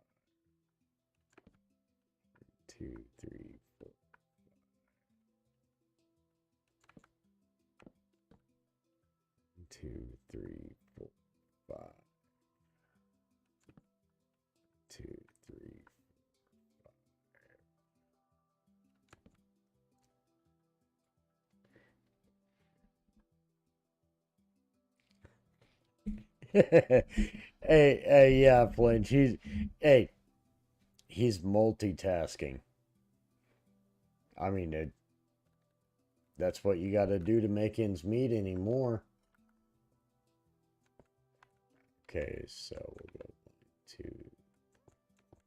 2, 3, 4. 2, 3, 4, 5. 2, 3. Hey, yeah, Flinch. He's multitasking. I mean, that's what you got to do to make ends meet anymore. Okay, so we'll go 1, 2,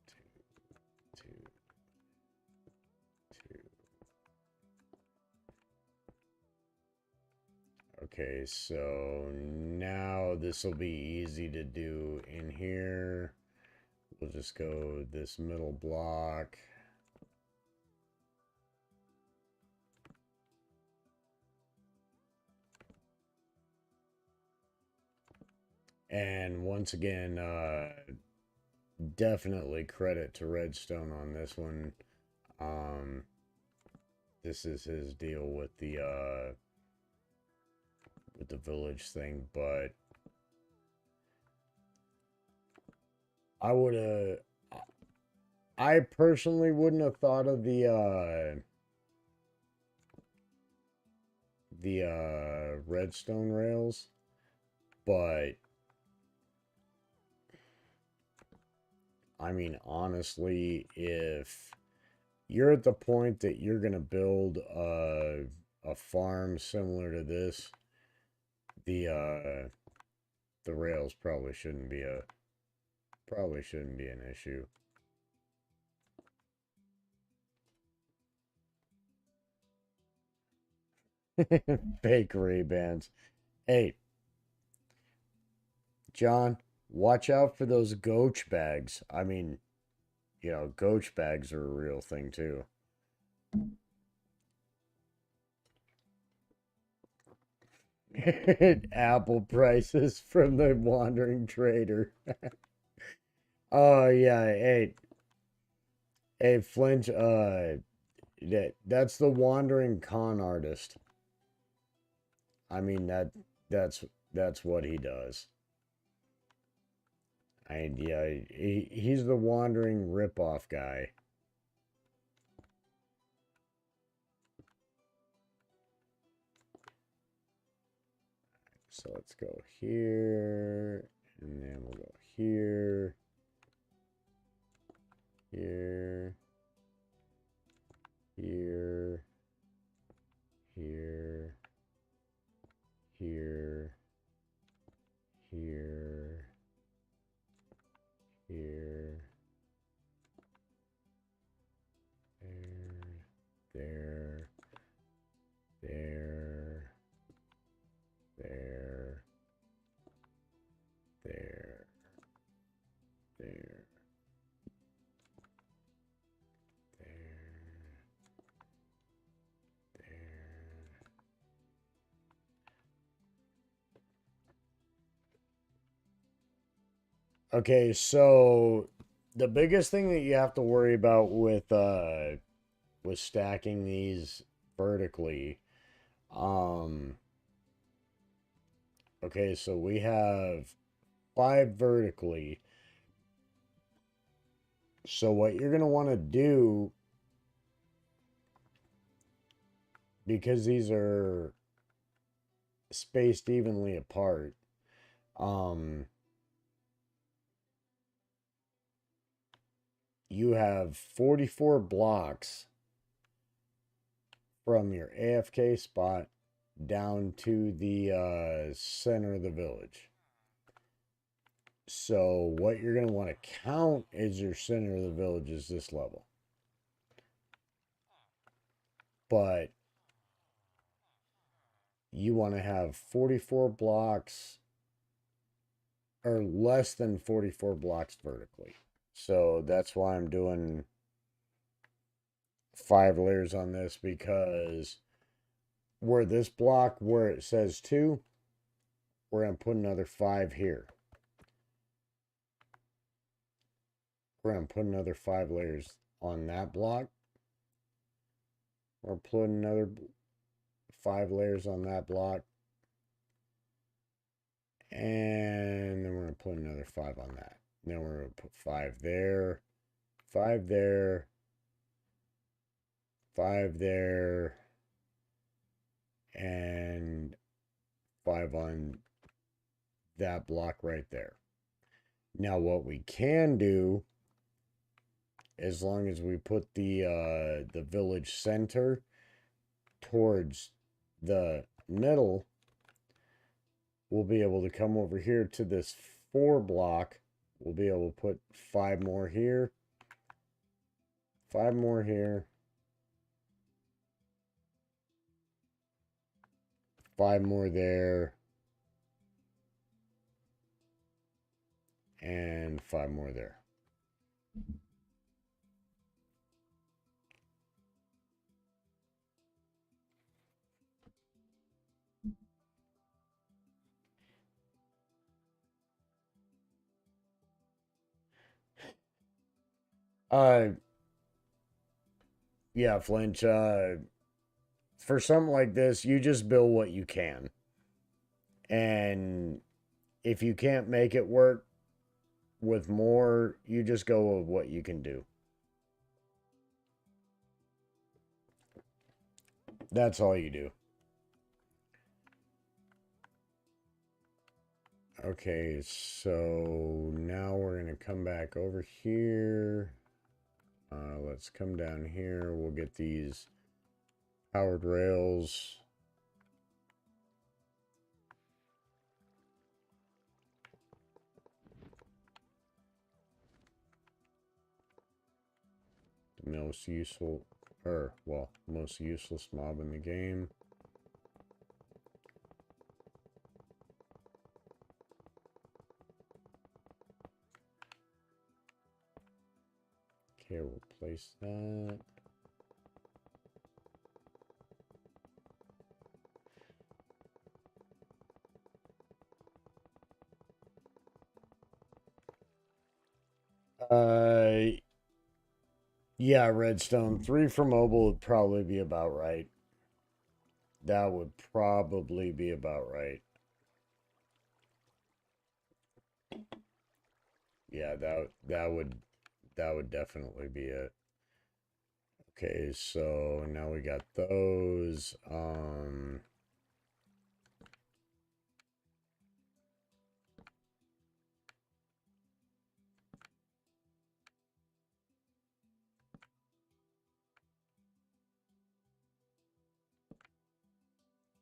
2, 2, 2. Okay, so now this will be easy to do in here. We'll just go this middle block. And once again, definitely credit to Redstone on this one. This is his deal with the village thing, but I personally wouldn't have thought of the redstone rails, but I mean, honestly, if you're at the point that you're gonna build a farm similar to this, the rails probably shouldn't be an issue. Fake Ray-Bans. Hey, John, watch out for those goach bags. I mean, goach bags are a real thing too. Apple prices from the wandering trader. Oh yeah, hey Flint, that's the wandering con artist. I mean, that's what he does. Yeah, he's the wandering ripoff guy. So let's go here, and then we'll go here, here, here, here, here, here, here, there, there, there, there, there, there. Okay, so the biggest thing that you have to worry about with stacking these vertically, um, okay, so we have 5 vertically. So what you're going to want to do, because these are spaced evenly apart, you have 44 blocks from your AFK spot down to the center of the village. So what you're going to want to count as your center of the village is this level. But you want to have 44 blocks or less than 44 blocks vertically. So that's why I'm doing 5 layers on this, because where this block, where it says 2, we're going to put another 5 here. We're going to put another 5 layers on that block. We're putting another 5 layers on that block. And then we're going to put another 5 on that. Then we're going to put 5 there, 5 there, 5 there, and 5 on that block right there. Now what we can do, as long as we put the village center towards the middle, we'll be able to come over here to this 4 block. We'll be able to put 5 more here, 5 more here, 5 more there, and 5 more there. Yeah, Flinch, for something like this, you just build what you can. And if you can't make it work with more, you just go with what you can do. That's all you do. Okay, so now we're going to come back over here. Let's come down here. We'll get these powered rails. The most useful, most useless mob in the game. Okay, we'll place that. Yeah, Redstone. 3 for mobile would probably be about right. that would probably be about right. Yeah, that would definitely be it. Okay, so now we got those.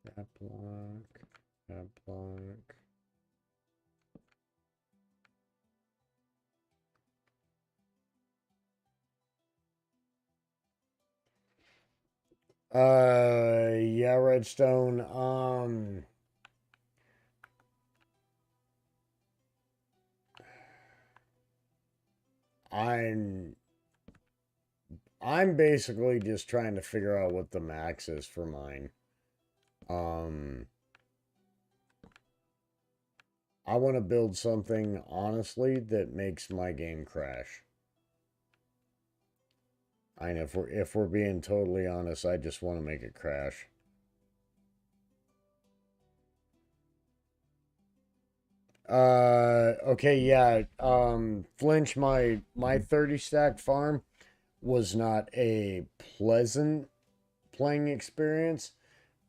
That block, that block. Yeah, Redstone. I'm I'm basically just trying to figure out what the max is for mine. Um, I want to build something honestly that makes my game crash. And if we're being totally honest, I just want to make it crash. Okay, yeah. Flinch, my 30 stack farm was not a pleasant playing experience,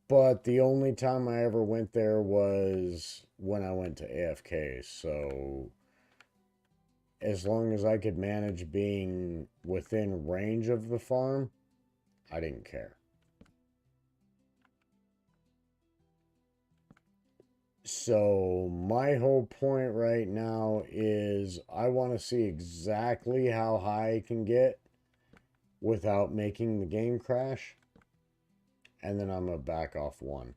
but the only time I ever went there was when I went to AFK. So as long as I could manage being within range of the farm, I didn't care. So my whole point right now is I want to see exactly how high I can get without making the game crash, and then I'm gonna back off one.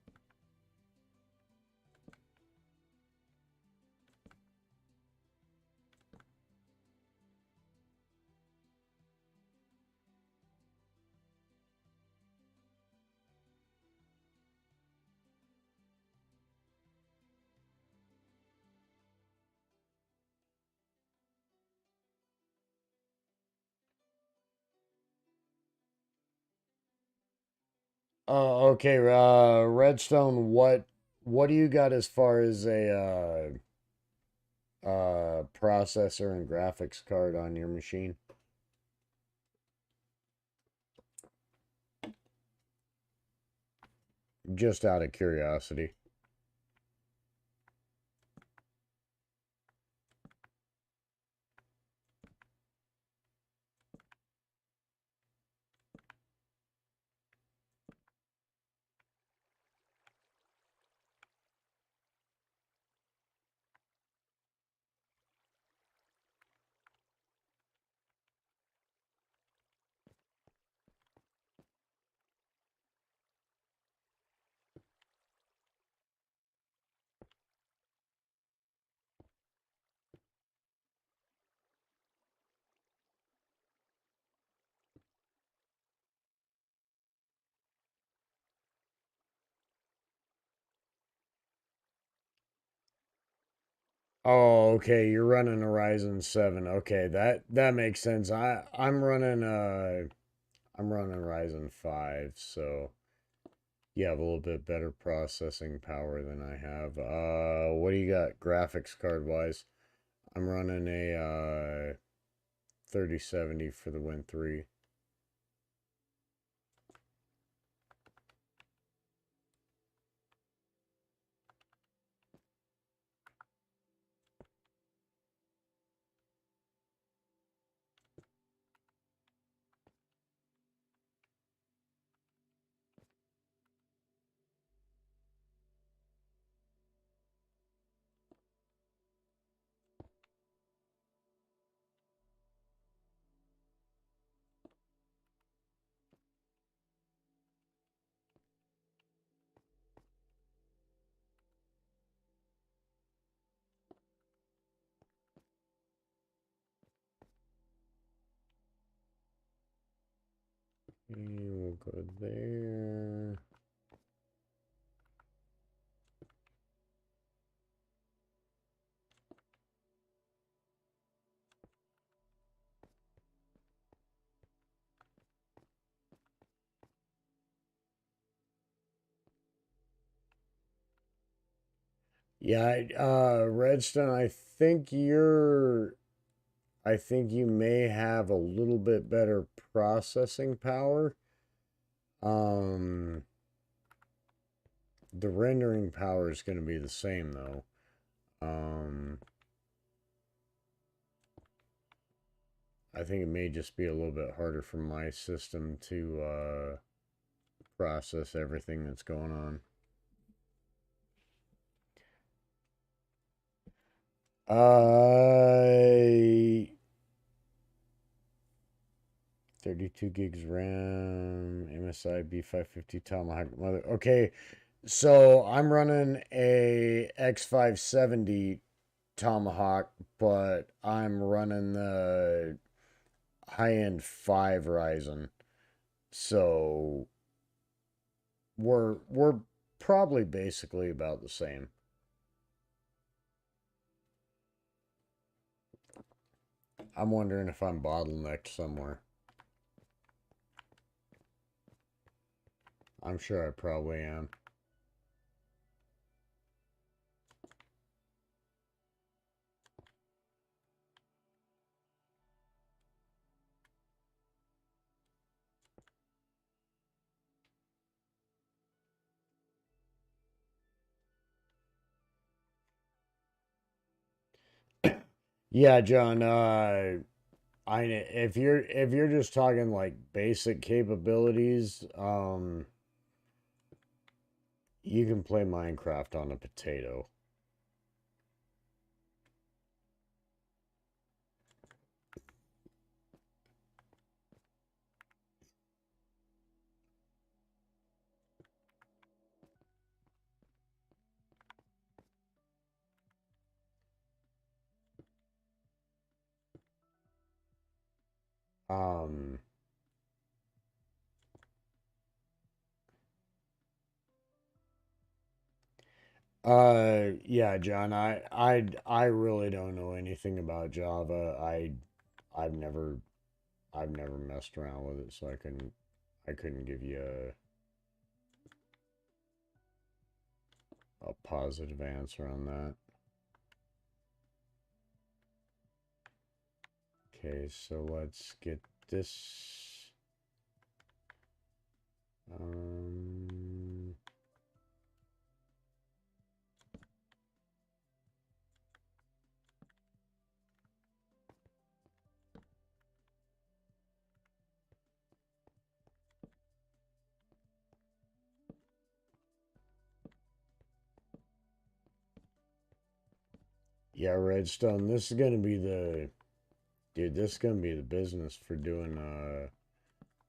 Okay, Redstone, what do you got as far as a processor and graphics card on your machine? Just out of curiosity. Oh, okay, you're running a Ryzen 7. Okay, that makes sense. I'm running Ryzen 5, so you have a little bit better processing power than I have. What do you got graphics card wise? I'm running a 3070 for the Win 3. We'll go there. Yeah, Redstone, I think you may have a little bit better processing power. Um, the rendering power is going to be the same though. I think it may just be a little bit harder for my system to process everything that's going on. I 32 gigs RAM, MSI B550 Tomahawk mother. Okay, so I'm running a X570 Tomahawk, but I'm running the high-end 5 Ryzen. So we're probably basically about the same. I'm wondering if I'm bottlenecked somewhere. I'm sure I probably am. Yeah, John, if you're just talking like basic capabilities, you can play Minecraft on a potato. Um, yeah, John, I really don't know anything about Java. I've never I've never messed around with it, so I couldn't give you a positive answer on that. Okay, so let's get this. Um, yeah, Redstone, this is gonna be the dude, this is gonna be the business for doing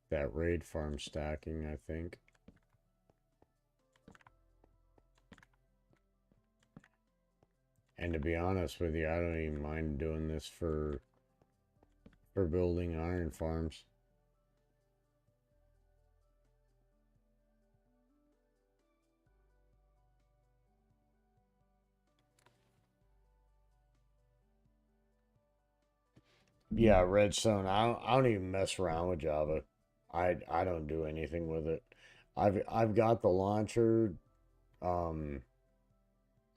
that raid farm stacking, I think. And to be honest with you, I don't even mind doing this for building iron farms. Yeah, Redstone. I don't even mess around with Java. I don't do anything with it. I've got the launcher. Um,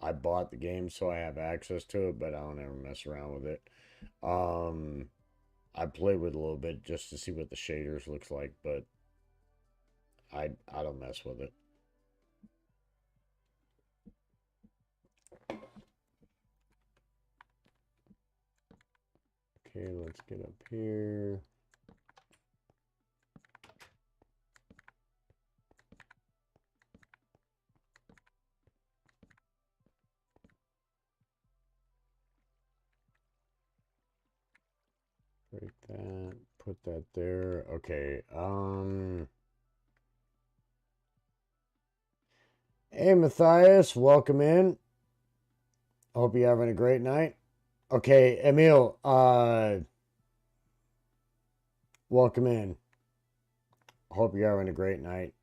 I bought the game so I have access to it, but I don't ever mess around with it. Um, I play with it a little bit just to see what the shaders looks like, but I don't mess with it. Okay, let's get up here. Break that. Put that there. Okay. Hey Matthias, welcome in. Hope you're having a great night. Okay, Emil, welcome in. Hope you're having a great night.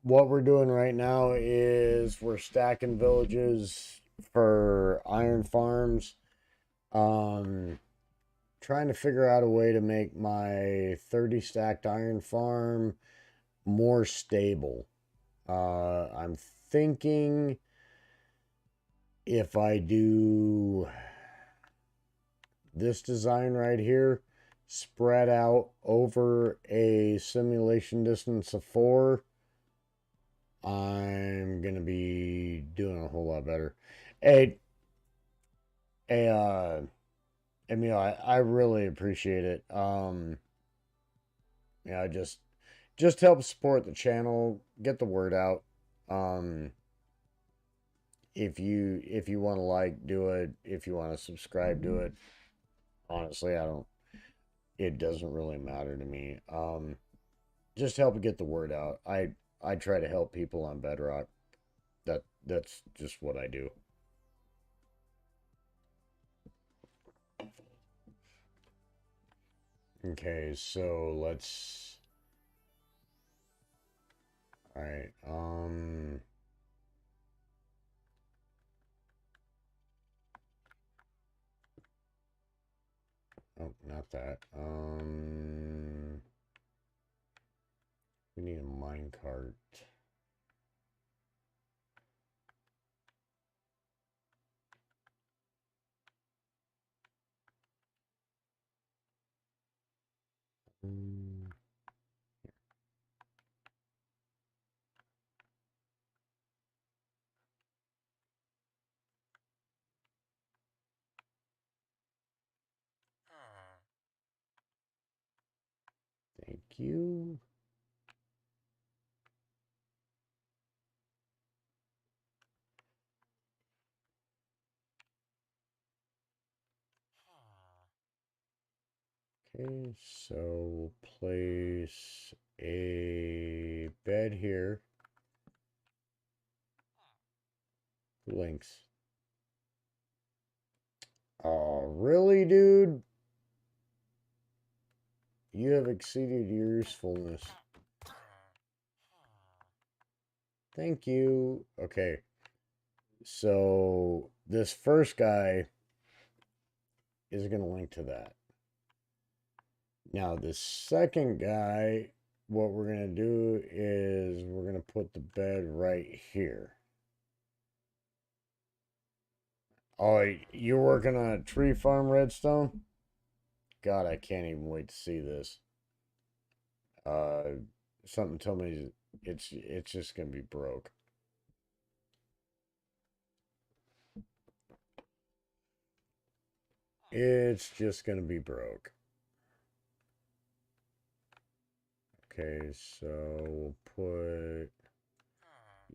What we're doing right now is we're stacking villages for iron farms. Um, Trying to figure out a way to make my 30 stacked iron farm more stable. I'm thinking if I do this design right here, spread out over a simulation distance of 4, I'm gonna be doing a whole lot better. Hey, Emil, I really appreciate it. Just help support the channel, get the word out. Um, if you want to like, do it. If you want to subscribe, do it. Honestly, it doesn't really matter to me. Just help get the word out. I try to help people on Bedrock. That's just what I do. Okay, so let's. All right. Oh, not that. We need a minecart. Thank you. Okay, so place a bed here. Links. Oh, really, dude? You have exceeded your usefulness. Thank you. Okay. So this first guy is going to link to that. Now, the second guy, what we're going to do is we're going to put the bed right here. Oh, you're working on a tree farm, Redstone? God, I can't even wait to see this. Something told me it's just going to be broke. It's just going to be broke. Okay, so we'll put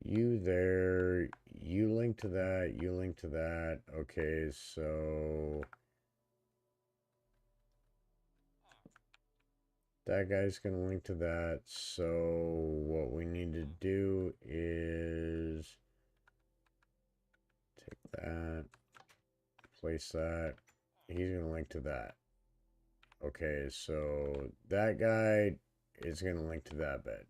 you there. You link to that. You link to that. Okay, so that guy's going to link to that. So what we need to do is take that, place that. He's going to link to that. Okay, so that guy is going to link to that bed.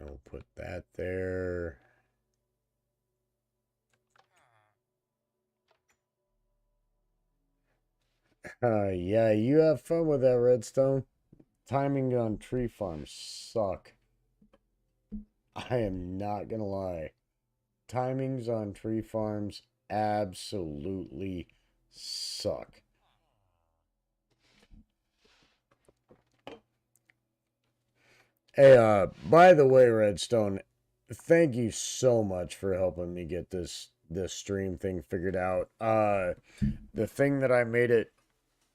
And we'll put that there. Yeah, you have fun with that, Redstone. Timing on tree farms suck. I am not gonna lie. Timings on tree farms absolutely suck. Hey, by the way, Redstone, thank you so much for helping me get this stream thing figured out. The thing that I made it,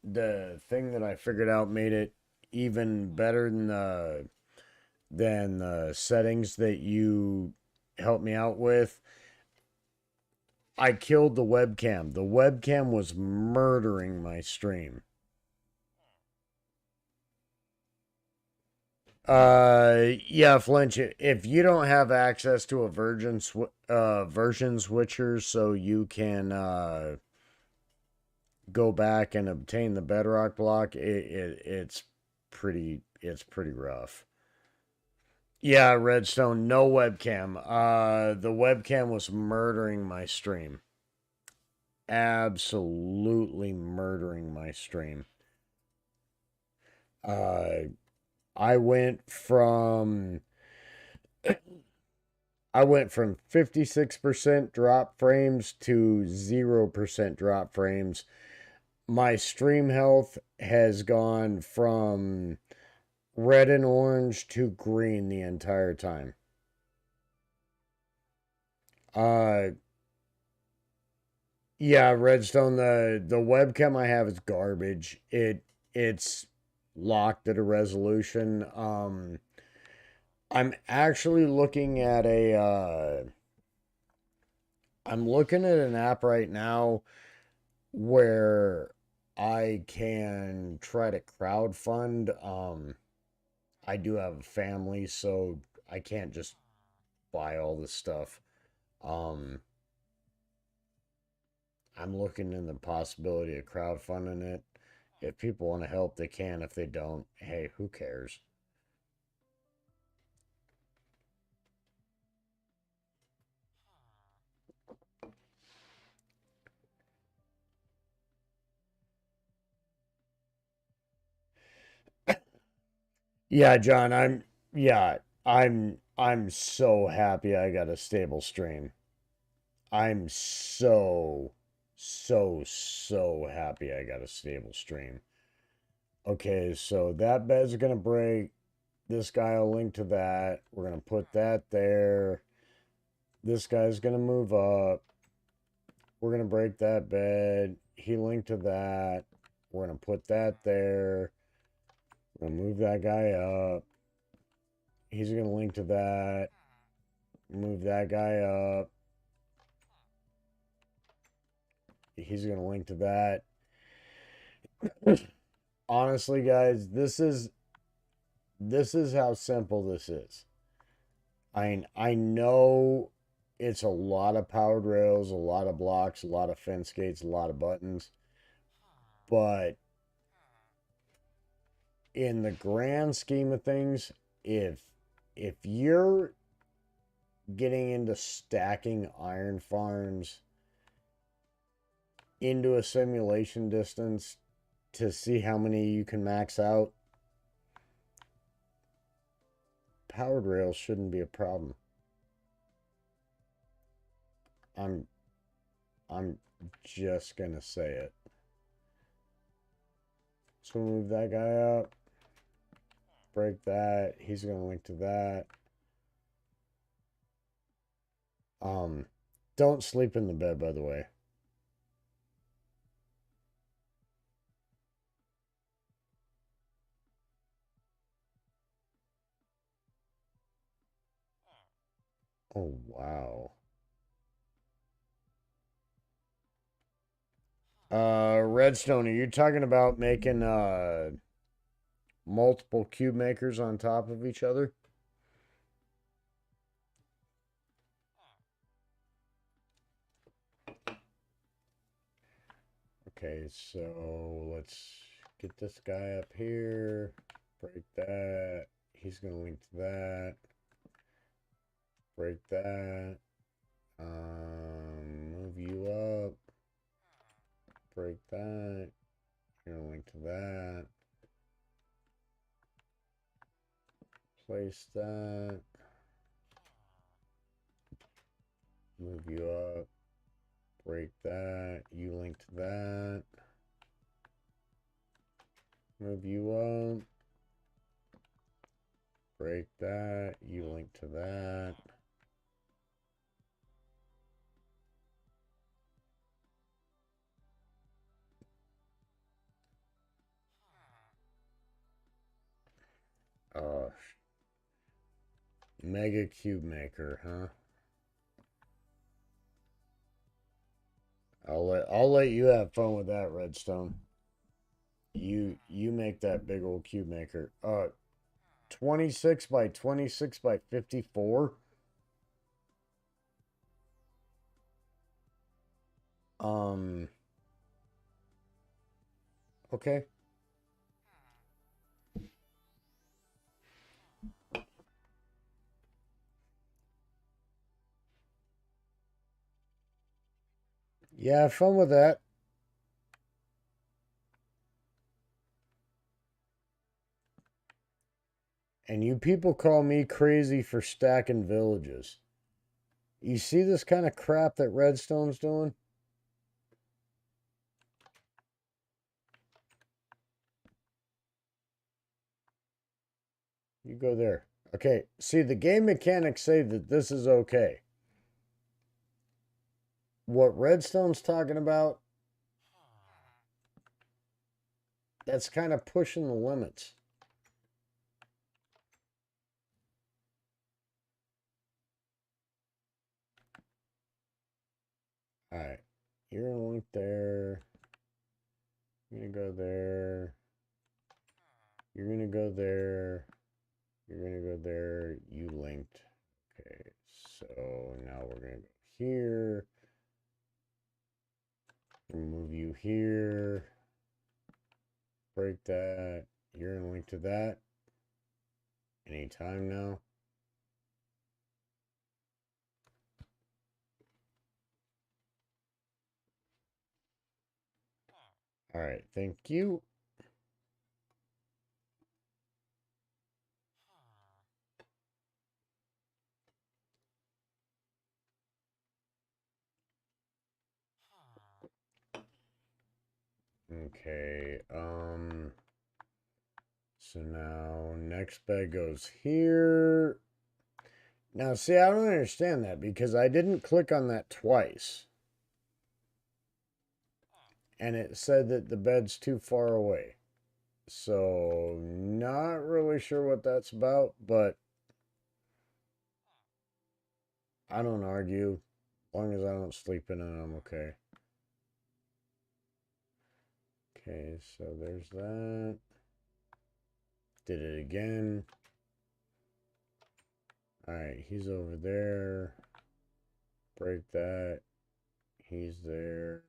the thing that I figured out made it even better than the settings that you helped me out with. I killed the webcam. The webcam was murdering my stream. Yeah, Flinch, if you don't have access to a version switcher so you can go back and obtain the bedrock block, it's pretty rough. Yeah, Redstone, no webcam. The webcam was murdering my stream. Absolutely murdering my stream. I went from I went from 56% drop frames to 0% drop frames. My stream health has gone from red and orange to green the entire time. Yeah, Redstone, the webcam I have is garbage. It's locked at a resolution. I'm actually looking at I'm looking at an app right now where I can try to crowdfund. I do have a family, so I can't just buy all this stuff. Um, I'm looking in the possibility of crowdfunding it. If people want to help, they can. If they don't, hey, who cares? Yeah, John, I'm so happy I got a stable stream. I'm so happy I got a stable stream. Okay, so that bed's gonna break. This guy will link to that. We're gonna put that there. This guy's gonna move up. We're gonna break that bed. He linked to that. We're gonna put that there. We're gonna move that guy up. He's gonna link to that. Move that guy up. He's gonna link to that. Honestly, guys, this is how simple this is. I know it's a lot of powered rails, a lot of blocks, a lot of fence gates, a lot of buttons, but in the grand scheme of things, if you're getting into stacking iron farms into a simulation distance to see how many you can max out, powered rails shouldn't be a problem. I'm just gonna say it. So move that guy up. Break that. He's gonna link to that. Don't sleep in the bed, by the way. Oh wow. Redstone, are you talking about making multiple cube makers on top of each other? Okay, so let's get this guy up here. Break that. He's gonna link to that. Break that. Move you up. Break that. You're gonna link to that. Place that. Move you up. Break that. You link to that. Move you up. Break that. You link to that. Uh, Mega Cube Maker, huh? I'll let you have fun with that, Redstone. You make that big old cube maker. 26 by 26 by 54. Um okay. Yeah, have fun with that. And you people call me crazy for stacking villages. You see this kind of crap that Redstone's doing? You go there. Okay, see, the game mechanics say that this is okay. What Redstone's talking about, that's kind of pushing the limits. All right, you're gonna link there. You're gonna go there. You're gonna go there. You're gonna go there. You linked. Okay, so now we're gonna go here. Move you here. Break that. You're gonna link to that. Anytime now. All right, thank you. Okay, so now next bed goes here. Now, see, I don't understand that because I didn't click on that twice. And it said that the bed's too far away. So, not really sure what that's about, but I don't argue. As long as I don't sleep in it, I'm okay. Okay, so there's that. Did it again. Alright, he's over there. Break that. He's there.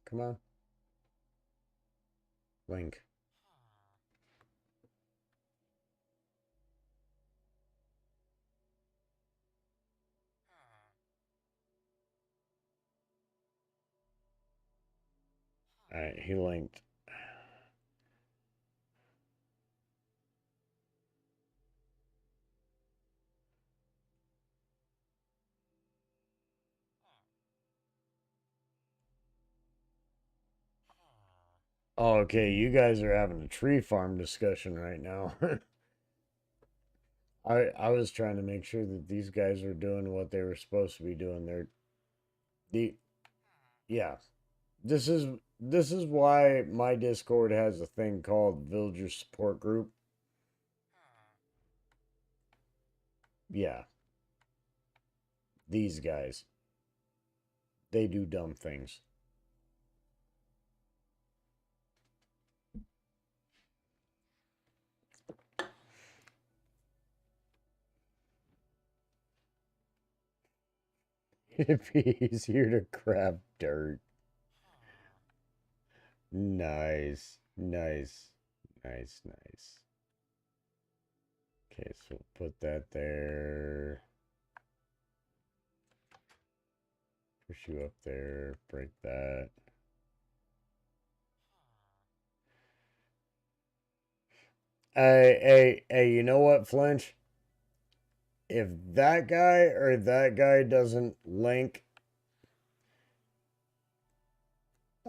Come on. Link. Alright, he linked. Oh, okay, you guys are having a tree farm discussion right now. I was trying to make sure that these guys were doing what they were supposed to be doing. The yeah. This is why my Discord has a thing called Villager Support Group. Yeah. These guys. They do dumb things. It'd be easier to grab dirt. Nice. Nice. Nice, nice. Okay, so we'll put that there. Push you up there. Break that. Hey, you know what, Flinch? If that guy doesn't link,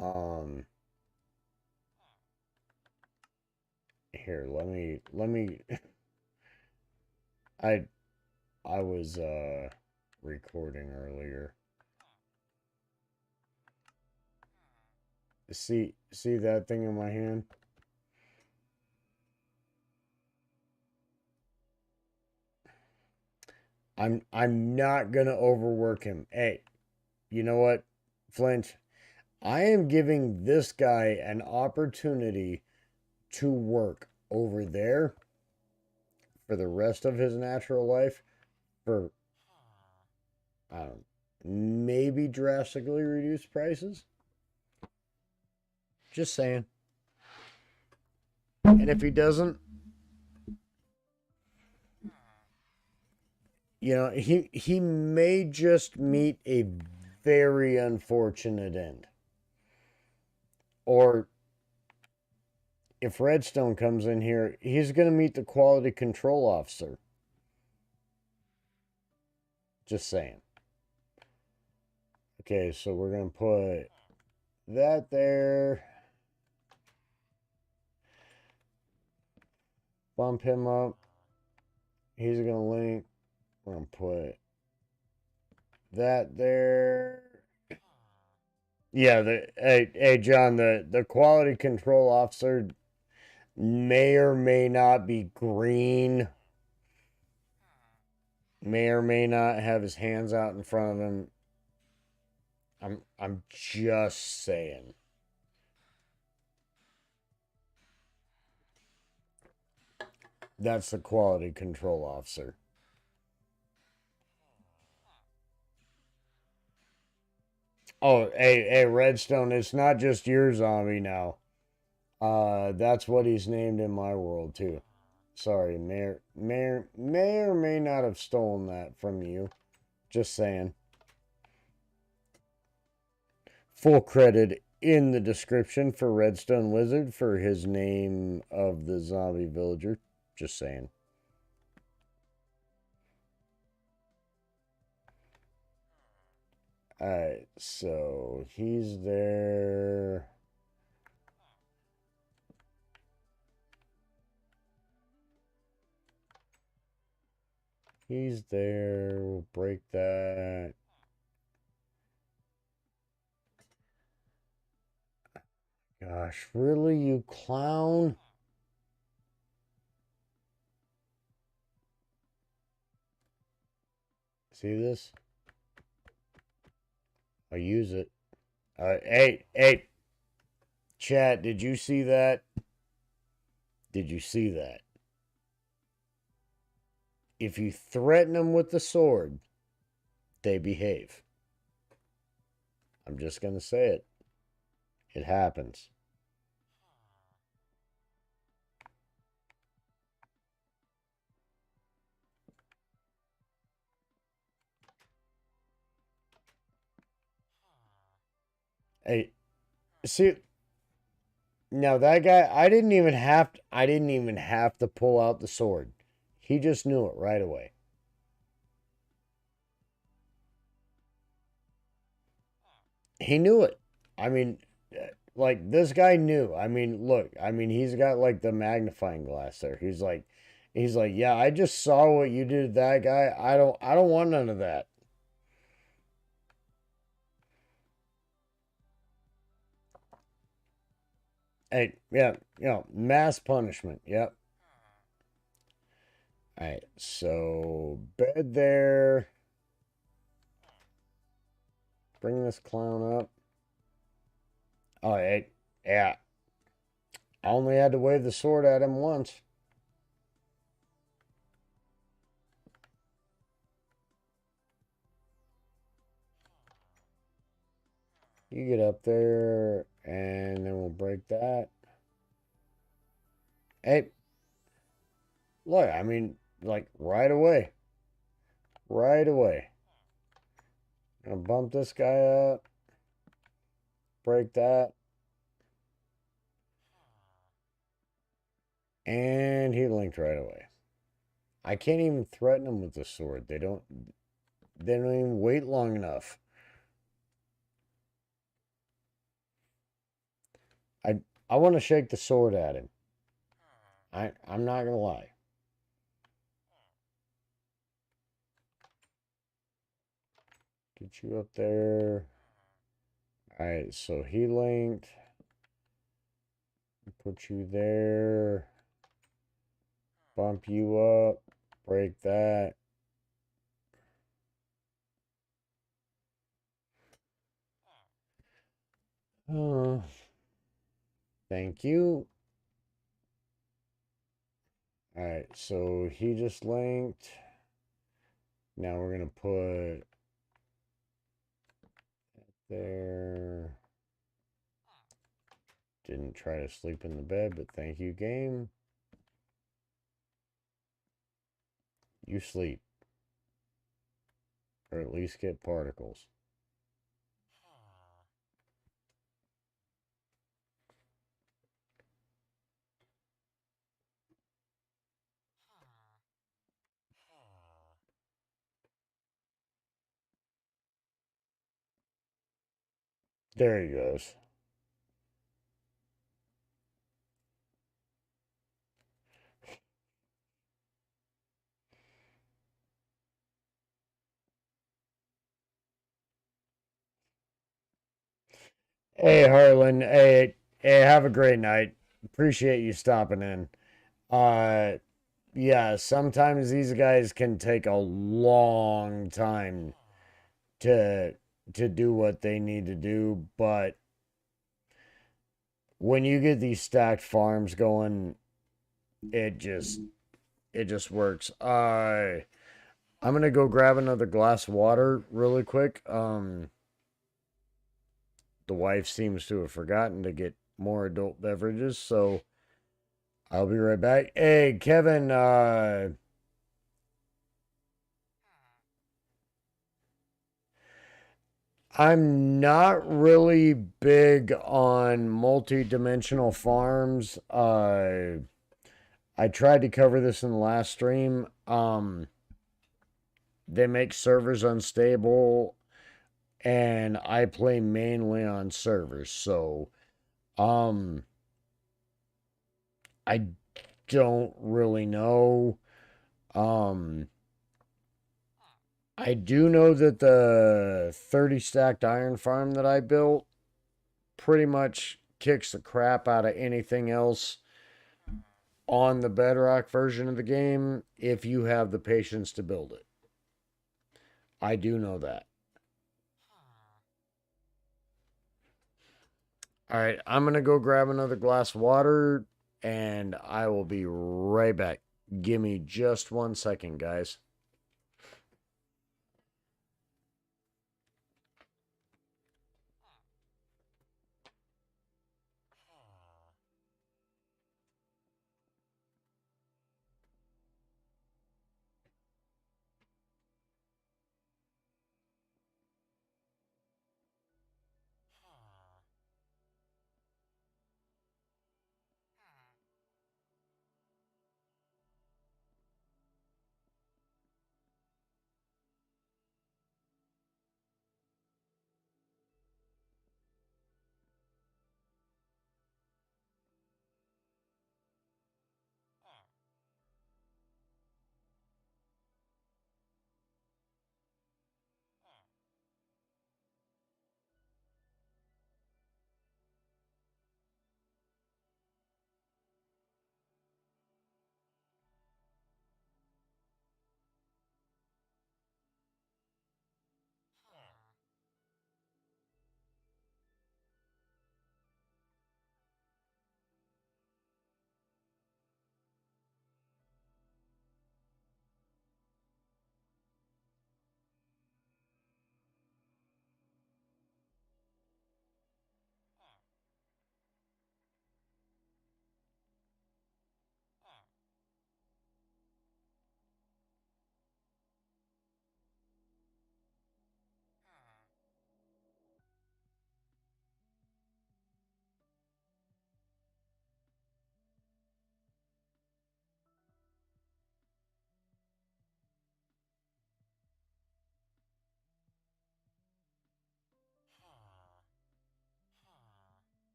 um, here, let me, I, I was, recording earlier. See that thing in my hand? I'm not gonna overwork him. Hey, you know what, Flinch? I am giving this guy an opportunity to work over there for the rest of his natural life for I don't maybe drastically reduce prices. Just saying. And if he doesn't, he may just meet a very unfortunate end. or if Redstone comes in here, he's going to meet the quality control officer. Just saying. Okay, so we're going to put that there. Bump him up. He's going to link. We're going to put that there. Yeah, hey John, the quality control officer may or may not be green. May or may not have his hands out in front of him. I'm just saying. That's the quality control officer. Oh, hey, Redstone, it's not just your zombie now. That's what he's named in my world too. Sorry, may or may not have stolen that from you. Just saying. Full credit in the description for Redstone Wizard for his name of the zombie villager. Just saying. Alright, so he's there. He's there. We'll break that. Gosh, really, you clown? See this? I'll use it. Hey, chat, did you see that? Did you see that? If you threaten them with the sword, they behave. I'm just going to say it. It happens. Hey, see, now that guy, I didn't even have to pull out the sword. He just knew it right away. He knew it. I mean, like this guy knew. I mean, look, I mean, he's got like the magnifying glass there. He's like, yeah, I just saw what you did to that guy. I don't want none of that. Hey, yeah, mass punishment. Yep. All right, so bed there. Bring this clown up. Oh, hey, yeah. I only had to wave the sword at him once. You get up there, and then we'll break that. Hey, look, I mean, like, right away. Right away. Gonna bump this guy up. Break that. And he linked right away. I can't even threaten him with the sword. They don't even wait long enough. I want to shake the sword at him. I'm not gonna lie. Get you up there. Alright, so he linked. Put you there. Bump you up. Break that. Oh, thank you. Alright, so he just linked. Now we're going to put there. Didn't try to sleep in the bed, but thank you, game. You sleep. Or at least get particles. There he goes. Hey, Harlan. Hey, have a great night. Appreciate you stopping in. Uh, yeah, sometimes these guys can take a long time to to do what they need to do, but when you get these stacked farms going, it just it just works. I'm gonna go grab another glass of water really quick. The wife seems to have forgotten to get more adult beverages, so I'll be right back. Hey, Kevin, I'm not really big on multi-dimensional farms. I tried to cover this in the last stream. They make servers unstable, and I play mainly on servers, so um, I don't really know. Um, I do know that the 30 stacked iron farm that I built pretty much kicks the crap out of anything else on the Bedrock version of the game if you have the patience to build it. I do know that. All right, I'm going to go grab another glass of water and I will be right back. Give me just 1 second, guys.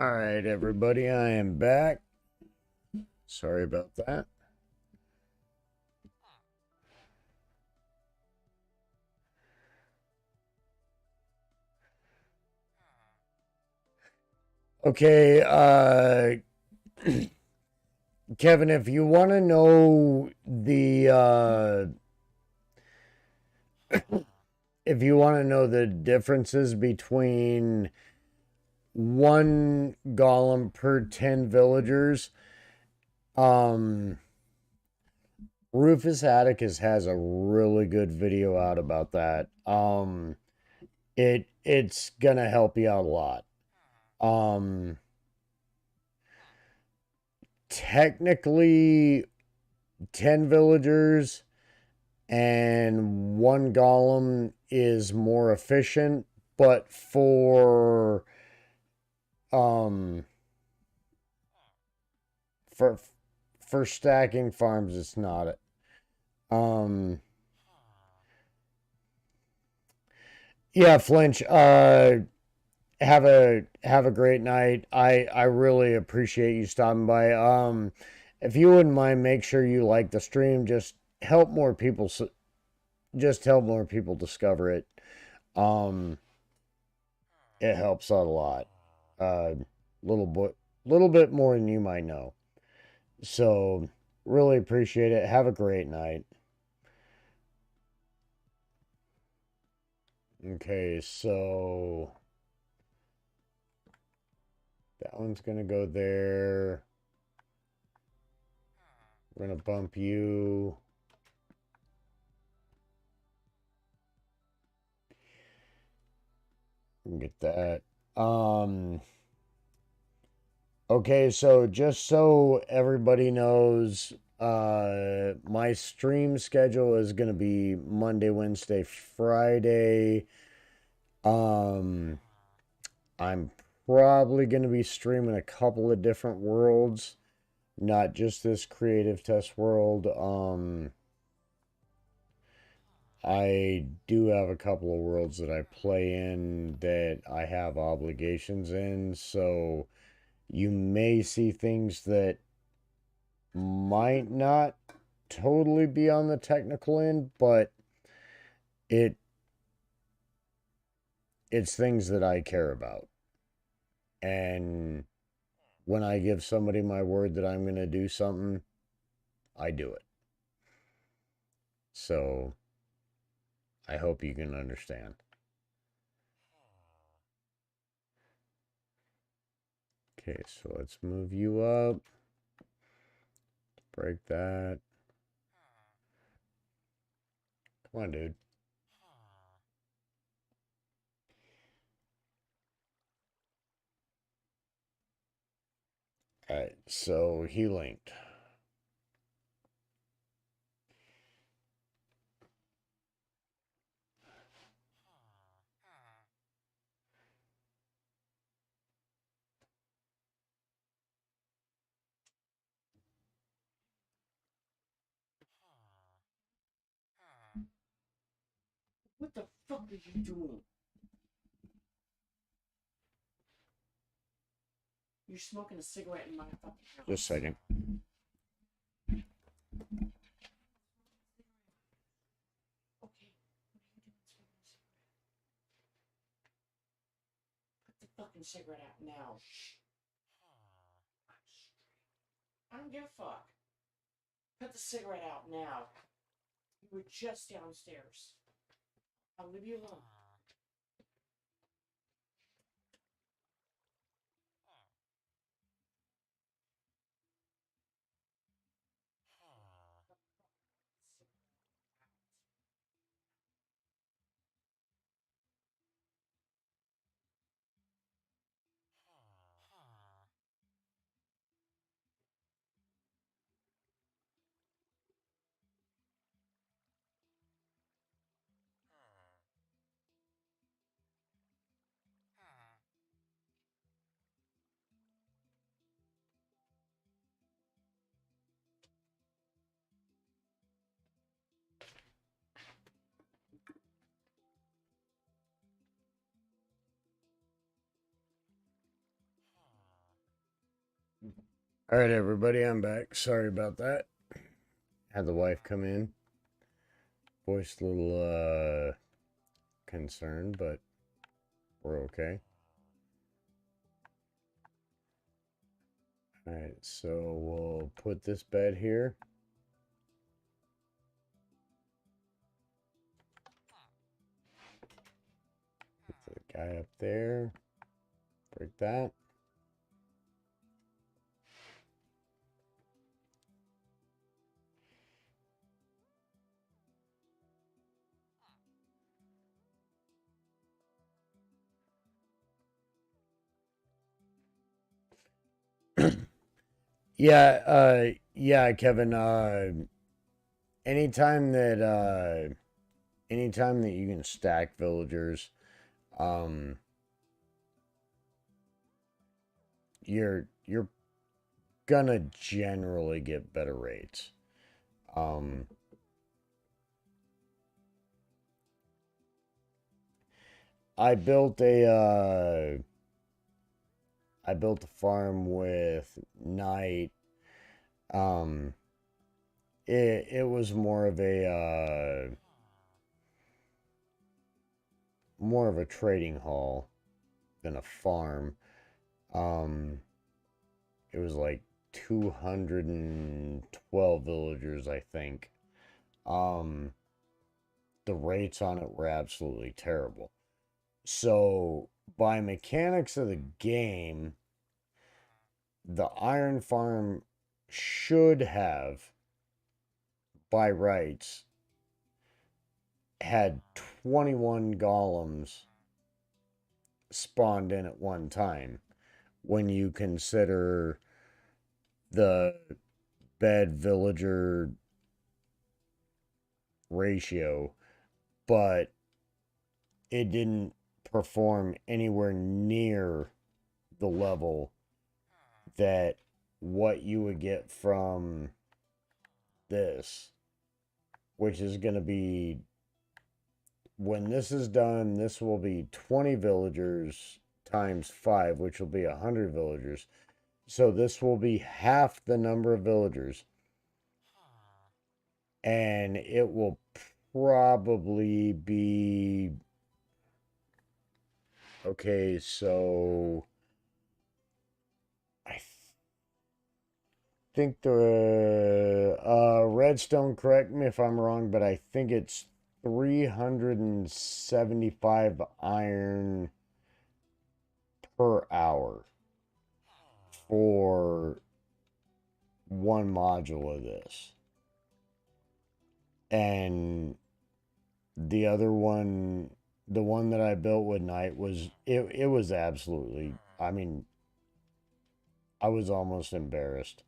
All right, everybody, I am back. Sorry about that. Okay, Kevin, if you want to know if you want to know the differences between one golem per 10 villagers, um, Rufus Atticus has a really good video out about that. It's gonna help you out a lot. Um, Technically, 10 villagers and one golem is more efficient, but um for for stacking farms it's not it. Um yeah, Flinch, have a great night. I really appreciate you stopping by. If you wouldn't mind, make sure you like the stream. Help more people just help more people discover it. Um it helps out a lot. Uh little bit more than you might know. So, really appreciate it. Have a great night. Okay, so that one's gonna go there. We're gonna bump you. Get that. Okay, so just so everybody knows, my stream schedule is gonna be Monday, Wednesday, Friday. Um, I'm probably gonna be streaming a couple of different worlds, not just this creative test world. I do have a couple of worlds that I play in that I have obligations in, so you may see things that might not totally be on the technical end, but it it's things that I care about. And when I give somebody my word that I'm going to do something, I do it. So I hope you can understand. Okay, so let's move you up. Break that. Come on, dude. All right, so he linked. What the fuck are you doing? You're smoking a cigarette in my fucking house. Just a second. Okay. What are you doing smoking a cigarette? Put the fucking cigarette out now. I don't give a fuck. Put the cigarette out now. You were just downstairs. I'll leave you alone. All right, everybody, I'm back. Sorry about that. Had the wife come in. Voiced a little concern, but we're okay. All right, so we'll put this bed here. Put the guy up there. Break that. Yeah, Kevin, anytime that anytime that you can stack villagers, um you're gonna generally get better rates. Um I built a farm with Night. Um it was more of a trading hall than a farm. Um it was like 212 villagers, I think. Um the rates on it were absolutely terrible. So, by mechanics of the game, the Iron Farm should have, by rights, had 21 golems spawned in at one time when you consider the bed villager ratio, but it didn't perform anywhere near the level that what you would get from this, which is going to be, when this is done, this will be 20 villagers times 5, which will be 100 villagers. So this will be half the number of villagers, and it will probably be okay. So I think the Redstone, correct me if I'm wrong, but I think it's 375 iron per hour for one module of this. And the other one, the one that I built with Night, it was absolutely, I mean, I was almost embarrassed.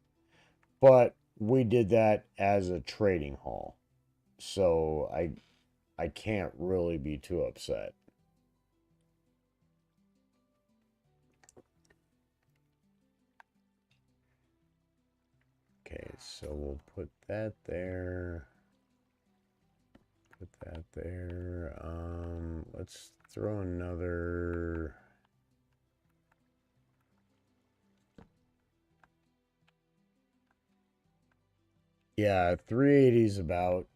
But we did that as a trading hall. So I can't really be too upset. Okay, so we'll put that there. Put that there. Let's throw another. Yeah, 380 is about.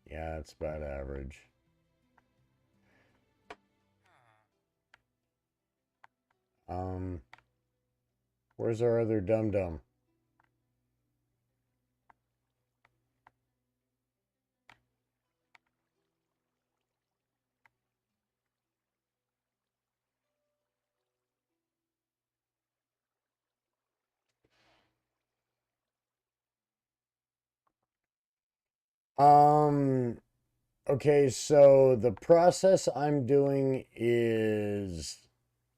Yeah, it's about average. Where's our other dum dum? Okay, so the process I'm doing is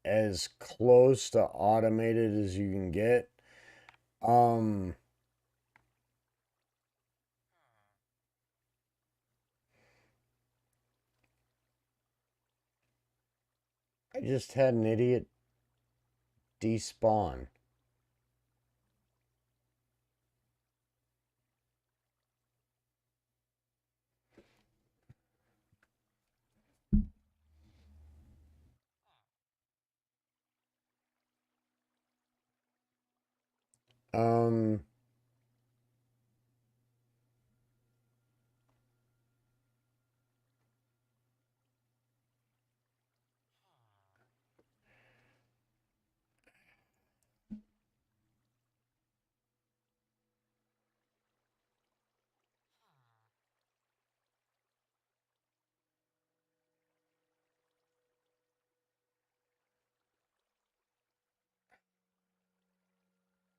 as close to automated as you can get. Um, I just had an idiot despawn.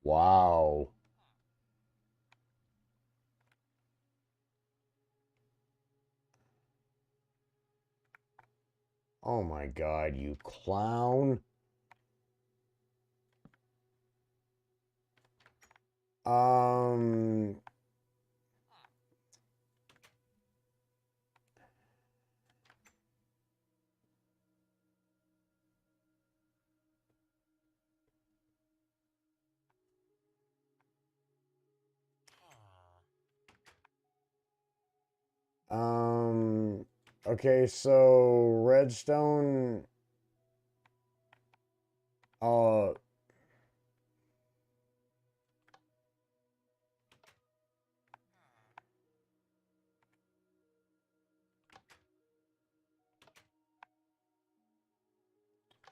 Wow. Oh my God, you clown. Um, okay, so redstone, uh,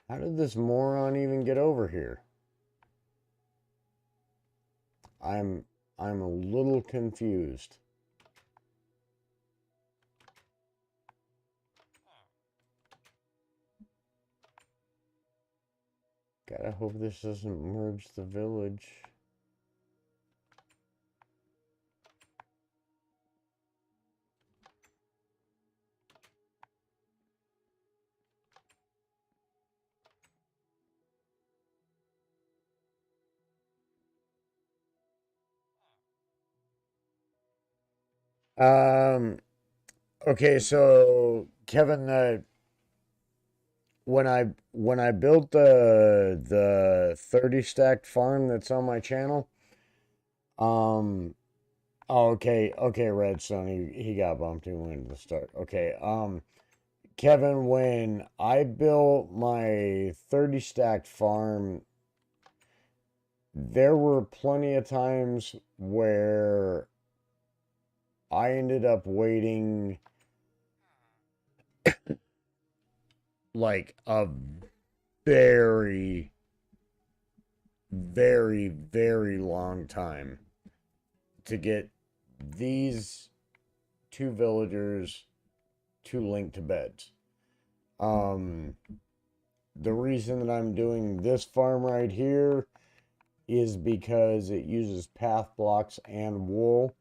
how did this moron even get over here? I'm I'm a little confused. Gotta hope this doesn't merge the village. Um, okay, so Kevin, when I built the 30 stacked farm that's on my channel, um, oh, okay, Redstone, he got bumped, he went to the start. Okay, Kevin, when I built my 30 stacked farm, there were plenty of times where I ended up waiting like a very, very, very long time to get these two villagers to link to beds. Um, the reason that I'm doing this farm right here is because it uses path blocks and wool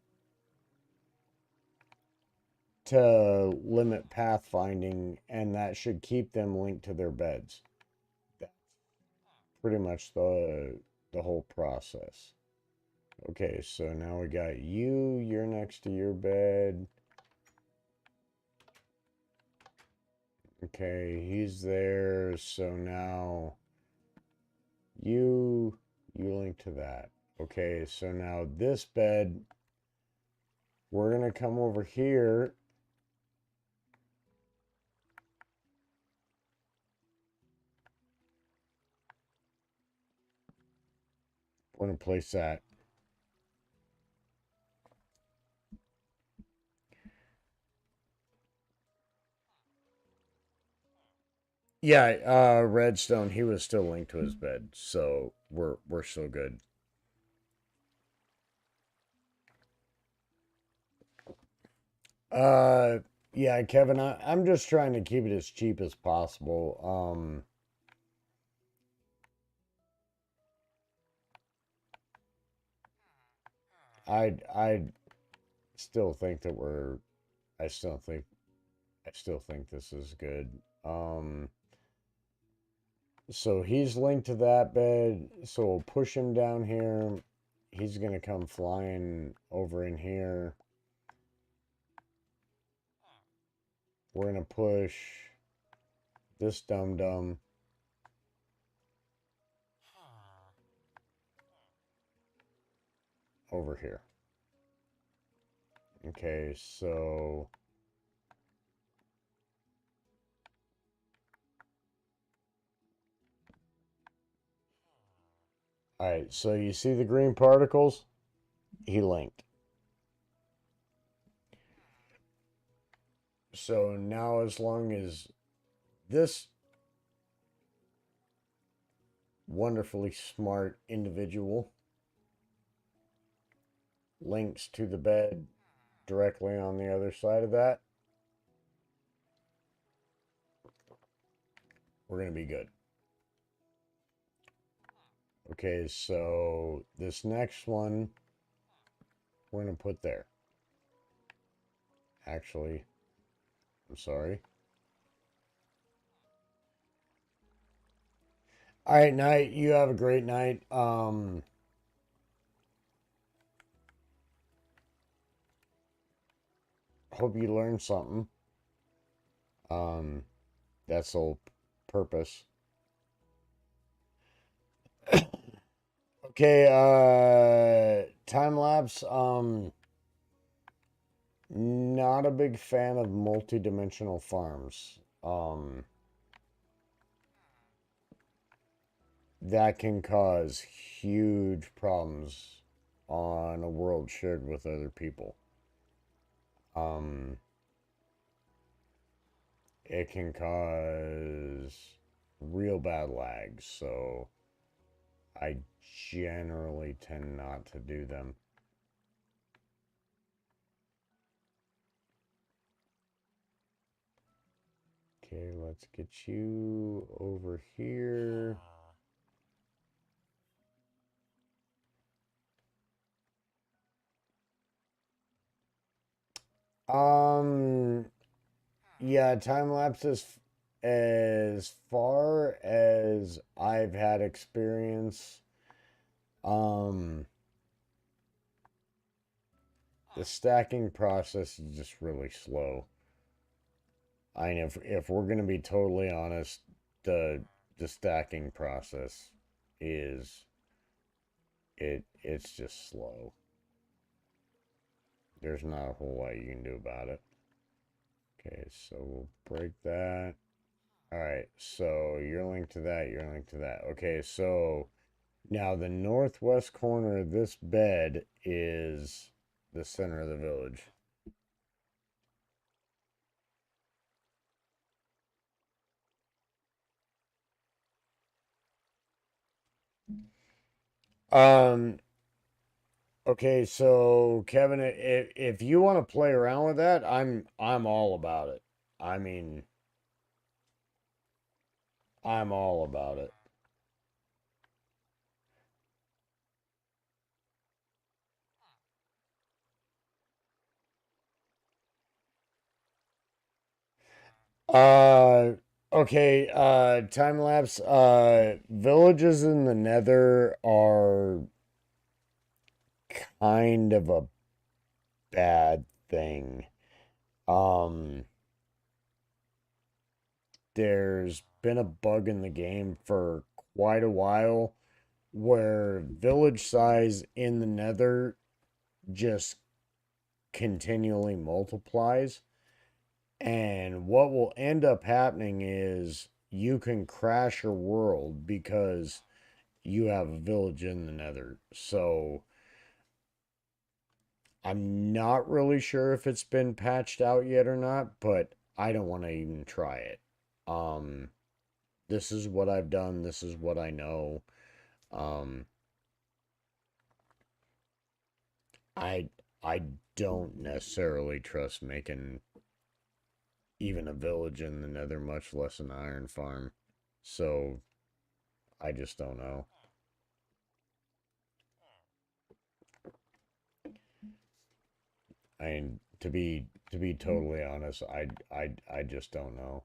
to limit pathfinding, and that should keep them linked to their beds. That's pretty much the whole process. Okay, so now we got you. You're next to your bed. Okay, he's there. So now you link to that. Okay, so now this bed, we're gonna come over here. We're gonna place that. Yeah, Redstone, he was still linked to his bed, so we're still good. Yeah, Kevin, I'm just trying to keep it as cheap as possible. I still think that I still think this is good. So he's linked to that bed, so we'll push him down here. He's gonna come flying over in here. We're gonna push this dum-dum over here. Okay, so Alright, so you see the green particles? He linked. So now as long as this wonderfully smart individual links to the bed directly on the other side of that, we're going to be good. Okay, so this next one we're going to put there. Actually, I'm sorry. All right, night. You have a great night. Hope you learned something. That's the whole purpose. Okay, time lapse. Not a big fan of multi-dimensional farms. That can cause huge problems on a world shared with other people. It can cause real bad lag, so I generally tend not to do them. Okay, let's get you over here. Yeah, time lapses as far as I've had experience, the stacking process is just really slow. I mean, if we're gonna be totally honest, the stacking process is it's just slow. There's not a whole lot you can do about it. Okay, so we'll break that. All right, so you're linked to that, you're linked to that. Okay, so now the northwest corner of this bed is the center of the village. Okay, so Kevin, if you want to play around with that, I'm all about it. I mean, I'm all about it. Uh, okay, time lapse. Villages in the Nether are kind of a bad thing. Um, there's been a bug in the game for quite a while where village size in the Nether just continually multiplies. And what will end up happening is you can crash your world because you have a village in the Nether. So I'm not really sure if it's been patched out yet or not, but I don't want to even try it. Um, this is what I've done. This is what I know. Um, I I don't necessarily trust making even a village in the Nether, much less an iron farm. So I just don't know. I mean, to be totally honest, I just don't know.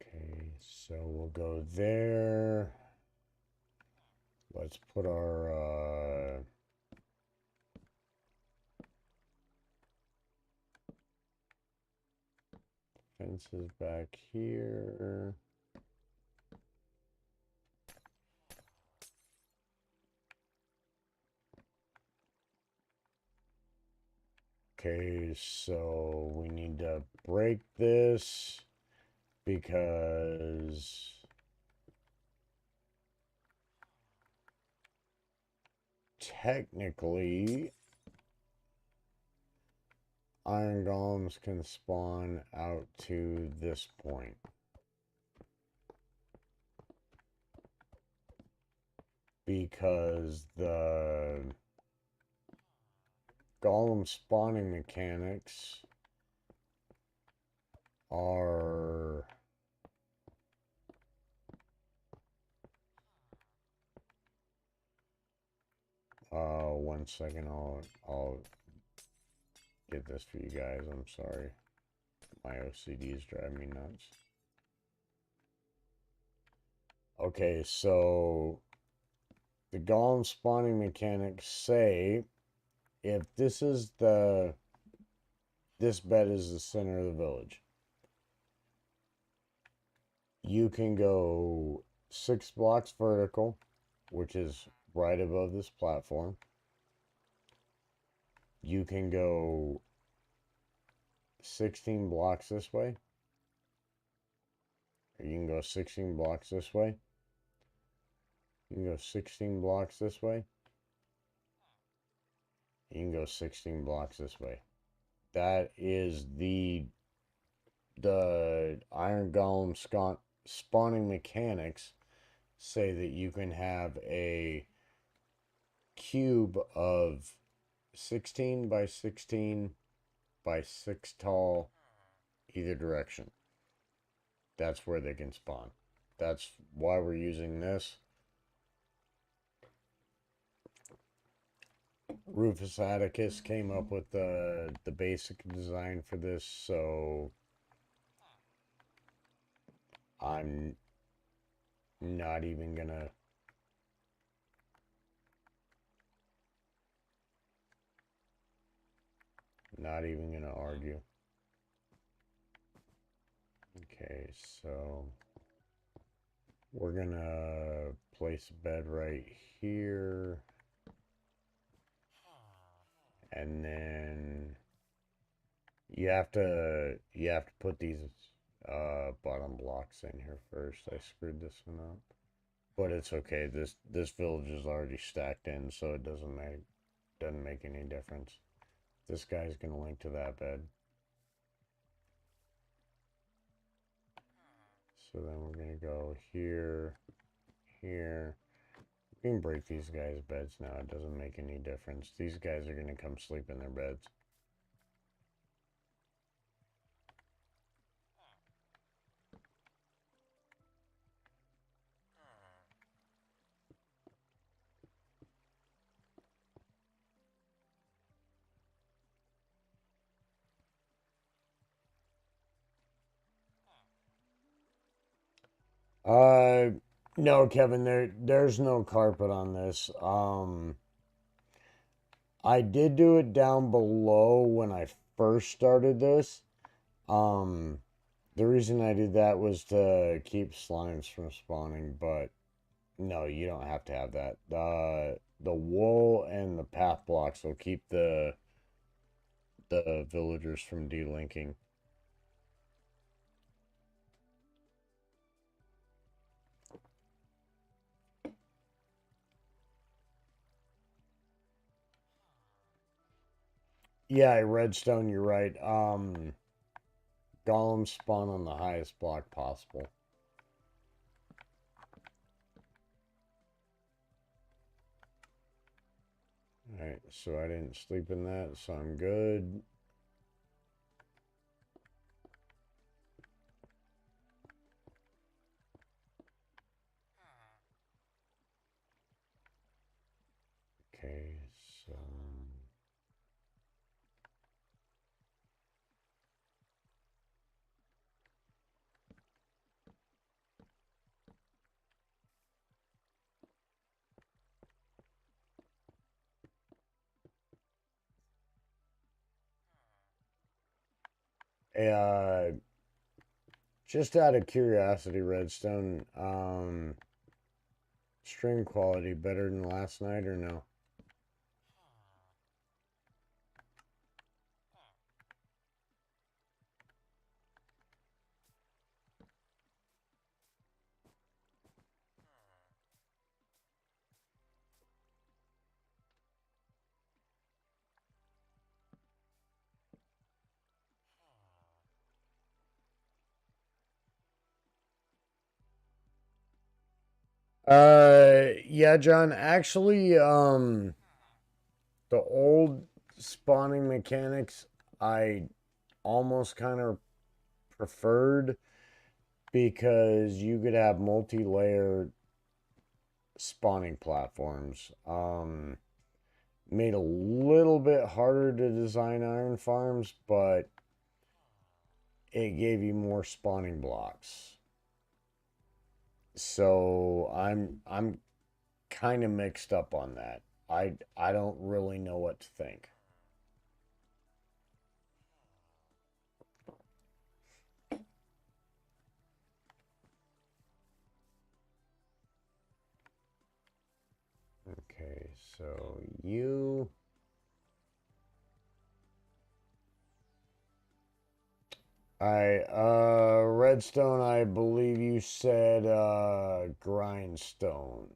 Okay, so we'll go there. Let's put our fences back here. Okay, so we need to break this because technically iron golems can spawn out to this point. Because the golem spawning mechanics are one second, I'll get this for you guys. I'm sorry. My OCD is driving me nuts. Okay, so the golem spawning mechanics say if this bed is the center of the village, you can go 6 blocks vertical, which is right above this platform. You can go 16 blocks this way. Or you can go 16 blocks this way. You can go 16 blocks this way. You can go 16 blocks this way. That is the Iron Golem spawning mechanics say that you can have a cube of 16 by 16 by 6 tall either direction. That's where they can spawn. That's why we're using this. Rufus Atticus came up with the basic design for this, so I'm not even gonna argue. Okay, so we're gonna place a bed right here. And then you have to put these bottom blocks in here first. I screwed this one up. But it's okay. This village is already stacked in, so it doesn't make any difference. This guy's gonna link to that bed. So then we're gonna go here, here. We can break these guys' beds now. It doesn't make any difference. These guys are gonna come sleep in their beds. No, Kevin, there's no carpet on this. I did do it down below when I first started this. The reason I did that was to keep slimes from spawning, but no, you don't have to have that. The wool and the path blocks will keep the villagers from delinking. Yeah, redstone, you're right. Golems spawn on the highest block possible. Alright, so I didn't sleep in that, so I'm good. Okay, so... Just out of curiosity, Redstone, stream quality better than last night or no? Yeah, John, actually, the old spawning mechanics I almost kind of preferred because you could have multi-layer spawning platforms. Made a little bit harder to design iron farms, but it gave you more spawning blocks. So I'm kind of mixed up on that. I don't really know what to think. Okay, so you I redstone, I believe you said grindstones.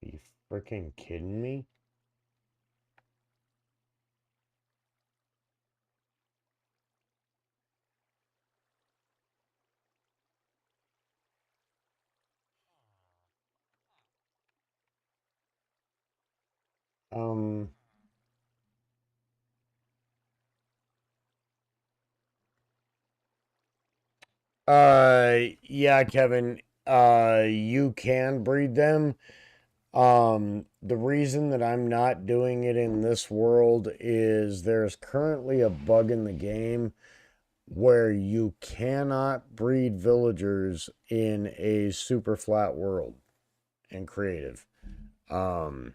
Are you freaking kidding me? Um, yeah, Kevin, you can breed them. The reason that I'm not doing it in this world is there's currently a bug in the game where you cannot breed villagers in a super flat world and creative. Um,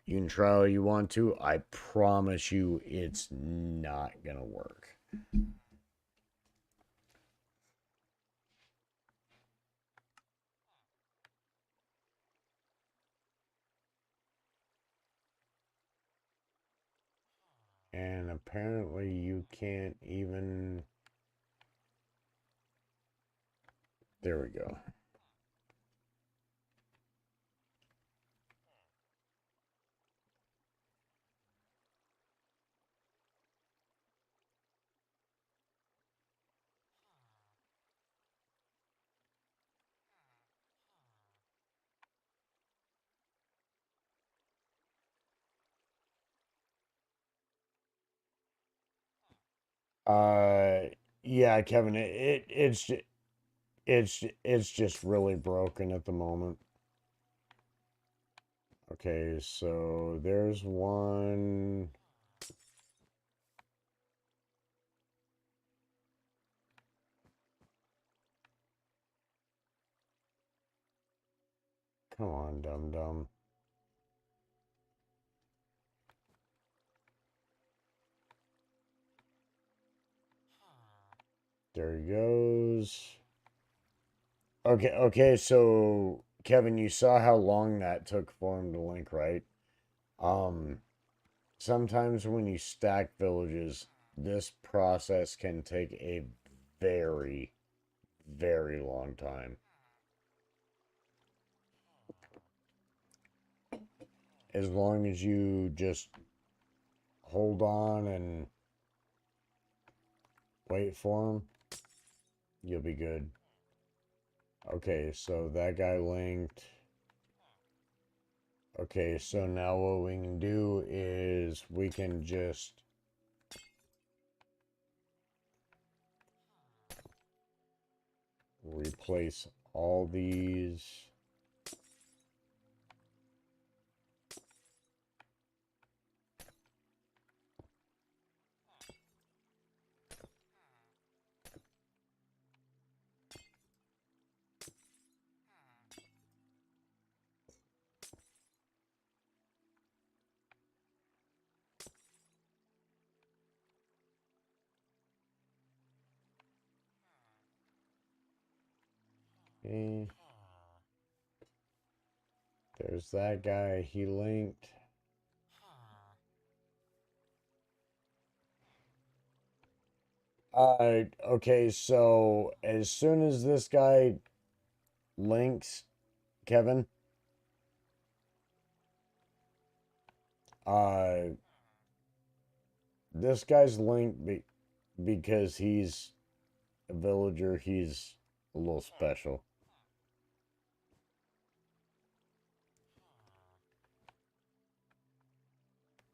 you can try all you want to. I promise you it's not gonna work. And apparently you can't even. There we go. Uh, yeah, Kevin, it's just really broken at the moment. Okay, so there's one. Come on, dum dum. There he goes. Okay, so Kevin, you saw how long that took for him to link, right? Um, Sometimes when you stack villages, this process can take a very, very long time. As long as you just hold on and wait for him, you'll be good. Okay, so that guy linked. Okay, so now what we can do is we can just replace all these. Okay. There's that guy, he linked. Okay, so as soon as this guy links, Kevin, uh, this guy's linked because he's a villager, he's a little special.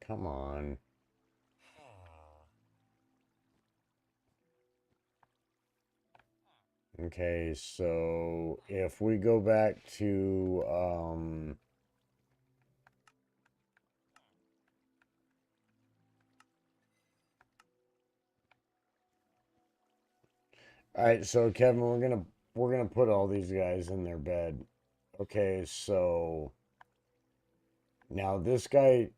Come on. Okay, so if we go back to all right, so Kevin, we're gonna put all these guys in their bed. Okay, so now this guy,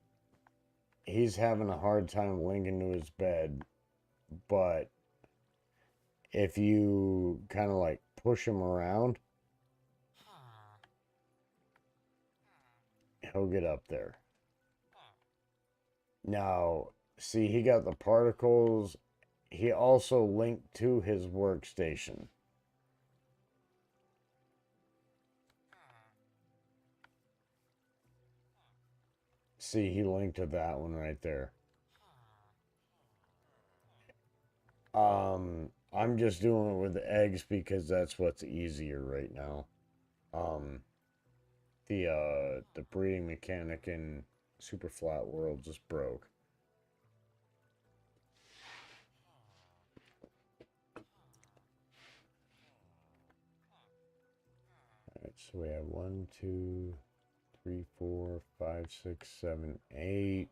he's having a hard time linking to his bed, but if you kind of like push him around, he'll get up there. Now, see, he got the particles. He also linked to his workstation. See, he linked to that one right there. I'm just doing it with the eggs because that's what's easier right now. Um, the breeding mechanic in Super Flat World just broke. Alright, so we have 1, 2, 3, 4, 5, 6, 7, 8,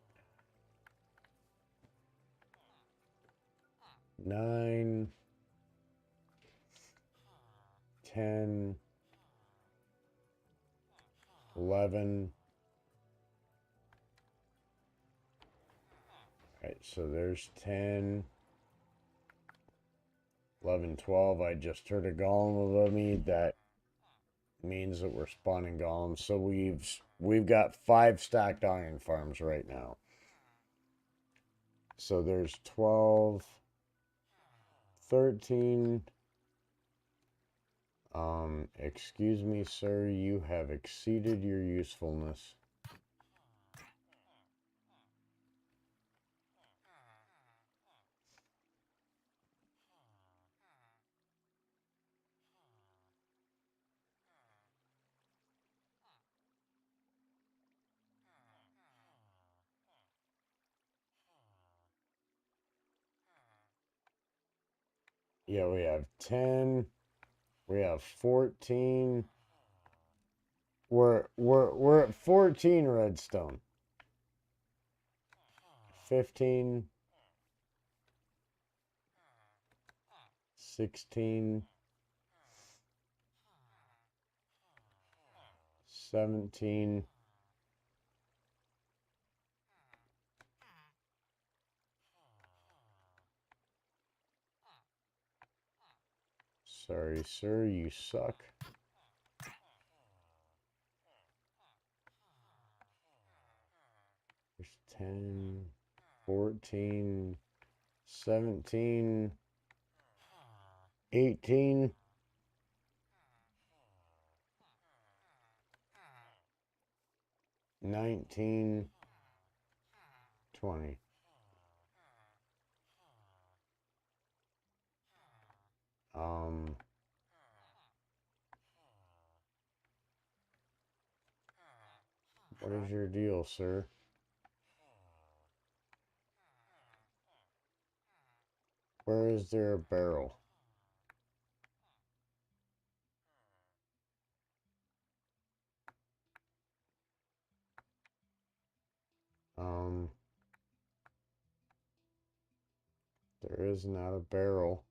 9, 10, 11. Alright, so there's 10, 11, 12. I just heard a golem above me. That means that we're spawning golems. So we've got 5 stacked iron farms right now. So there's 12, 13. Excuse me, sir, you have exceeded your usefulness. Yeah, we have 10. We have 14. We're at 14 redstone. 15. 16. 17. Sorry, sir, you suck. There's 10, 14, 17, 18, 19, 20. What is your deal, sir? Where is there a barrel? There is not a barrel.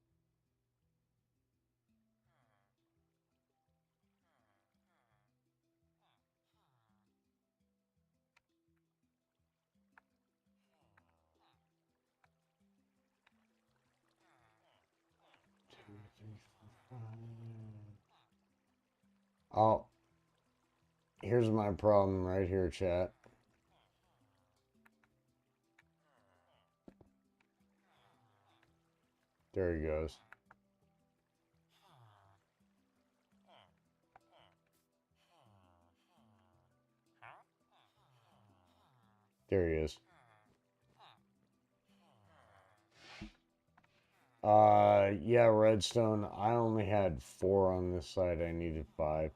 Oh, here's my problem right here, chat. There he goes. There he is. Yeah, redstone. I only had 4 on this side. I needed 5.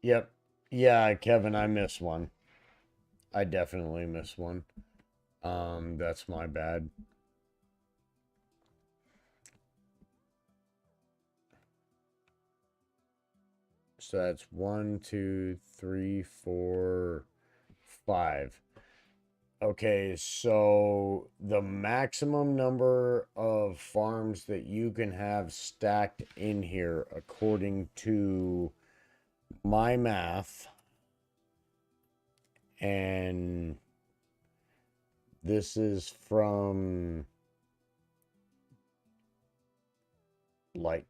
Yep. Yeah, Kevin, I missed one. I definitely missed one. That's my bad. So that's 1, 2, 3, 4, 5. Okay, so the maximum number of farms that you can have stacked in here, according to my math, and this is from like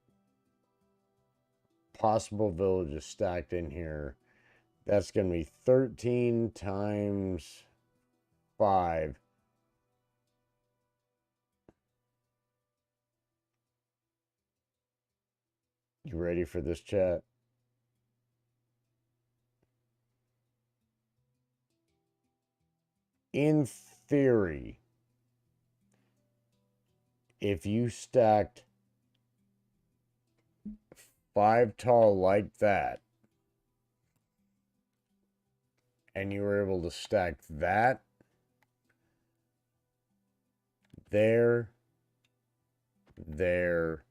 possible villages stacked in here. That's going to be 13 times 5. You ready for this, chat? In theory, if you stacked 5 tall like that, and you were able to stack that there, there,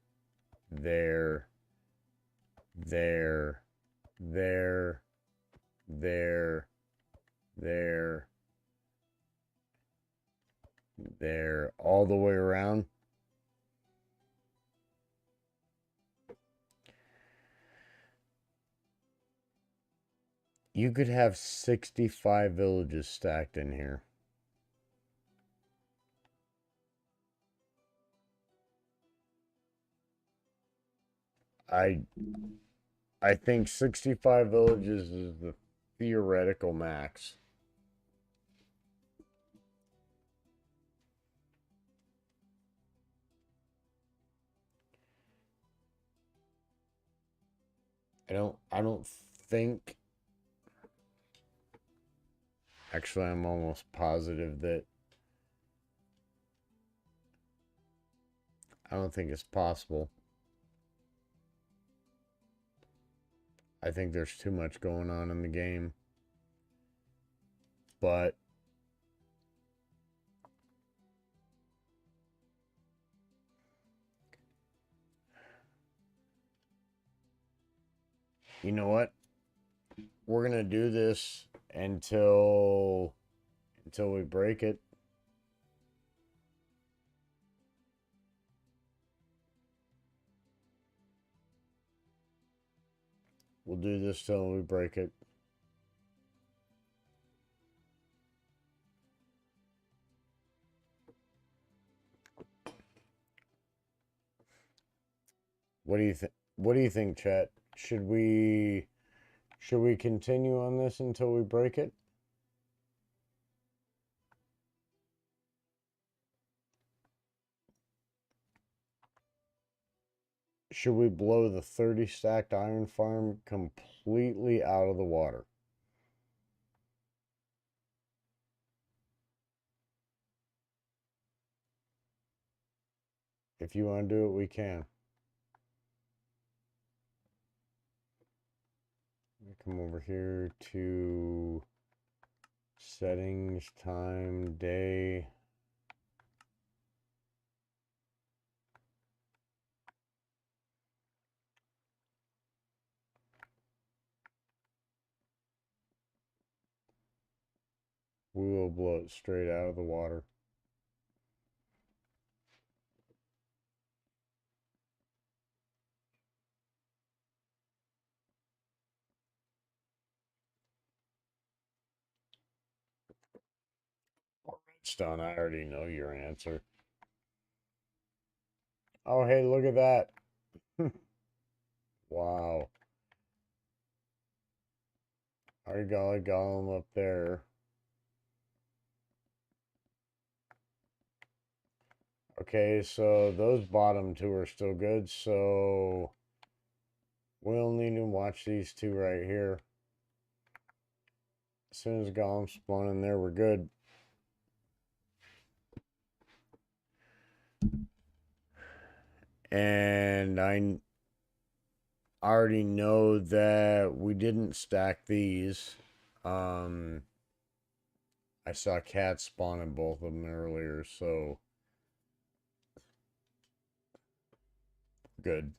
there, there, there, there, there, there, all the way around. You could have 65 villages stacked in here. I think 65 villages is the theoretical max. I don't think, actually I'm almost positive that I don't think it's possible. I think there's too much going on in the game. But you know what? We're going to do this until we break it. We'll do this till we break it. What do you think? What do you think, chat? Should we continue on this until we break it? Should we blow the 30 stacked iron farm completely out of the water? If you want to do it, we can. Come over here to settings, time, day. We will blow it straight out of the water. Redstone, I already know your answer. Oh, hey, look at that. Wow. I got a golem up there. Okay, so those bottom two are still good, so we'll need to watch these two right here. As soon as golems spawn in there, we're good. And I already know that we didn't stack these. I saw cats spawn in both of them earlier, so good.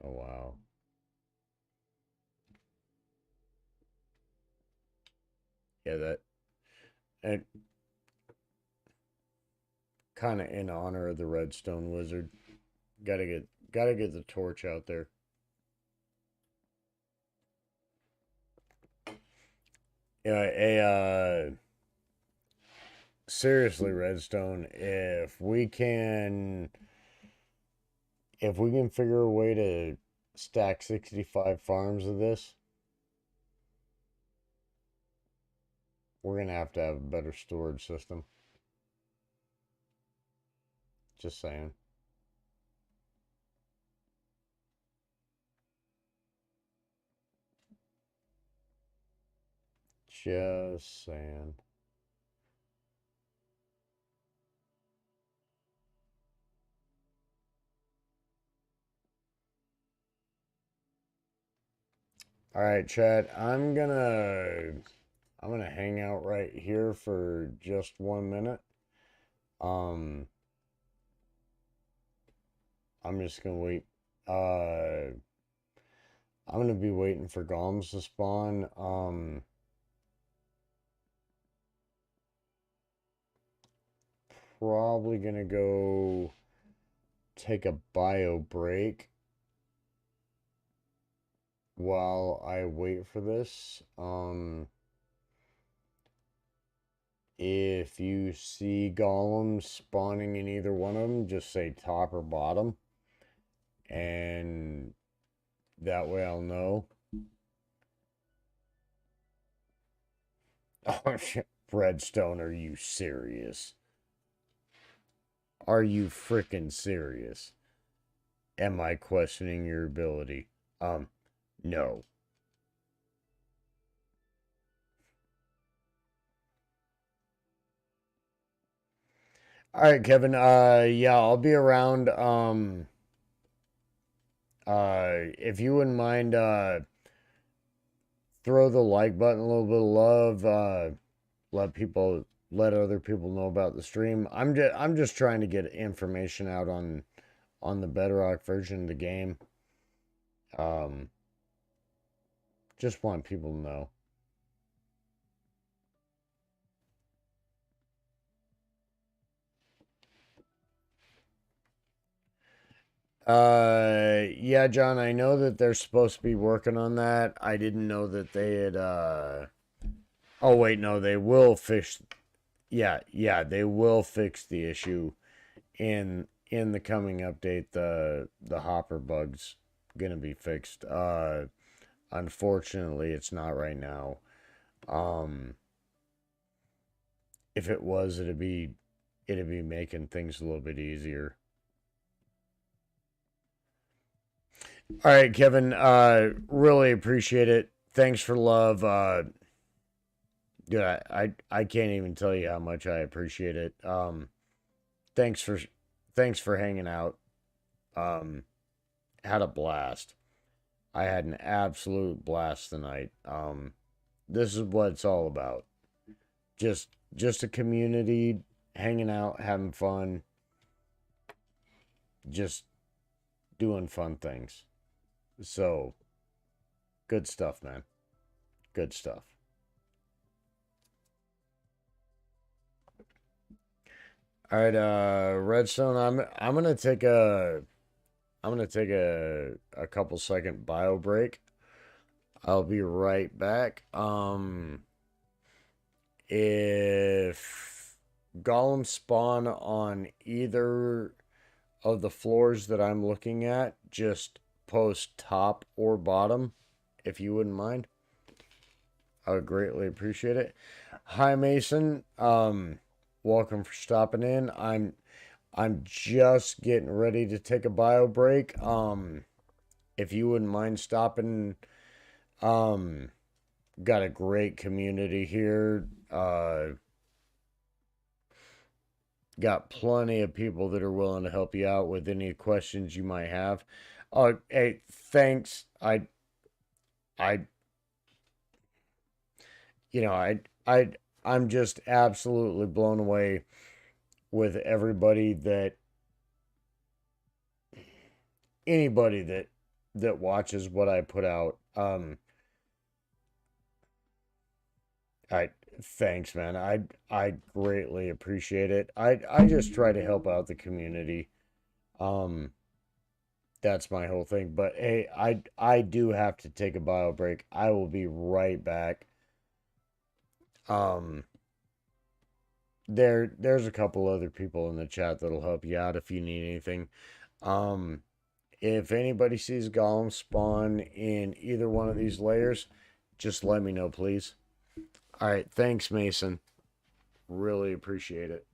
Oh, wow. Yeah, that... And kind of in honor of the Redstone Wizard. Gotta get the torch out there. Yeah, seriously, Redstone, if we can figure a way to stack 65 farms of this, we're gonna have a better storage system. Just saying. Just saying. All right, Chad, I'm gonna hang out right here for just 1 minute. Um, I'm just gonna wait. I'm gonna be waiting for golems to spawn. Probably gonna go take a bio break while I wait for this. If you see golems spawning in either one of them, just say top or bottom, and that way I'll know. Oh, shit. Redstone, are you serious? Are you freaking serious? Am I questioning your ability? No. All right, Kevin. Yeah, I'll be around. If you wouldn't mind, throw the like button, a little bit of love. Let other people know about the stream. I'm just trying to get information out on the Bedrock version of the game. Um, just want people to know. Yeah, John, I know that they're supposed to be working on that. I didn't know that they had, oh, wait, no, they will fix, yeah, they will fix the issue in the coming update. The hopper bug's gonna be fixed. Unfortunately, it's not right now. Um, if it was, it'd be making things a little bit easier. All right, Kevin. Really appreciate it. Thanks for love. Dude, I can't even tell you how much I appreciate it. Thanks for thanks for hanging out. Um, had a blast. I had an absolute blast tonight. This is what it's all about. Just a community, hanging out, having fun, just doing fun things. So, good stuff, man. Good stuff. All right, Redstone, I'm gonna take a couple second bio break. I'll be right back. If golems spawn on either of the floors that I'm looking at, just post top or bottom, if you wouldn't mind. I would greatly appreciate it. Hi Mason. Welcome for stopping in. I'm just getting ready to take a bio break. If you wouldn't mind stopping, um, got a great community here. Got plenty of people that are willing to help you out with any questions you might have. Hey, thanks. I, you know, I'm just absolutely blown away with everybody that anybody that watches what I put out. I thanks, man. I greatly appreciate it. I just try to help out the community. Um, that's my whole thing. But hey, I do have to take a bio break. I will be right back. Um, there's a couple other people in the chat that'll help you out if you need anything. Um, if anybody sees Golem spawn in either one of these layers, just let me know, please. All right, thanks, Mason. Really appreciate it.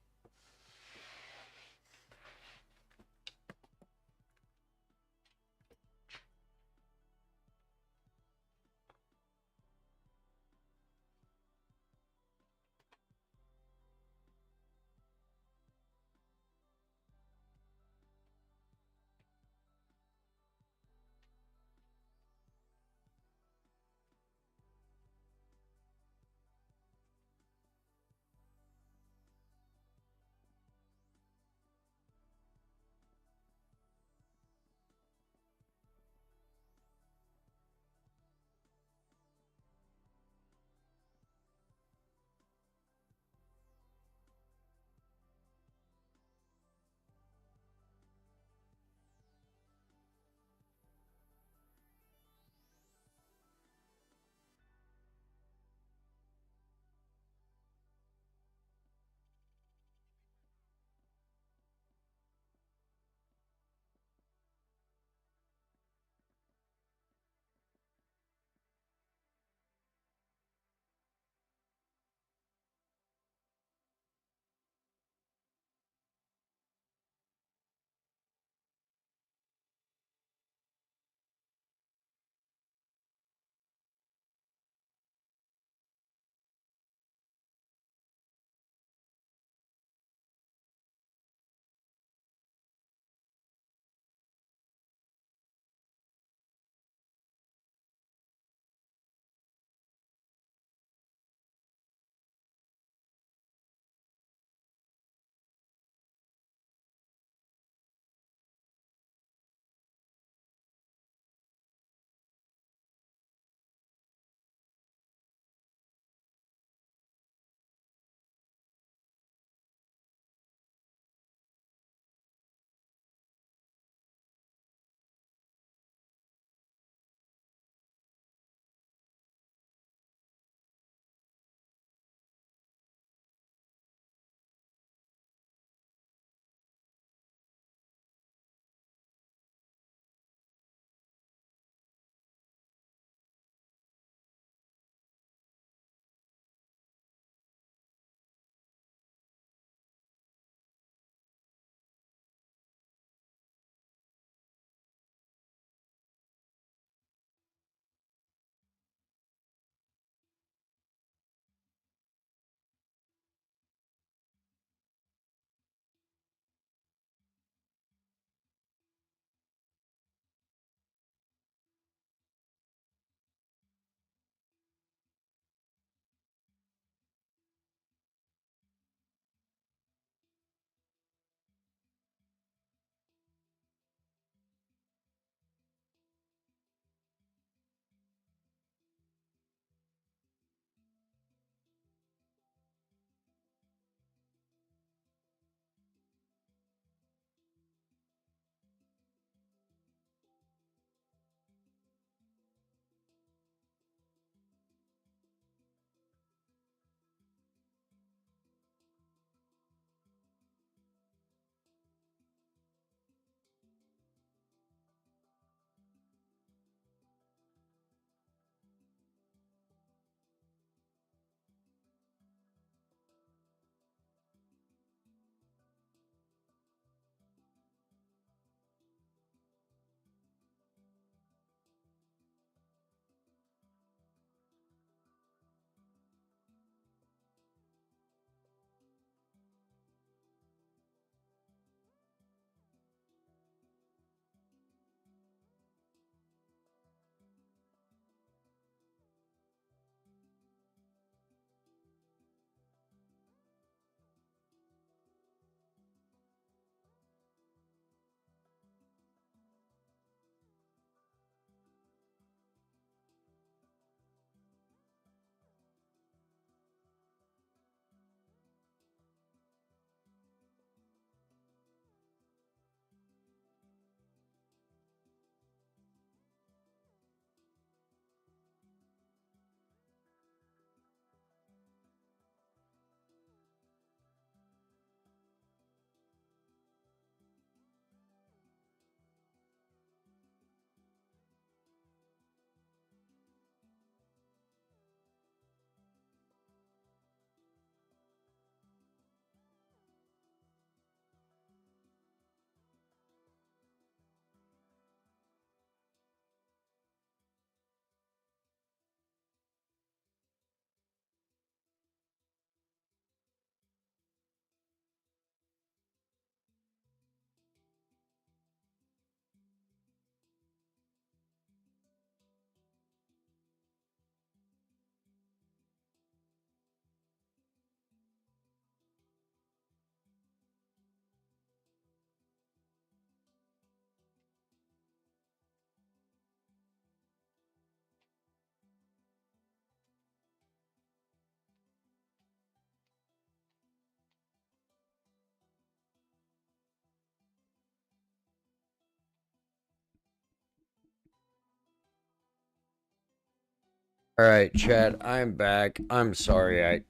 All right, Chad, I'm back. I'm sorry.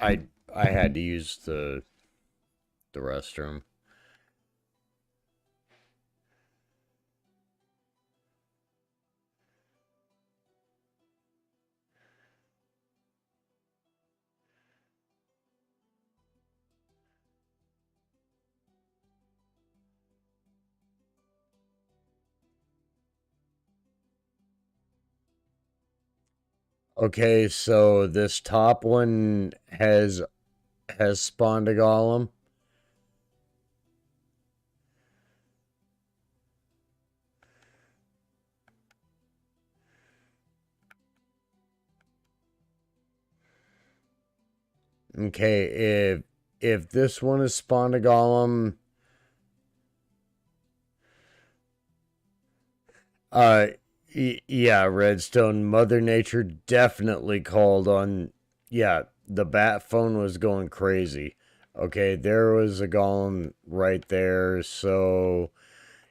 I I had to use the restroom. Okay, so this top one has spawned a golem. Okay, if this one has spawned a golem, uh, yeah, Redstone, Mother Nature definitely called on. Yeah, the bat phone was going crazy. Okay, there was a golem right there, so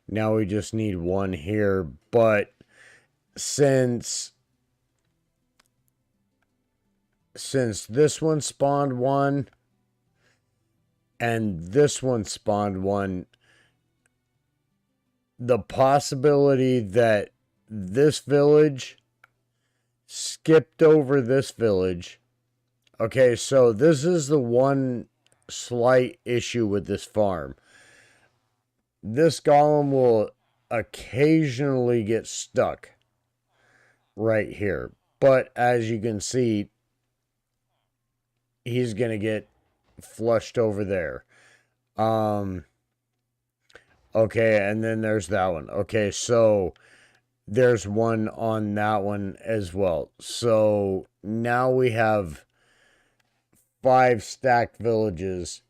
now we just need one here. But since since this one spawned one and this one spawned one, the possibility that this village skipped over this village. Okay, so this is the one slight issue with this farm. This golem will occasionally get stuck right here. But as you can see, he's going to get flushed over there. Okay, and then there's that one. Okay, so there's one on that one as well. So now we have 5 stacked villages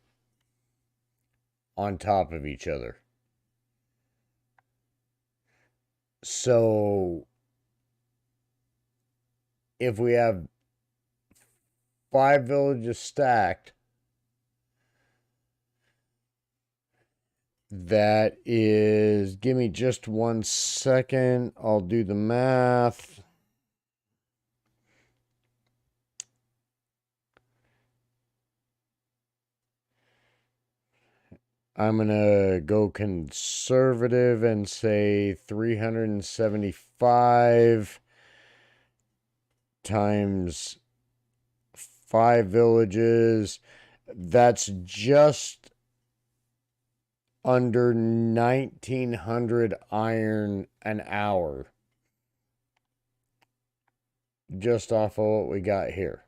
on top of each other. So if we have 5 villages stacked, that is, give me just 1 second. I'll do the math. I'm going to go conservative and say 375 times 5 villages. That's just under 1900 iron an hour. Just off of what we got here.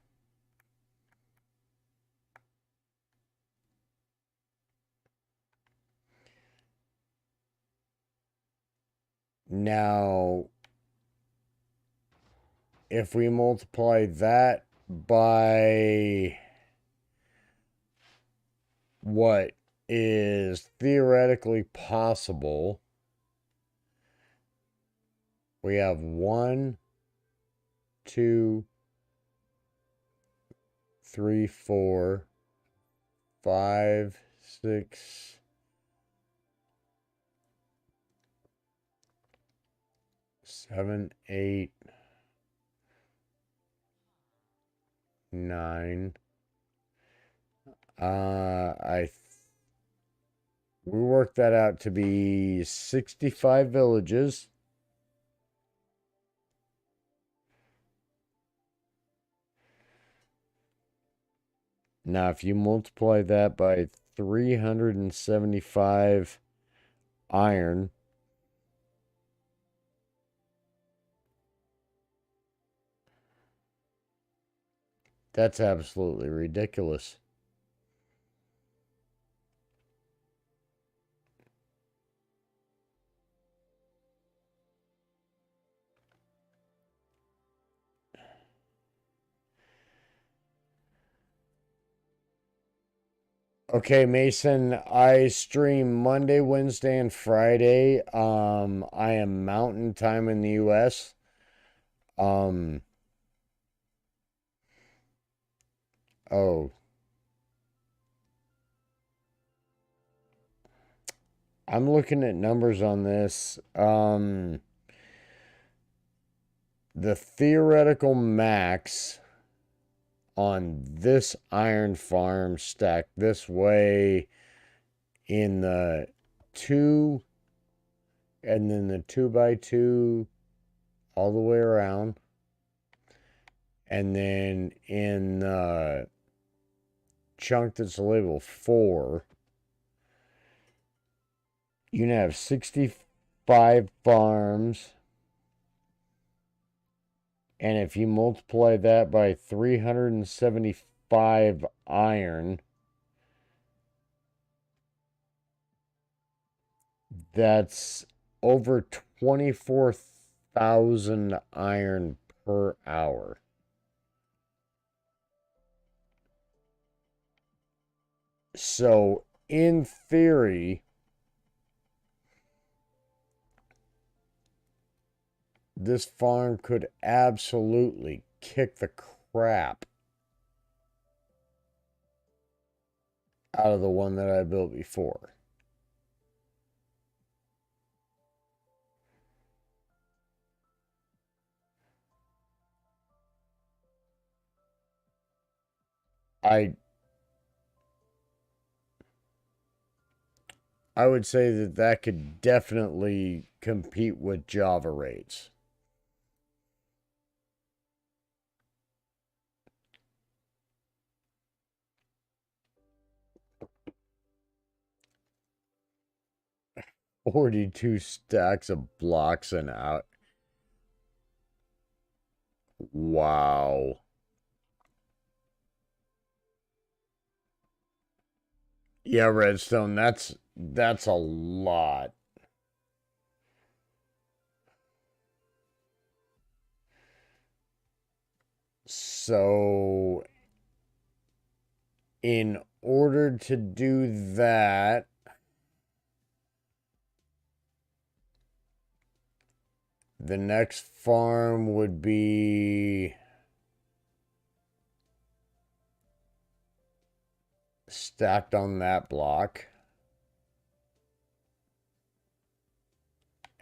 Now, if we multiply that by what is theoretically possible, we have 1, 2, 3, 4, 5, 6, 7, 8, 9. We worked that out to be 65 villages. Now, if you multiply that by 375 iron, that's absolutely ridiculous. Okay, Mason, I stream Monday, Wednesday, and Friday. I am Mountain Time in the US. Um, oh, I'm looking at numbers on this. the theoretical max on this iron farm stacked this way in the 2 and then the 2x2 all the way around, and then in the chunk that's labeled 4, you can have 65 farms, and if you multiply that by 375 iron, that's over 24,000 iron per hour. So, in theory, this farm could absolutely kick the crap out of the one that I built before. I would say that that could definitely compete with Java rates. $42 stacks of blocks and out. Wow. Yeah, Redstone, that's a lot. So, in order to do that, the next farm would be stacked on that block.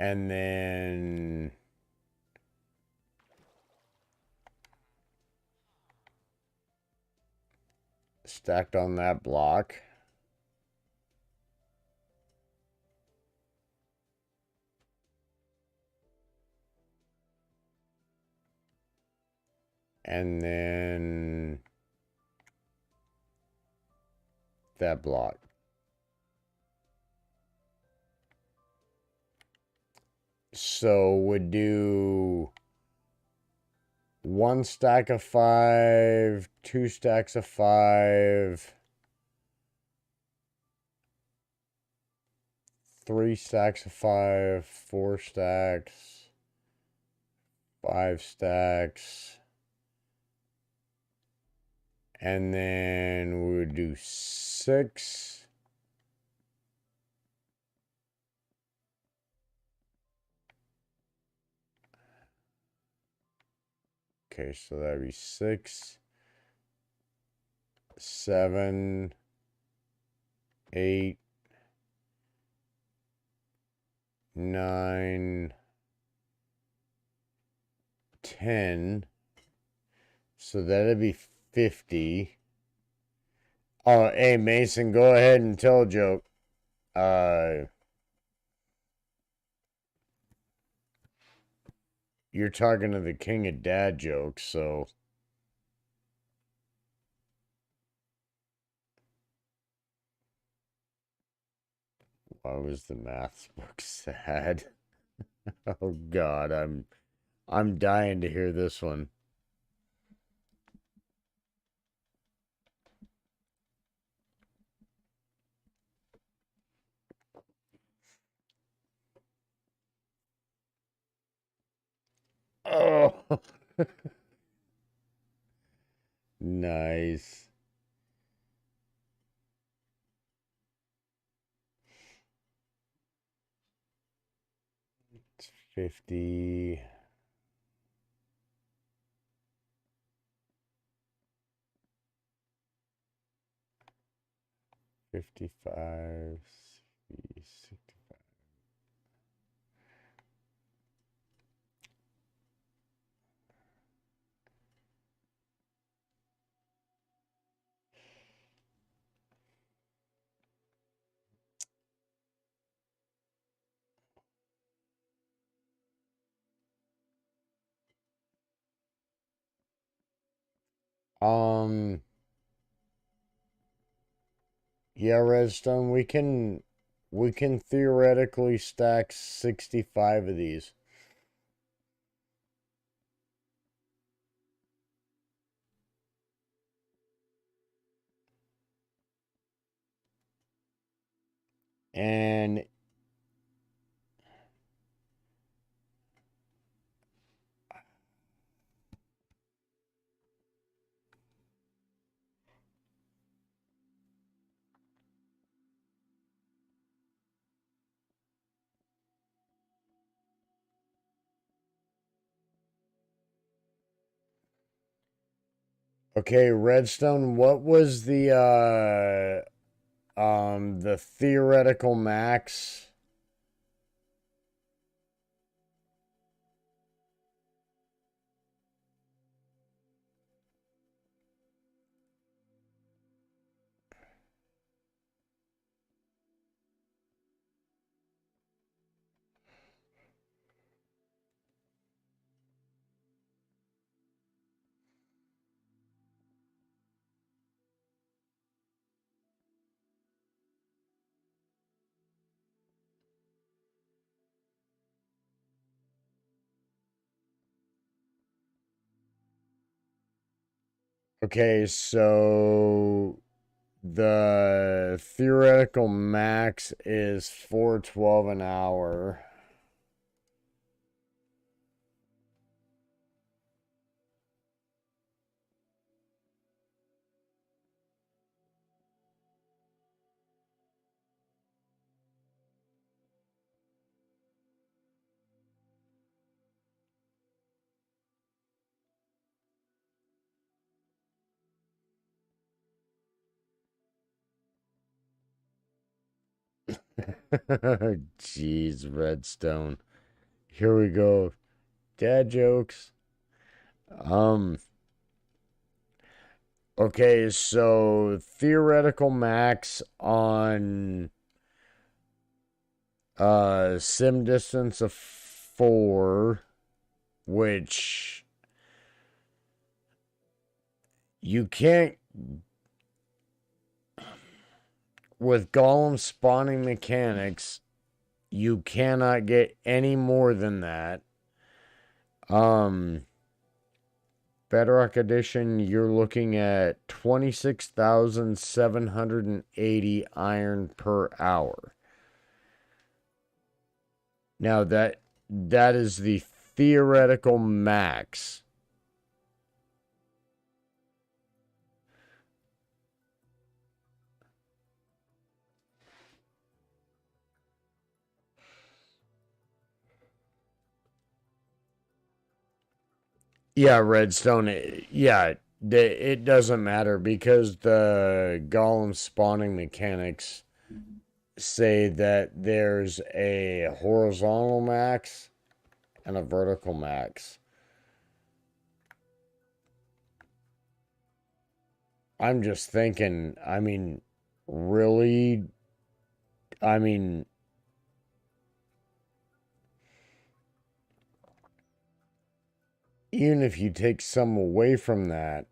And then stacked on that block. And then that block. So would do 1 stack of 5, 2 stacks of 5, 3 stacks of 5, 4 stacks, 5 stacks, and then we would do 6. Okay, so that'd be 6, 7, 8, 9, 10. So that'd be 50. Oh, hey, Mason, go ahead and tell a joke. You're talking to the king of dad jokes, so. Why was the math book sad? Oh God, I'm dying to hear this one. Oh, nice. It's 50. 55, 65. Um, yeah, Redstone, we can theoretically stack 65 of these. And okay, Redstone, what was the theoretical max? Okay, so the theoretical max is 412 an hour. Jeez, Redstone. Here we go. Dad jokes. Um, okay, so theoretical max on sim distance of 4, which you can't, with golem spawning mechanics, you cannot get any more than that. Bedrock Edition, you're looking at 26,780 iron per hour. Now that is the theoretical max. Yeah, Redstone. Yeah, it doesn't matter because the golem spawning mechanics say that there's a horizontal max and a vertical max. I'm just thinking, I mean, really? I mean, even if you take some away from that,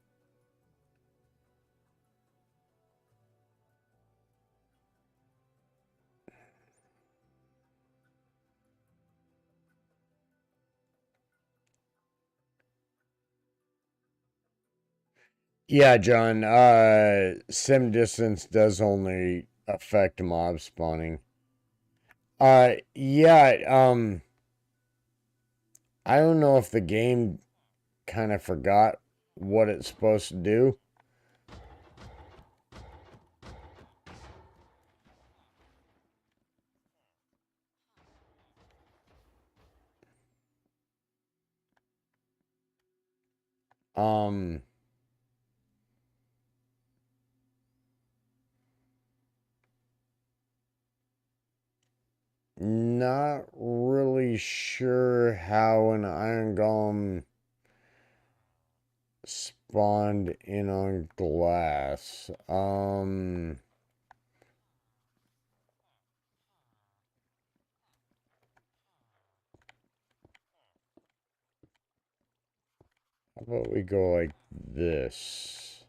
yeah, John, sim distance does only affect mob spawning. Yeah, I don't know if the game kind of forgot what it's supposed to do. Um, Not really sure how an iron golem spawned in on glass. How about we go like this?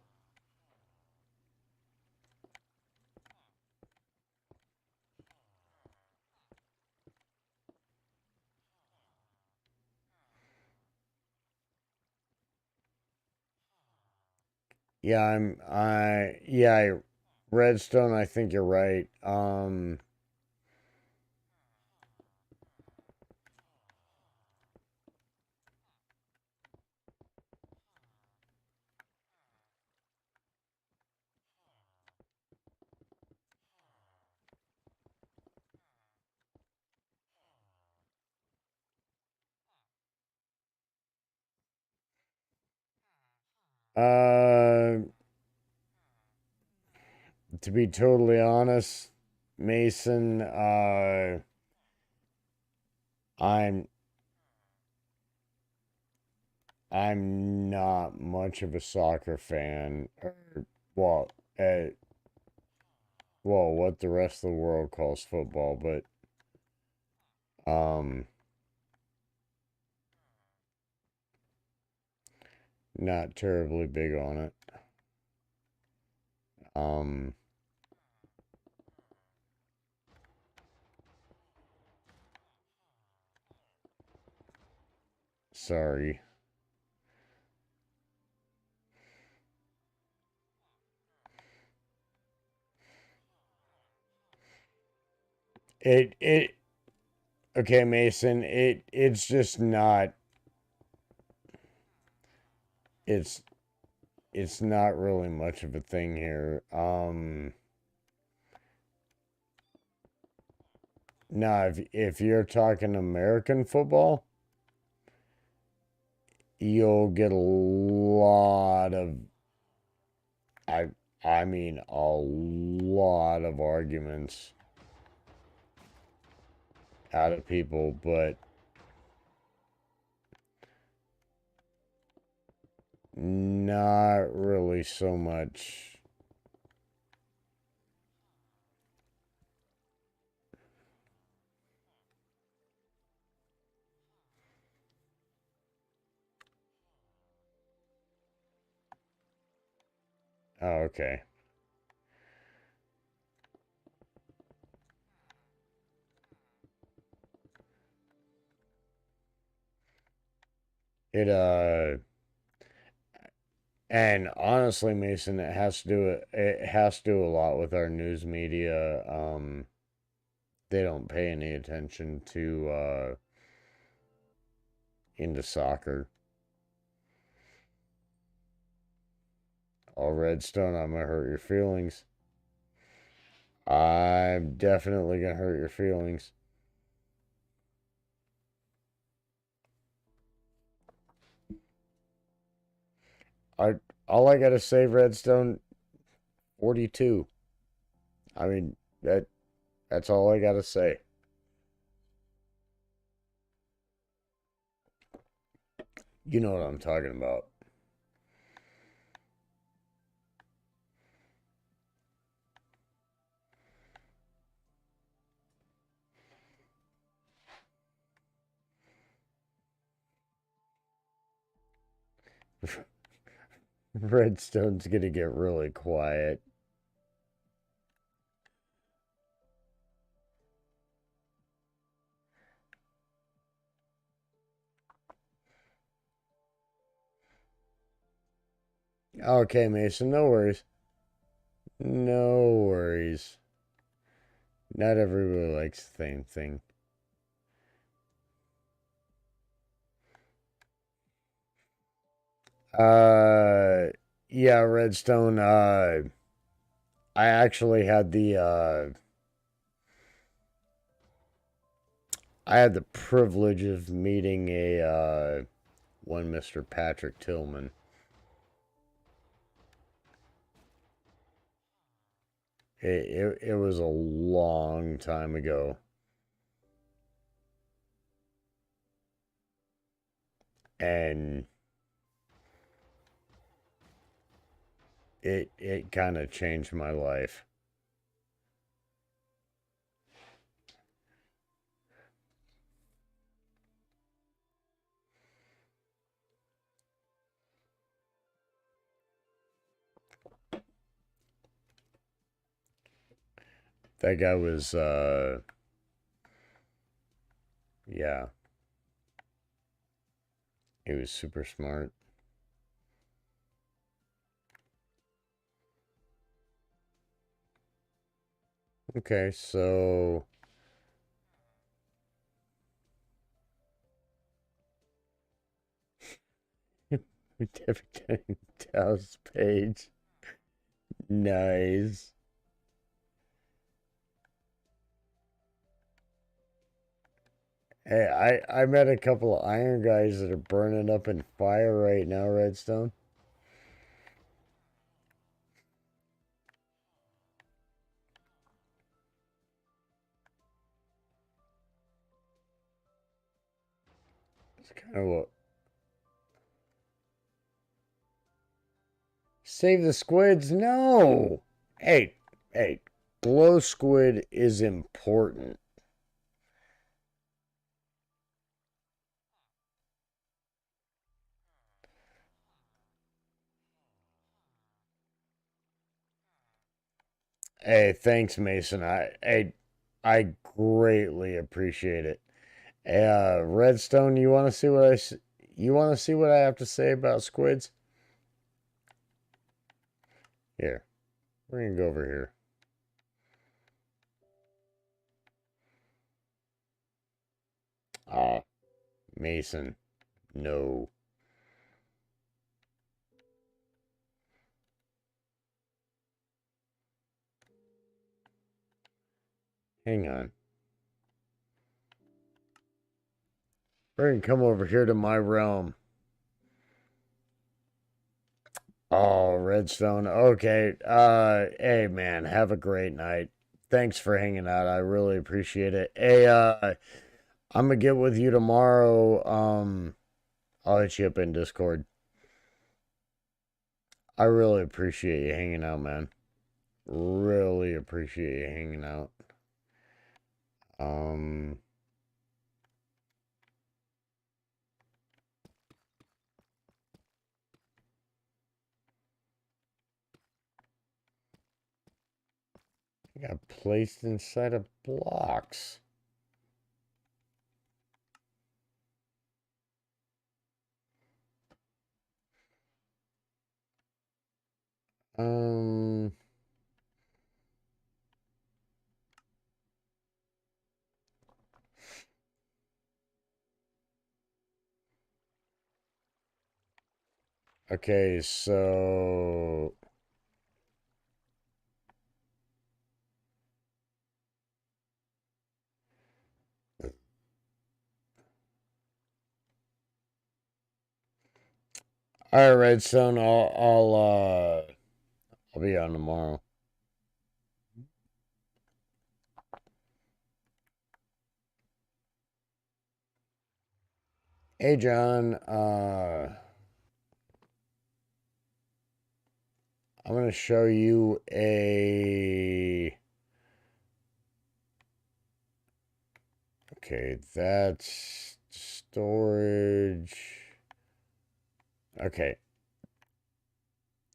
Yeah, Redstone, I think you're right. Uh, to be totally honest, Mason, I'm I'm not much of a soccer fan, or well, uh, what the rest of the world calls football, but um, not terribly big on it. Um, sorry. It okay, Mason. It's just not. It's it's not really much of a thing here. Now if you're talking American football, you'll get a lot of I I mean a lot of arguments out of people, but not really so much. Oh, okay. It and honestly, Mason, it has to do a lot with our news media. They don't pay any attention to into soccer. Oh, Redstone, I'm gonna hurt your feelings. I'm definitely gonna hurt your feelings. I all I gotta say, Redstone, 42. I mean that's all I gotta say. You know what I'm talking about. Redstone's gonna get really quiet. Okay, Mason, no worries. No worries. Not everybody likes the same thing. Uh, yeah, Redstone. I actually had I had the privilege of meeting a one Mr. Patrick Tillman. It was a long time ago, and it kind of changed my life. That guy was, yeah, he was super smart. Okay, so David Tell's page. Nice. Hey, I met a couple of iron guys that are burning up in fire right now, Redstone. It's kind of what. Save the squids? No! Hey, glow squid is important. Hey, thanks, Mason. I greatly appreciate it. Redstone, you want to see what you want to see what I have to say about squids? Here, we're gonna go over here. Ah, Mason, no. Hang on. We're gonna come over here to my realm. Oh, Redstone. Okay. Hey man, have a great night. Thanks for hanging out. I really appreciate it. Hey, I'm gonna get with you tomorrow. I'll hit you up in Discord. I really appreciate you hanging out, man. Really appreciate you hanging out. Um, I got placed inside of blocks. Um, okay, so all right, Redstone. I'll be on tomorrow. Hey, John. I'm gonna show you a. Okay, that's storage. Okay.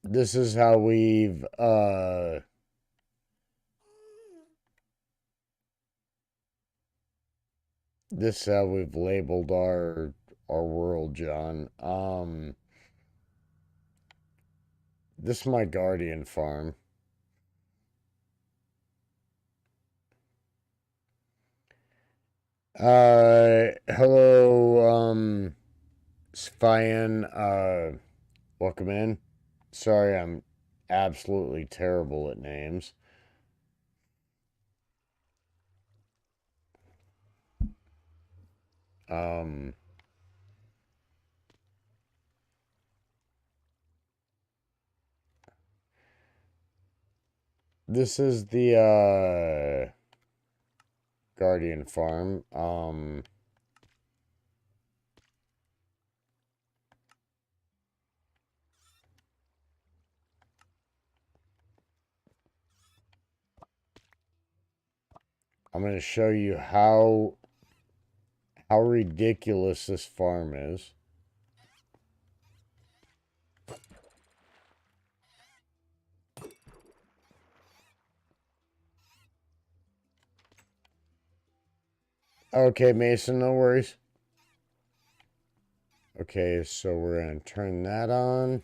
This is how we've this is how we've labeled our world, John. This is my guardian farm. Hello, Sphyan, welcome in. Sorry, I'm absolutely terrible at names. Um, this is the, guardian farm. I'm going to show you how ridiculous this farm is. Okay, Mason, no worries. Okay, so we're going to turn that on.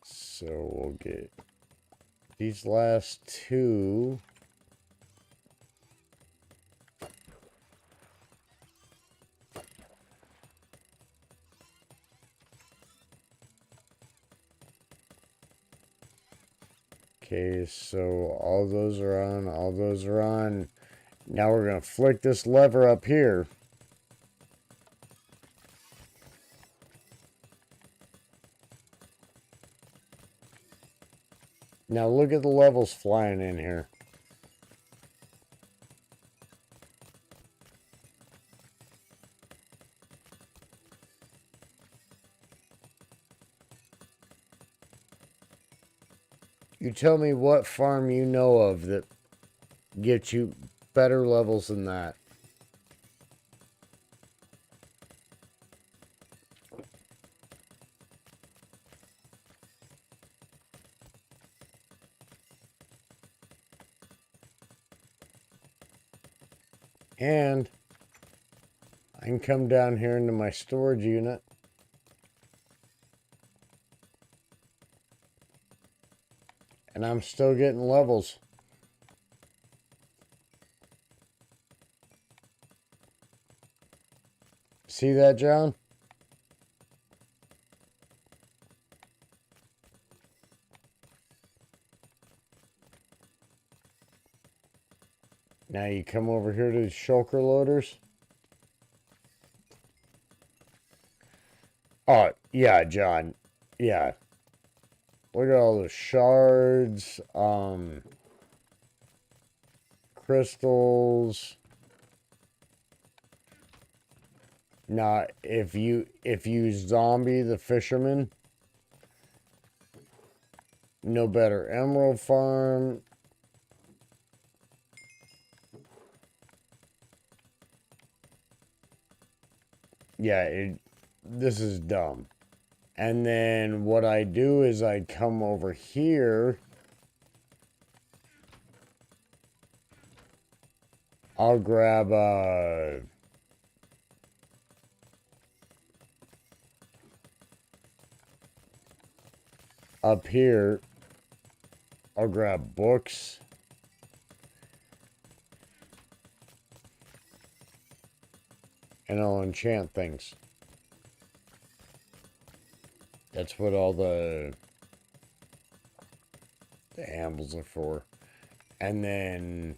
So we'll get these last two. Okay, so all those are on, all those are on. Now we're going to flick this lever up here. Now look at the levels flying in here. You tell me what farm you know of that gets you better levels than that. And I can come down here into my storage unit. And I'm still getting levels. See that, John? Now you come over here to the shulker loaders. Oh, yeah, John. Yeah. Look at all those shards, crystals. Now, if you zombie the fisherman, no better emerald farm. Yeah, this is dumb. And then what I do is I come over here. I'll grab up here. I'll grab books. And I'll enchant things. That's what all the handles are for. And then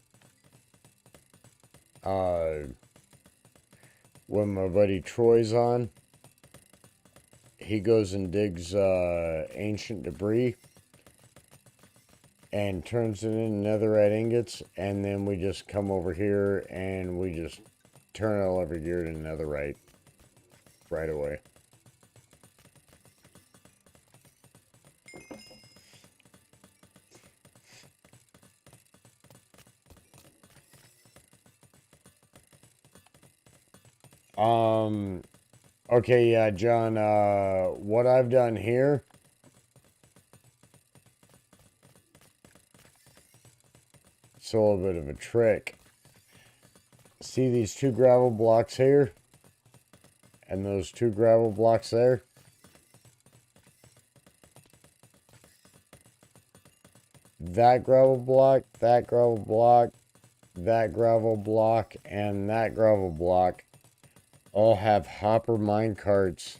when my buddy Troy's on, he goes and digs ancient debris and turns it into netherite ingots, and then we just come over here and we just turn all every gear to netherite right away. Okay, yeah, John, what I've done here, it's a little bit of a trick. See these two gravel blocks here? And those two gravel blocks there? That gravel block, that gravel block, that gravel block, and that gravel block all have hopper minecarts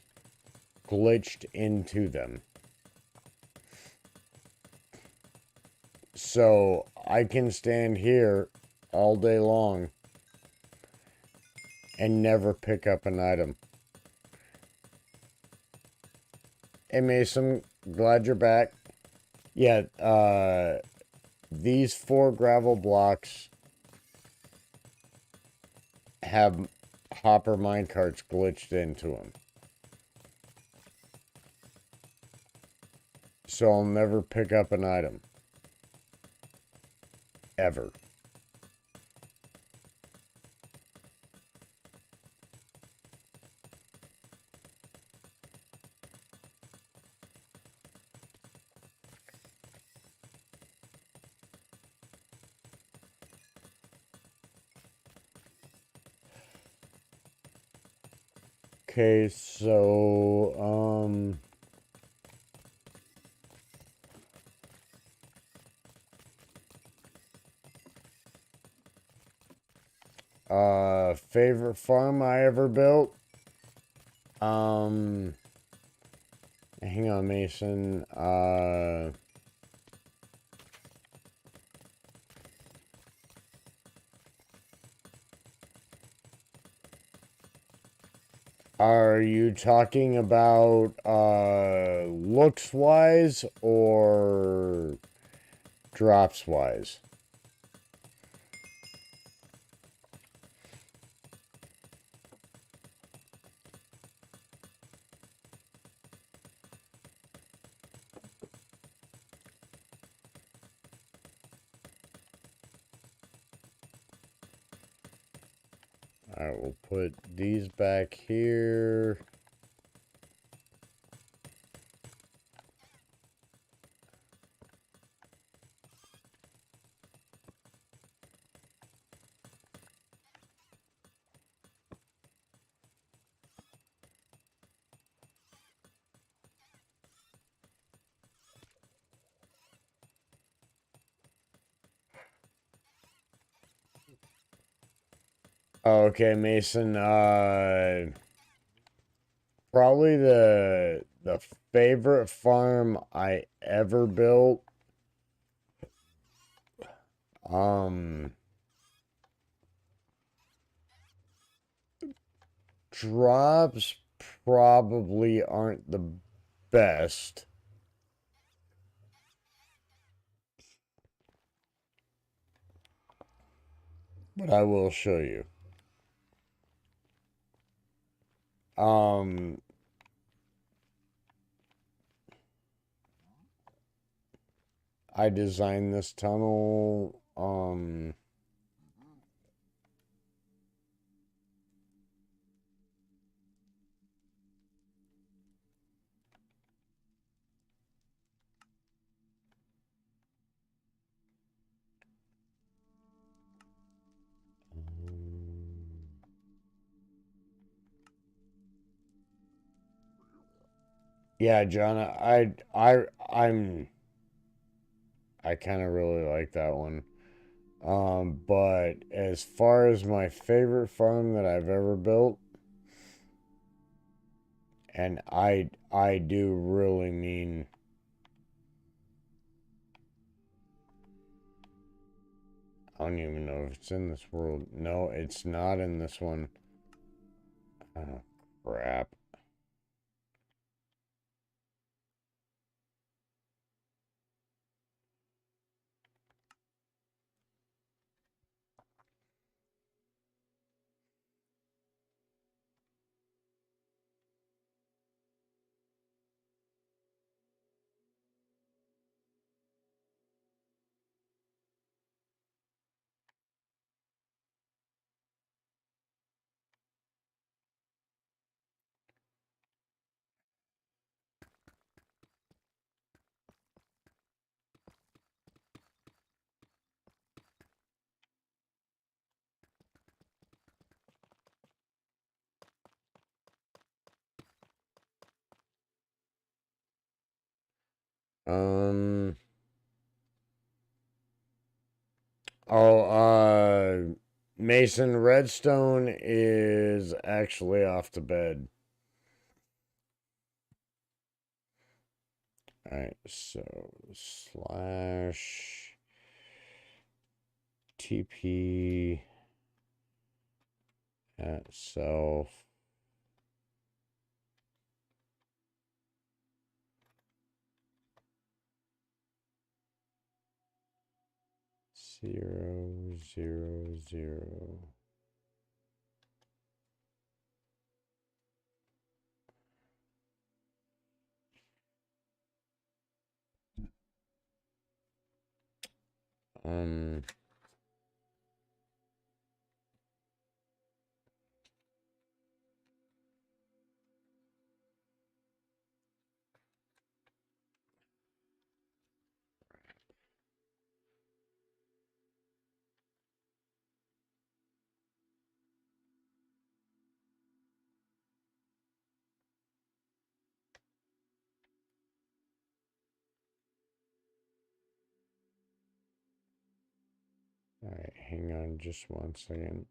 glitched into them. So I can stand here all day long and never pick up an item. Hey Mason, glad you're back. Yeah, these 4 gravel blocks have hopper minecarts glitched into them. So I'll never pick up an item. Ever. Okay, so, favorite farm I ever built? Hang on, Mason. Are you talking about, looks-wise or drops-wise? Alright, we'll put these back here. Okay, Mason, probably the favorite farm I ever built. Drops probably aren't the best. But I will show you. I designed this tunnel, yeah, John, I kind of really like that one. But as far as my favorite farm that I've ever built, and I do really mean, I don't even know if it's in this world. No, it's not in this one. Oh, crap. Um, Mason, Redstone is actually off to bed. Alright, so slash TP at self. 0, 0, 0. All right, hang on just 1 second.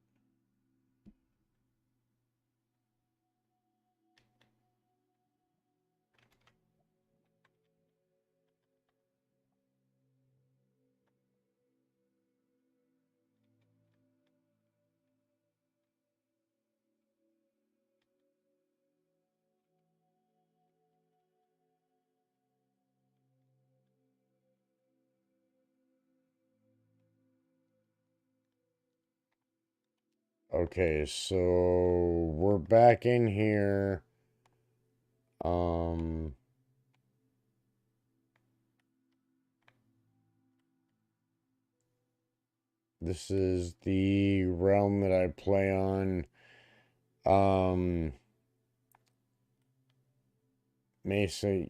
Okay, so we're back in here. This is the realm that I play on. Mesa,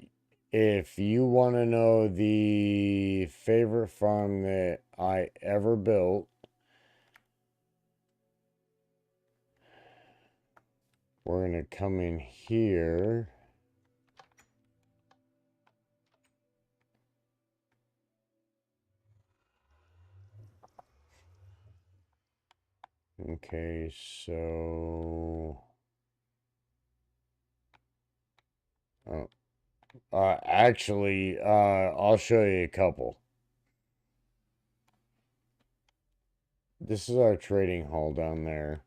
if you want to know the favorite farm that I ever built, we're going to come in here. Okay, so... actually, I'll show you a couple. This is our trading hall down there.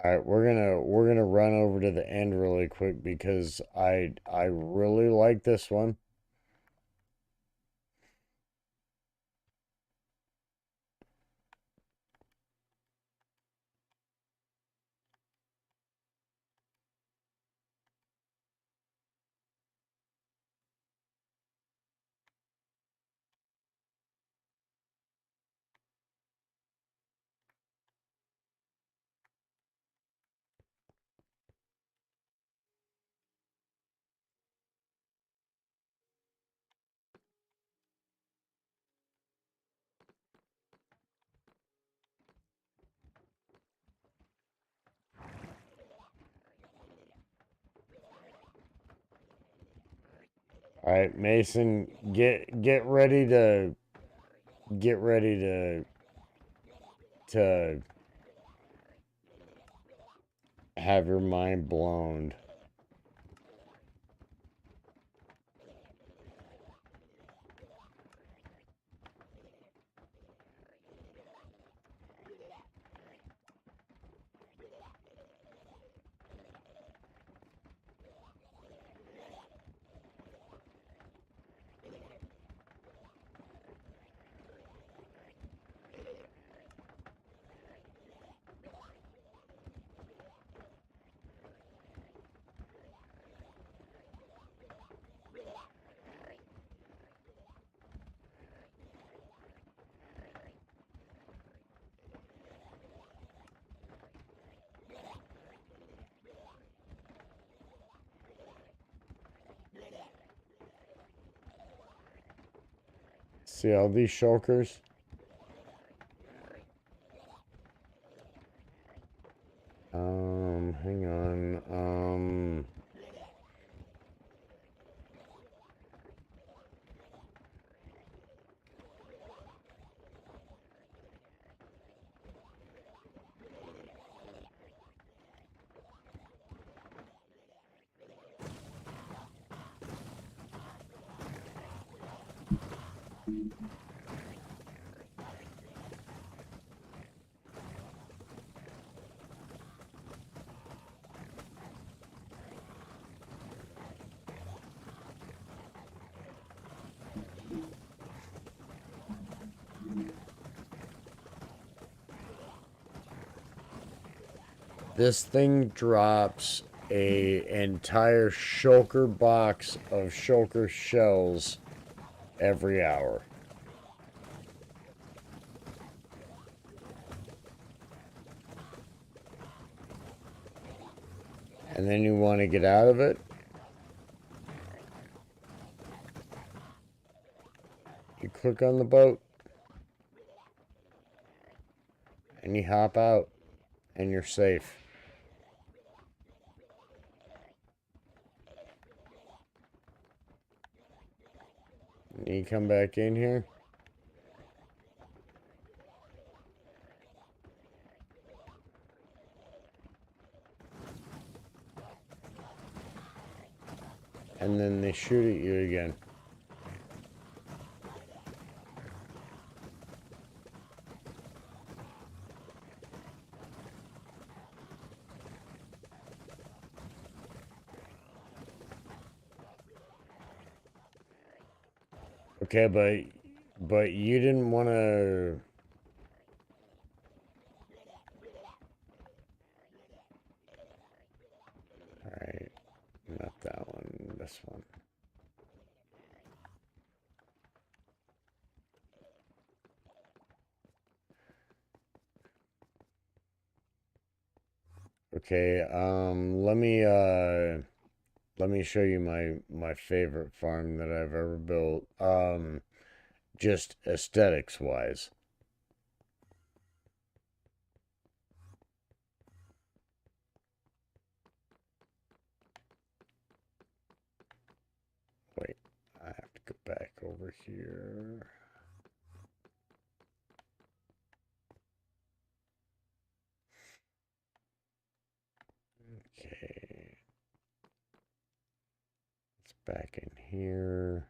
All right, we're gonna run over to the end really quick because I really like this one. All right, Mason, get ready to to have your mind blown. See all these shulkers? Hang on. This thing drops a entire shulker box of shulker shells every hour. And then you want to get out of it. You click on the boat. And you hop out. And you're safe. And you come back in here. And then they shoot at you again. Okay, but you didn't want to... Alright, not that one, this one. Okay, let me show you my favorite farm that I've ever built. Just aesthetics wise. Wait, I have to go back over here. Okay. It's back in here.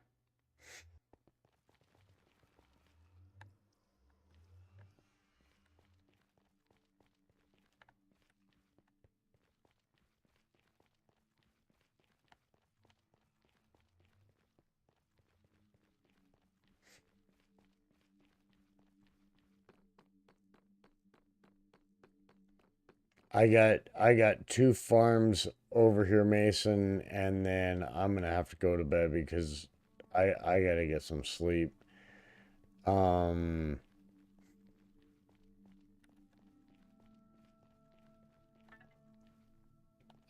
I got two farms over here, Mason, and then I'm gonna have to go to bed because I gotta get some sleep. I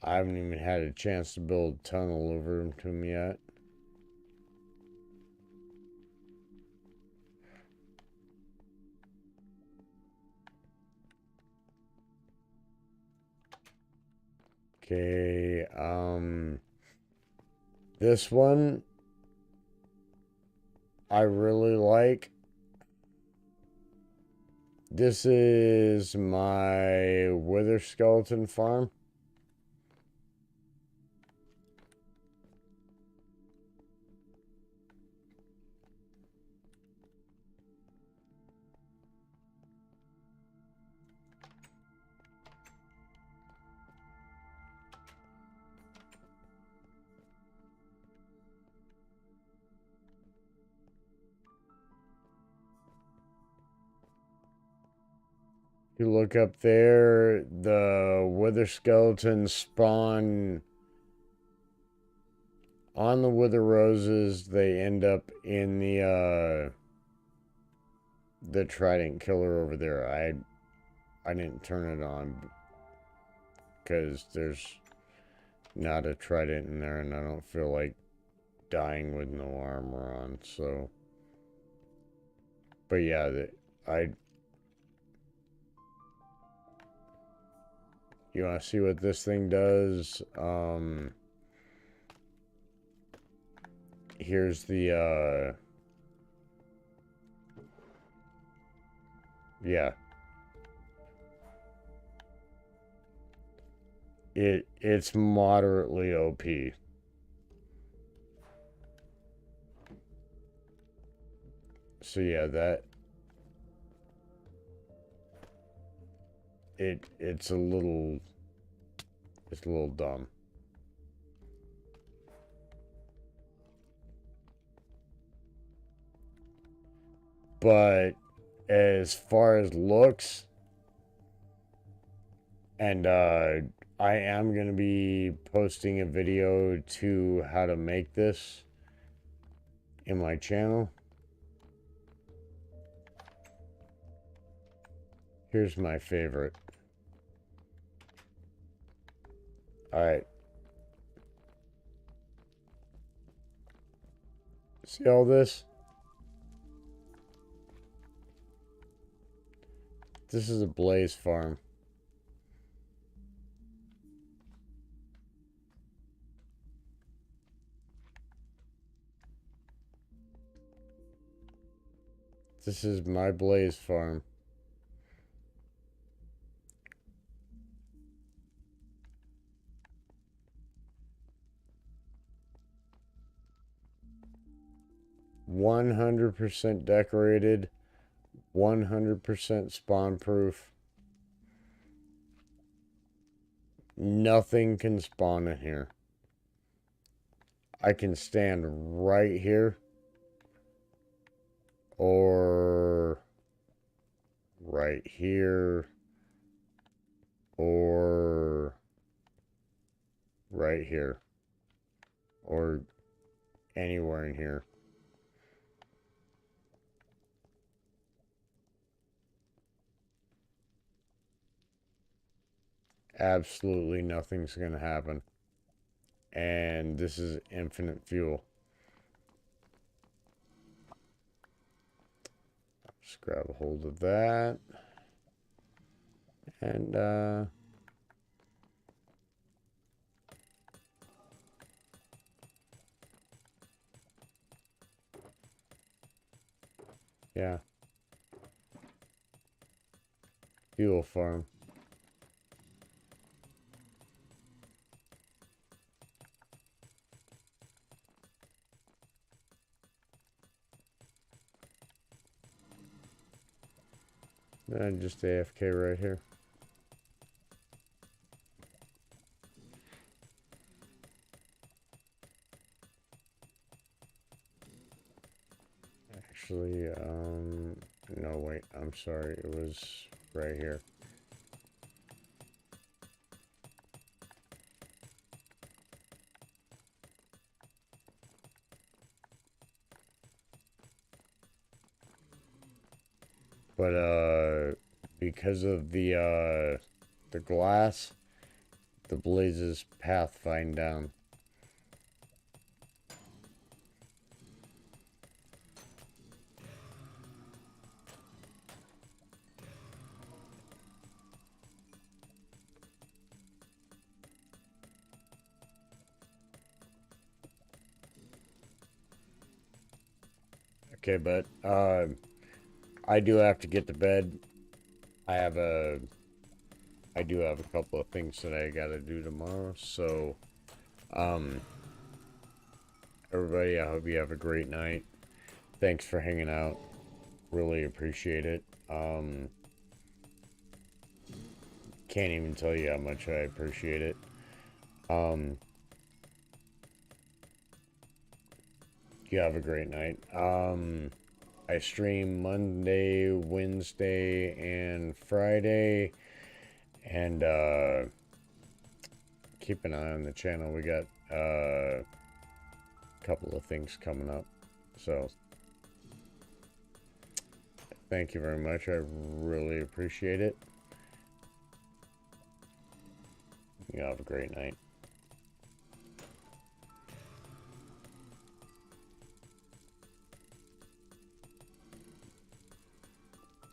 haven't even had a chance to build a tunnel over to them yet. Okay, this one I really like. This is my wither skeleton farm. You look up there, the wither skeletons spawn on the wither roses. They end up in the trident killer over there. I didn't turn it on because there's not a trident in there, and I don't feel like dying with no armor on. So, but yeah, you want to see what this thing does? Here's the yeah. It's moderately OP. So yeah, it's a little dumb. But as far as looks, And I am going to be posting a video to how to make this in my channel. Here's my favorite. Alright. See all this? This is a Blaze farm. This is my Blaze farm. %100 decorated, 100% spawn proof. Nothing can spawn in here. I can stand right here or right here or right here or anywhere in here. Absolutely nothing's going to happen. And this is infinite fuel. Just grab a hold of that. And, yeah. Fuel farm. And just AFK right here. Actually, no, wait, I'm sorry. It was right here. But, because of the glass, the Blaze's path find down. Okay, but, I do have to get to bed. I do have a couple of things that I gotta do tomorrow, so, everybody, I hope you have a great night. Thanks for hanging out. Really appreciate it. Can't even tell you how much I appreciate it. You have a great night. I stream Monday, Wednesday, and Friday. And, keep an eye on the channel. We got, a couple of things coming up. So, thank you very much. I really appreciate it. You have a great night.